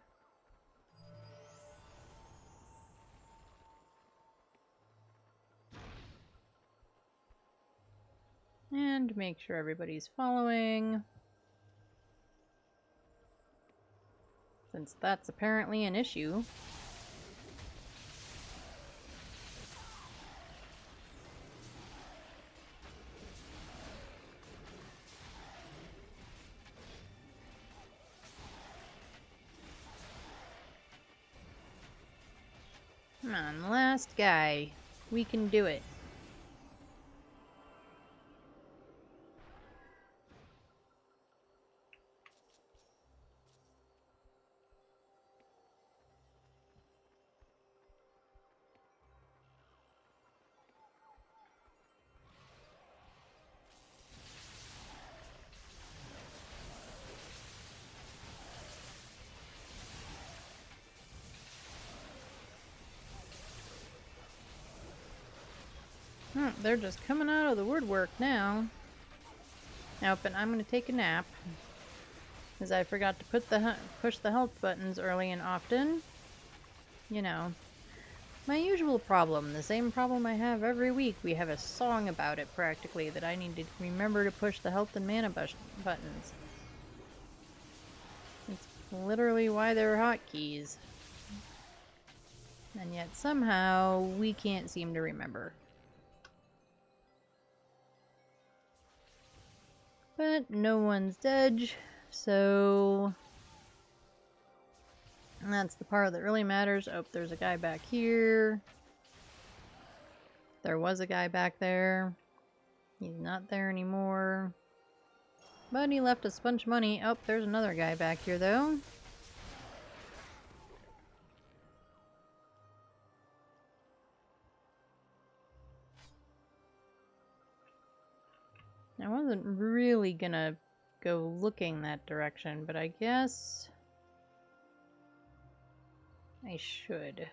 And make sure everybody's following. Since that's apparently an issue. Come on, last guy. We can do it. They're just coming out of the woodwork now. Nope, and I'm going to take a nap. Because I forgot to push the health buttons early and often. You know. My usual problem. The same problem I have every week. We have a song about it, practically, that I need to remember to push the health and mana buttons. It's literally why they're hotkeys. And yet somehow we can't seem to remember. But no one's dead, so that's the part that really matters. Oh, there's a guy back here. There was a guy back there. He's not there anymore. But he left us a bunch of money. Oh, there's another guy back here, though. I wasn't really gonna go looking that direction, but I guess I should.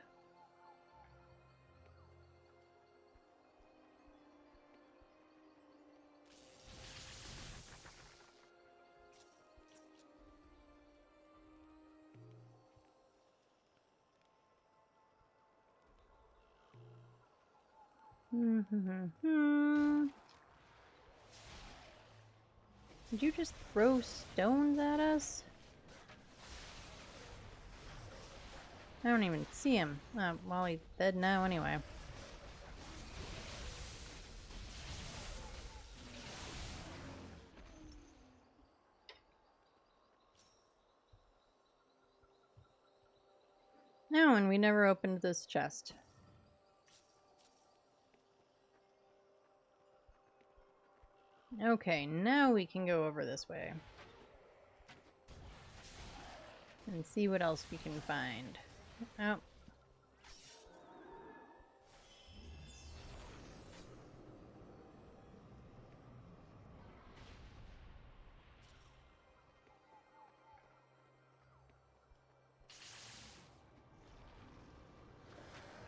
Did you just throw stones at us? I don't even see him. Well, he's dead now anyway. No, and we never opened this chest. Okay, now we can go over this way. And see what else we can find. Oh.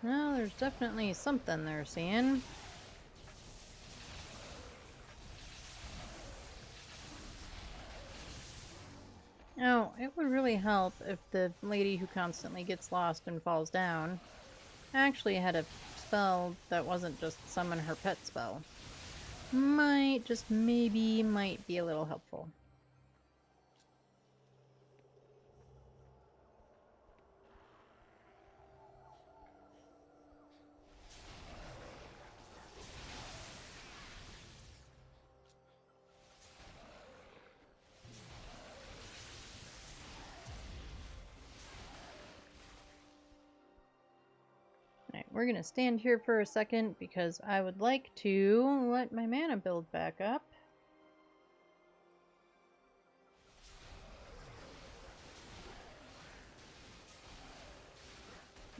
Well, there's definitely something they're seeing. Oh, it would really help if the lady who constantly gets lost and falls down actually had a spell that wasn't just summon her pet spell. Might, just maybe, might be a little helpful. We're going to stand here for a second because I would like to let my mana build back up.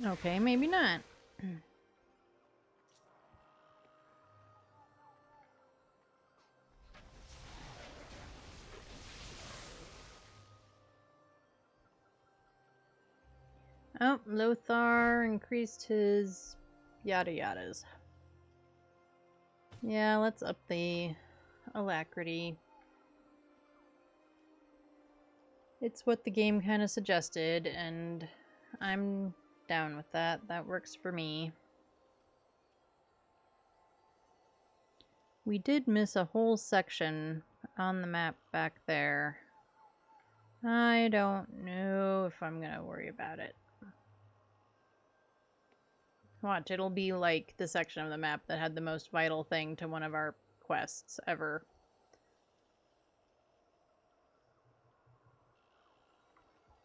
Okay, maybe not. Oh, Lothar increased his yada yadas. Yeah, let's up the alacrity. It's what the game kind of suggested, and I'm down with that. That works for me. We did miss a whole section on the map back there. I don't know if I'm gonna worry about it. Watch, it'll be like the section of the map that had the most vital thing to one of our quests ever.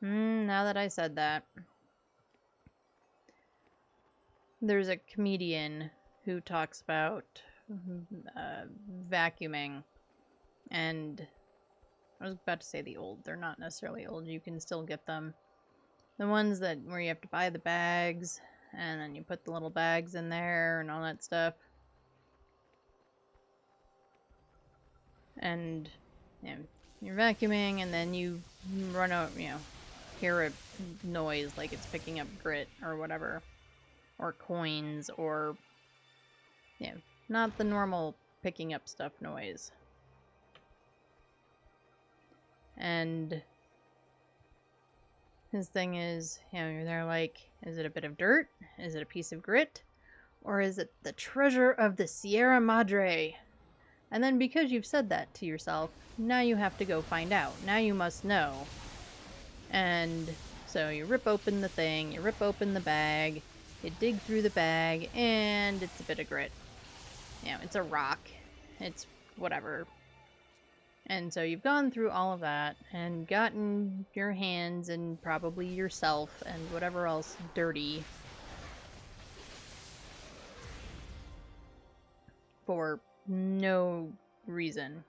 Now that I said that. There's a comedian who talks about vacuuming, and I was about to say the old. They're not necessarily old. You can still get them. The ones that where you have to buy the bags, and then you put the little bags in there and all that stuff. And you're vacuuming, and then you run out, hear a noise like it's picking up grit or whatever, or coins, or not the normal picking up stuff noise. And his thing is, you're there like, is it a bit of dirt? Is it a piece of grit? Or is it the treasure of the Sierra Madre? And then because you've said that to yourself, now you have to go find out. Now you must know. And so you rip open the thing, you rip open the bag, you dig through the bag, and it's a bit of grit. It's a rock. It's whatever. And so you've gone through all of that and gotten your hands and probably yourself and whatever else dirty for no reason.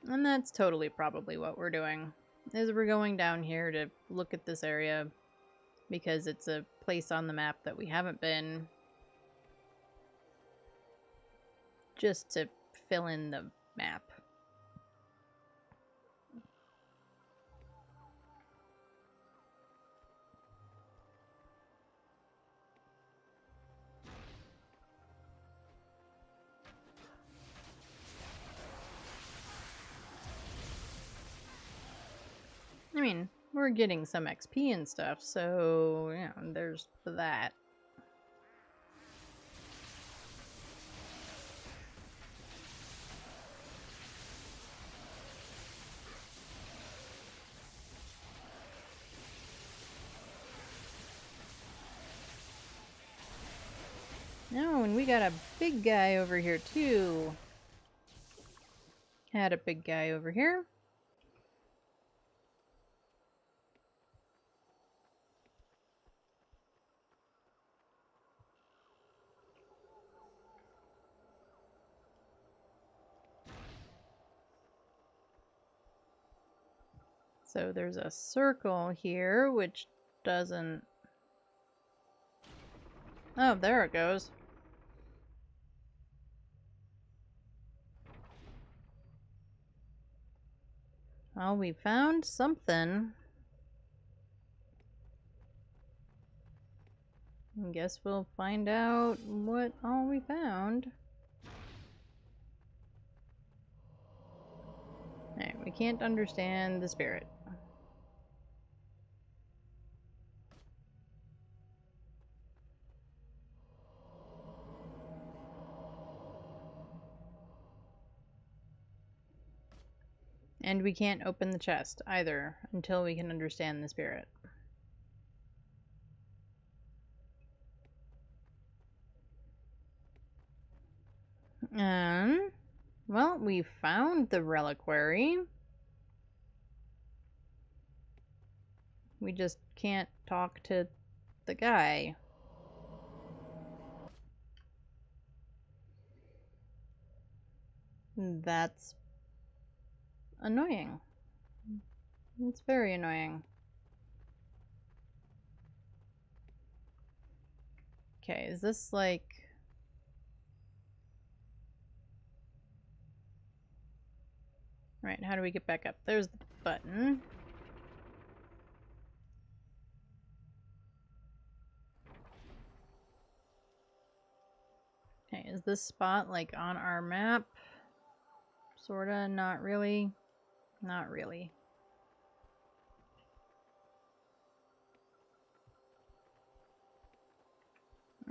And that's totally probably what we're doing, is we're going down here to look at this area because it's a place on the map that we haven't been, just to fill in the map. I mean, we're getting some XP and stuff, so, there's that. No, and we got a big guy over here, too. Had a big guy over here. So there's a circle here, which doesn't... Oh, there it goes. Well, we found something. I guess we'll find out what all we found. Alright, we can't understand the spirit. And we can't open the chest either until we can understand the spirit. Well, we found the reliquary. We just can't talk to the guy. That's annoying. It's very annoying. Okay, is this like... Right, how do we get back up? There's the button. Okay, is this spot like on our map? Sorta, not really. Not really.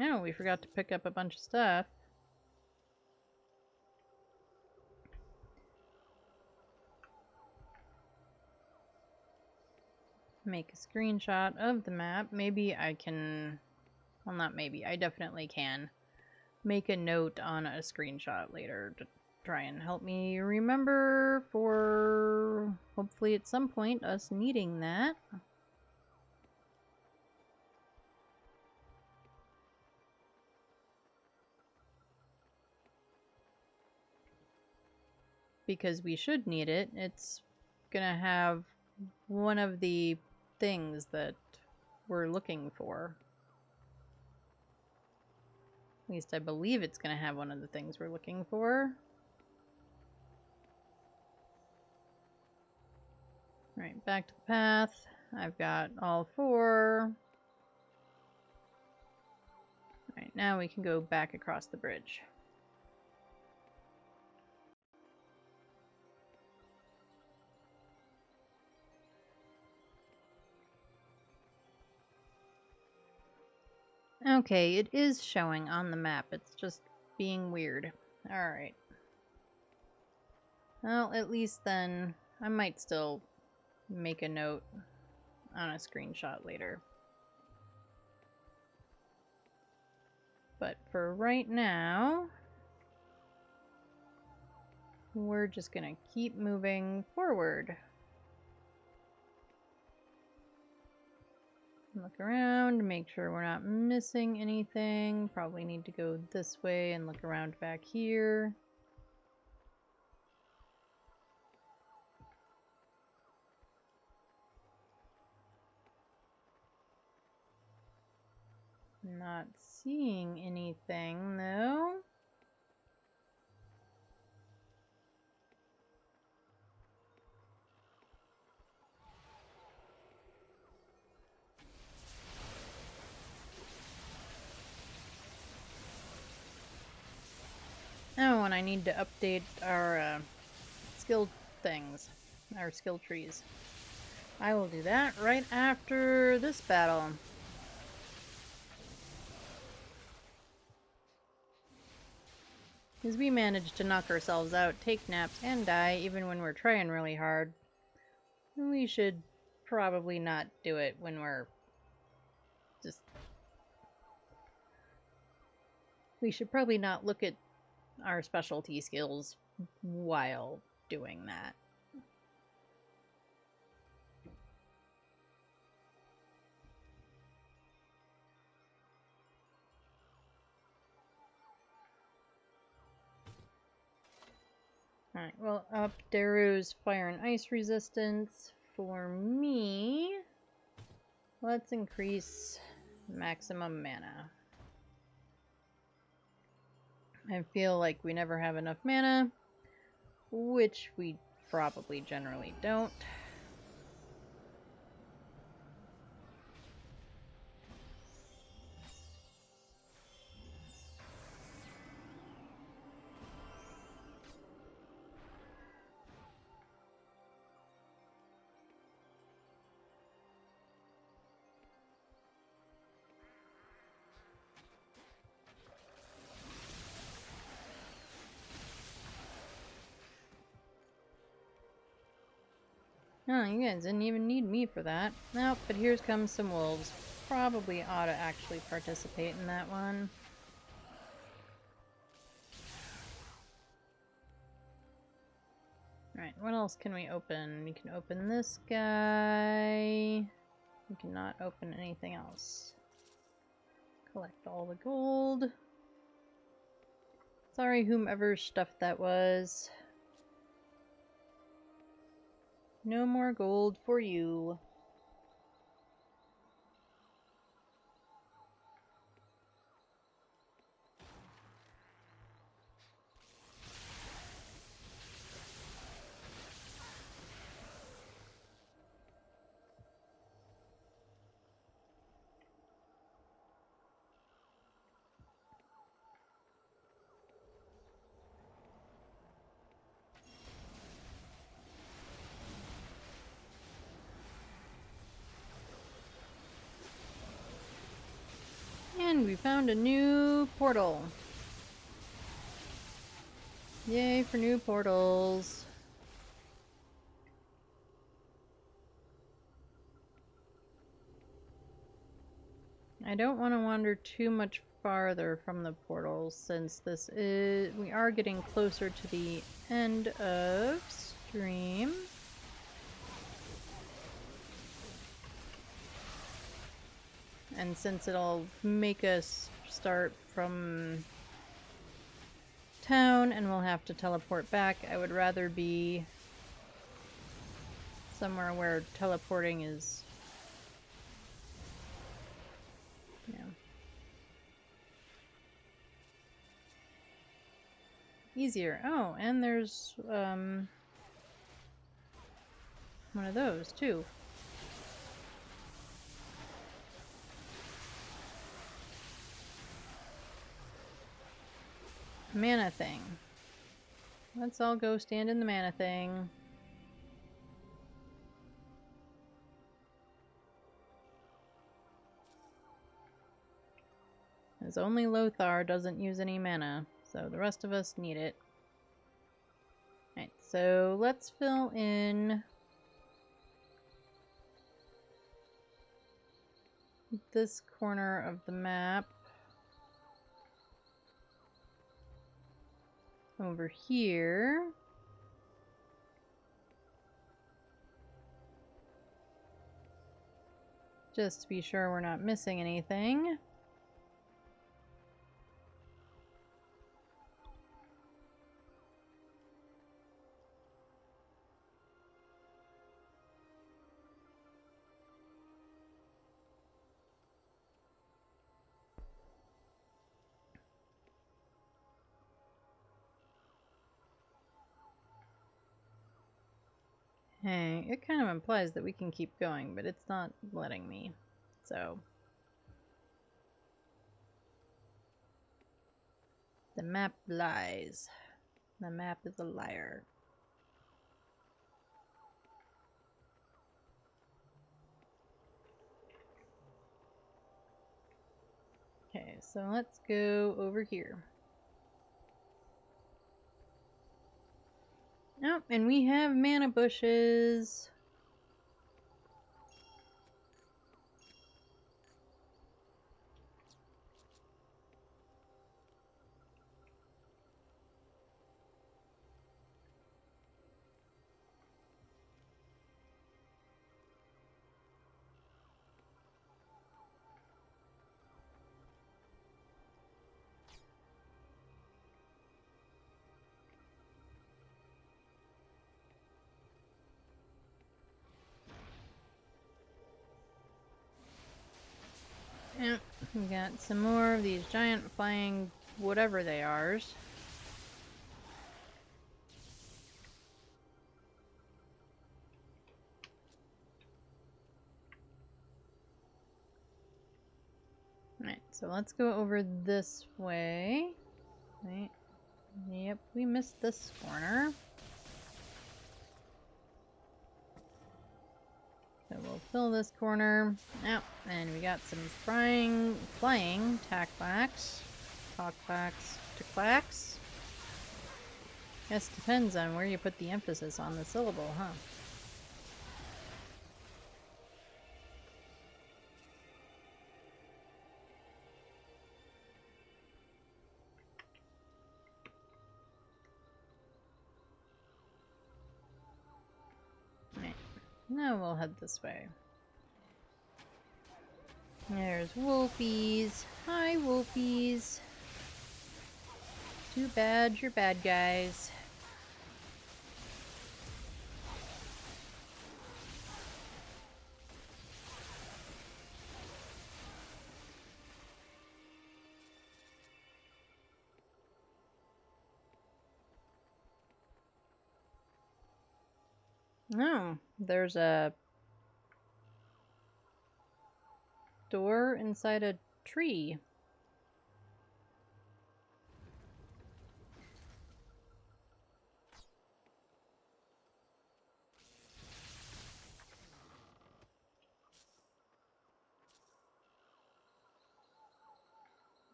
Oh, we forgot to pick up a bunch of stuff. Make a screenshot of the map. Maybe I can... Well, not maybe. I definitely can make a note on a screenshot later to try and help me remember for hopefully at some point us needing that. Because we should need it. It's gonna have one of the things that we're looking for. At least I believe it's gonna have one of the things we're looking for. Right, back to the path. I've got all 4. Alright, now we can go back across the bridge. Okay, it is showing on the map. It's just being weird. Alright. Well, at least then I might still make a note on a screenshot later. But for right now, we're just gonna keep moving forward. Look around, make sure we're not missing anything. Probably need to go this way and look around back here. Not seeing anything though. Oh, and I need to update our skill things, our skill trees. I will do that right after this battle. Because we managed to knock ourselves out, take naps, and die even when we're trying really hard. We should probably not do it when we're just... We should probably not look at our specialty skills while doing that. Alright, well, up Daru's fire and ice resistance, for me, let's increase maximum mana. I feel like we never have enough mana, which we probably generally don't. Oh, you guys didn't even need me for that. Nope, but here comes some wolves. Probably ought to actually participate in that one. Alright, what else can we open? We can open this guy. We cannot open anything else. Collect all the gold. Sorry, whomever's stuff that was. No more gold for you. And we found a new portal. Yay for new portals. I don't want to wander too much farther from the portals since we are getting closer to the end of stream. And since it'll make us start from town and we'll have to teleport back, I would rather be somewhere where teleporting is, easier. Oh, and there's one of those too. Mana thing. Let's all go stand in the mana thing. As only Lothar doesn't use any mana, so the rest of us need it. Alright, so let's fill in this corner of the map. Over here. Just to be sure we're not missing anything. Hey, it kind of implies that we can keep going, but it's not letting me. So the map lies. The map is a liar. Okay, so let's go over here. Oh, and we have mana bushes. We got some more of these giant flying whatever they are. Alright, so let's go over this way. Right. Yep, we missed this corner. So we'll fill this corner. Oh, and we got some flying talkbacks. To clacks. Guess depends on where you put the emphasis on the syllable, huh? Now we'll head this way. There's Wolfies. Hi, Wolfies. Too bad you're bad guys. Oh, there's a door inside a tree.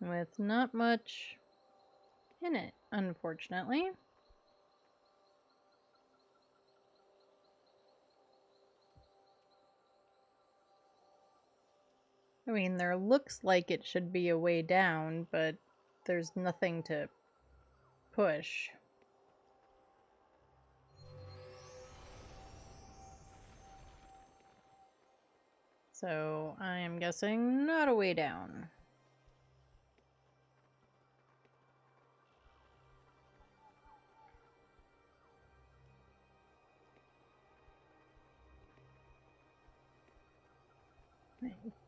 With not much in it, unfortunately. I mean, there looks like it should be a way down, but there's nothing to push. So, I am guessing not a way down.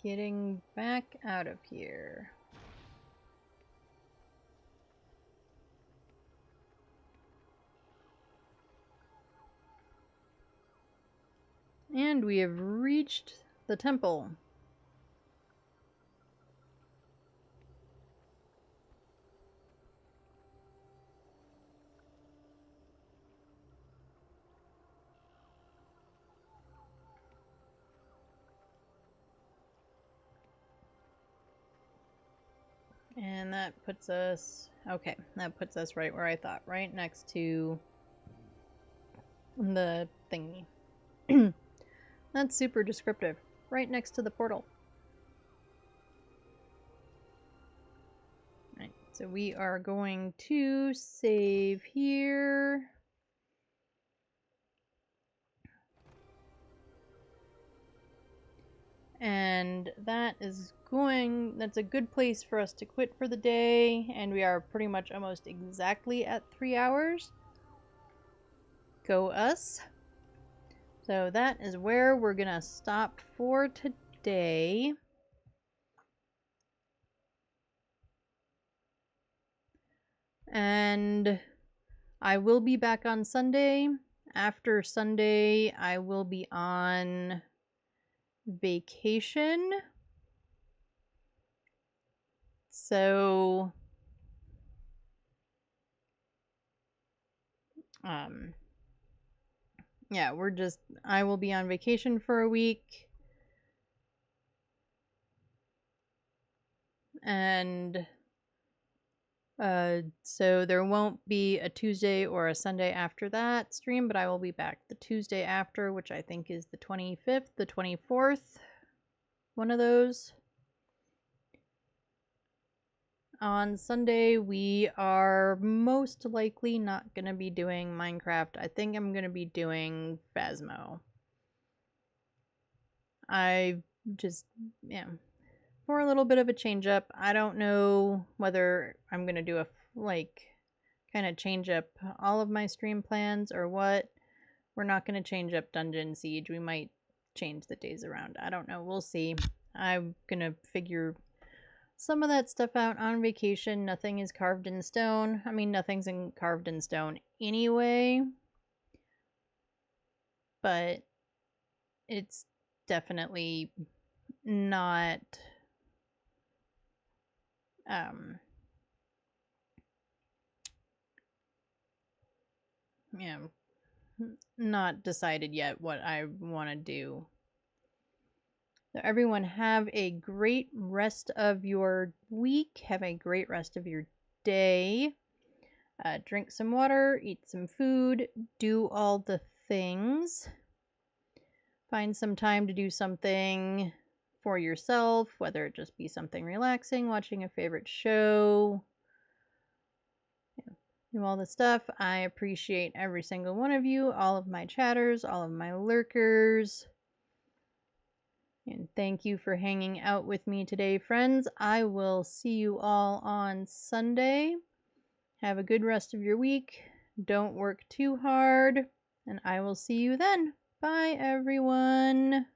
Getting back out of here. And we have reached the temple. And that puts us, okay, that puts us right where I thought, right next to the thingy. That's super descriptive. Right next to the portal. Right, so we are going to save here. And that's a good place for us to quit for the day, and we are pretty much almost exactly at 3 hours. Go us. So that is where we're gonna stop for today. And I will be back on Sunday. After Sunday, I will be on vacation. So yeah, I will be on vacation for a week. And so there won't be a Tuesday or a Sunday after that stream, but I will be back the Tuesday after, which I think is the 25th, the 24th, one of those. On Sunday, we are most likely not going to be doing Minecraft. I think I'm going to be doing Phasmo. For a little bit of a change up. I don't know whether I'm going to do kind of change up all of my stream plans or what. We're not going to change up Dungeon Siege. We might change the days around. I don't know. We'll see. I'm going to figure some of that stuff out on vacation. Nothing is carved in stone. I mean, nothing's carved in stone anyway. But it's definitely not not decided yet what I want to do. So everyone have a great rest of your week. Have a great rest of your day. Drink some water, eat some food, do all the things. Find some time to do something for yourself, whether it just be something relaxing, watching a favorite show, do all the stuff. I appreciate every single one of you, all of my chatters, all of my lurkers. And thank you for hanging out with me today, friends. I will see you all on Sunday. Have a good rest of your week. Don't work too hard. And I will see you then. Bye, everyone.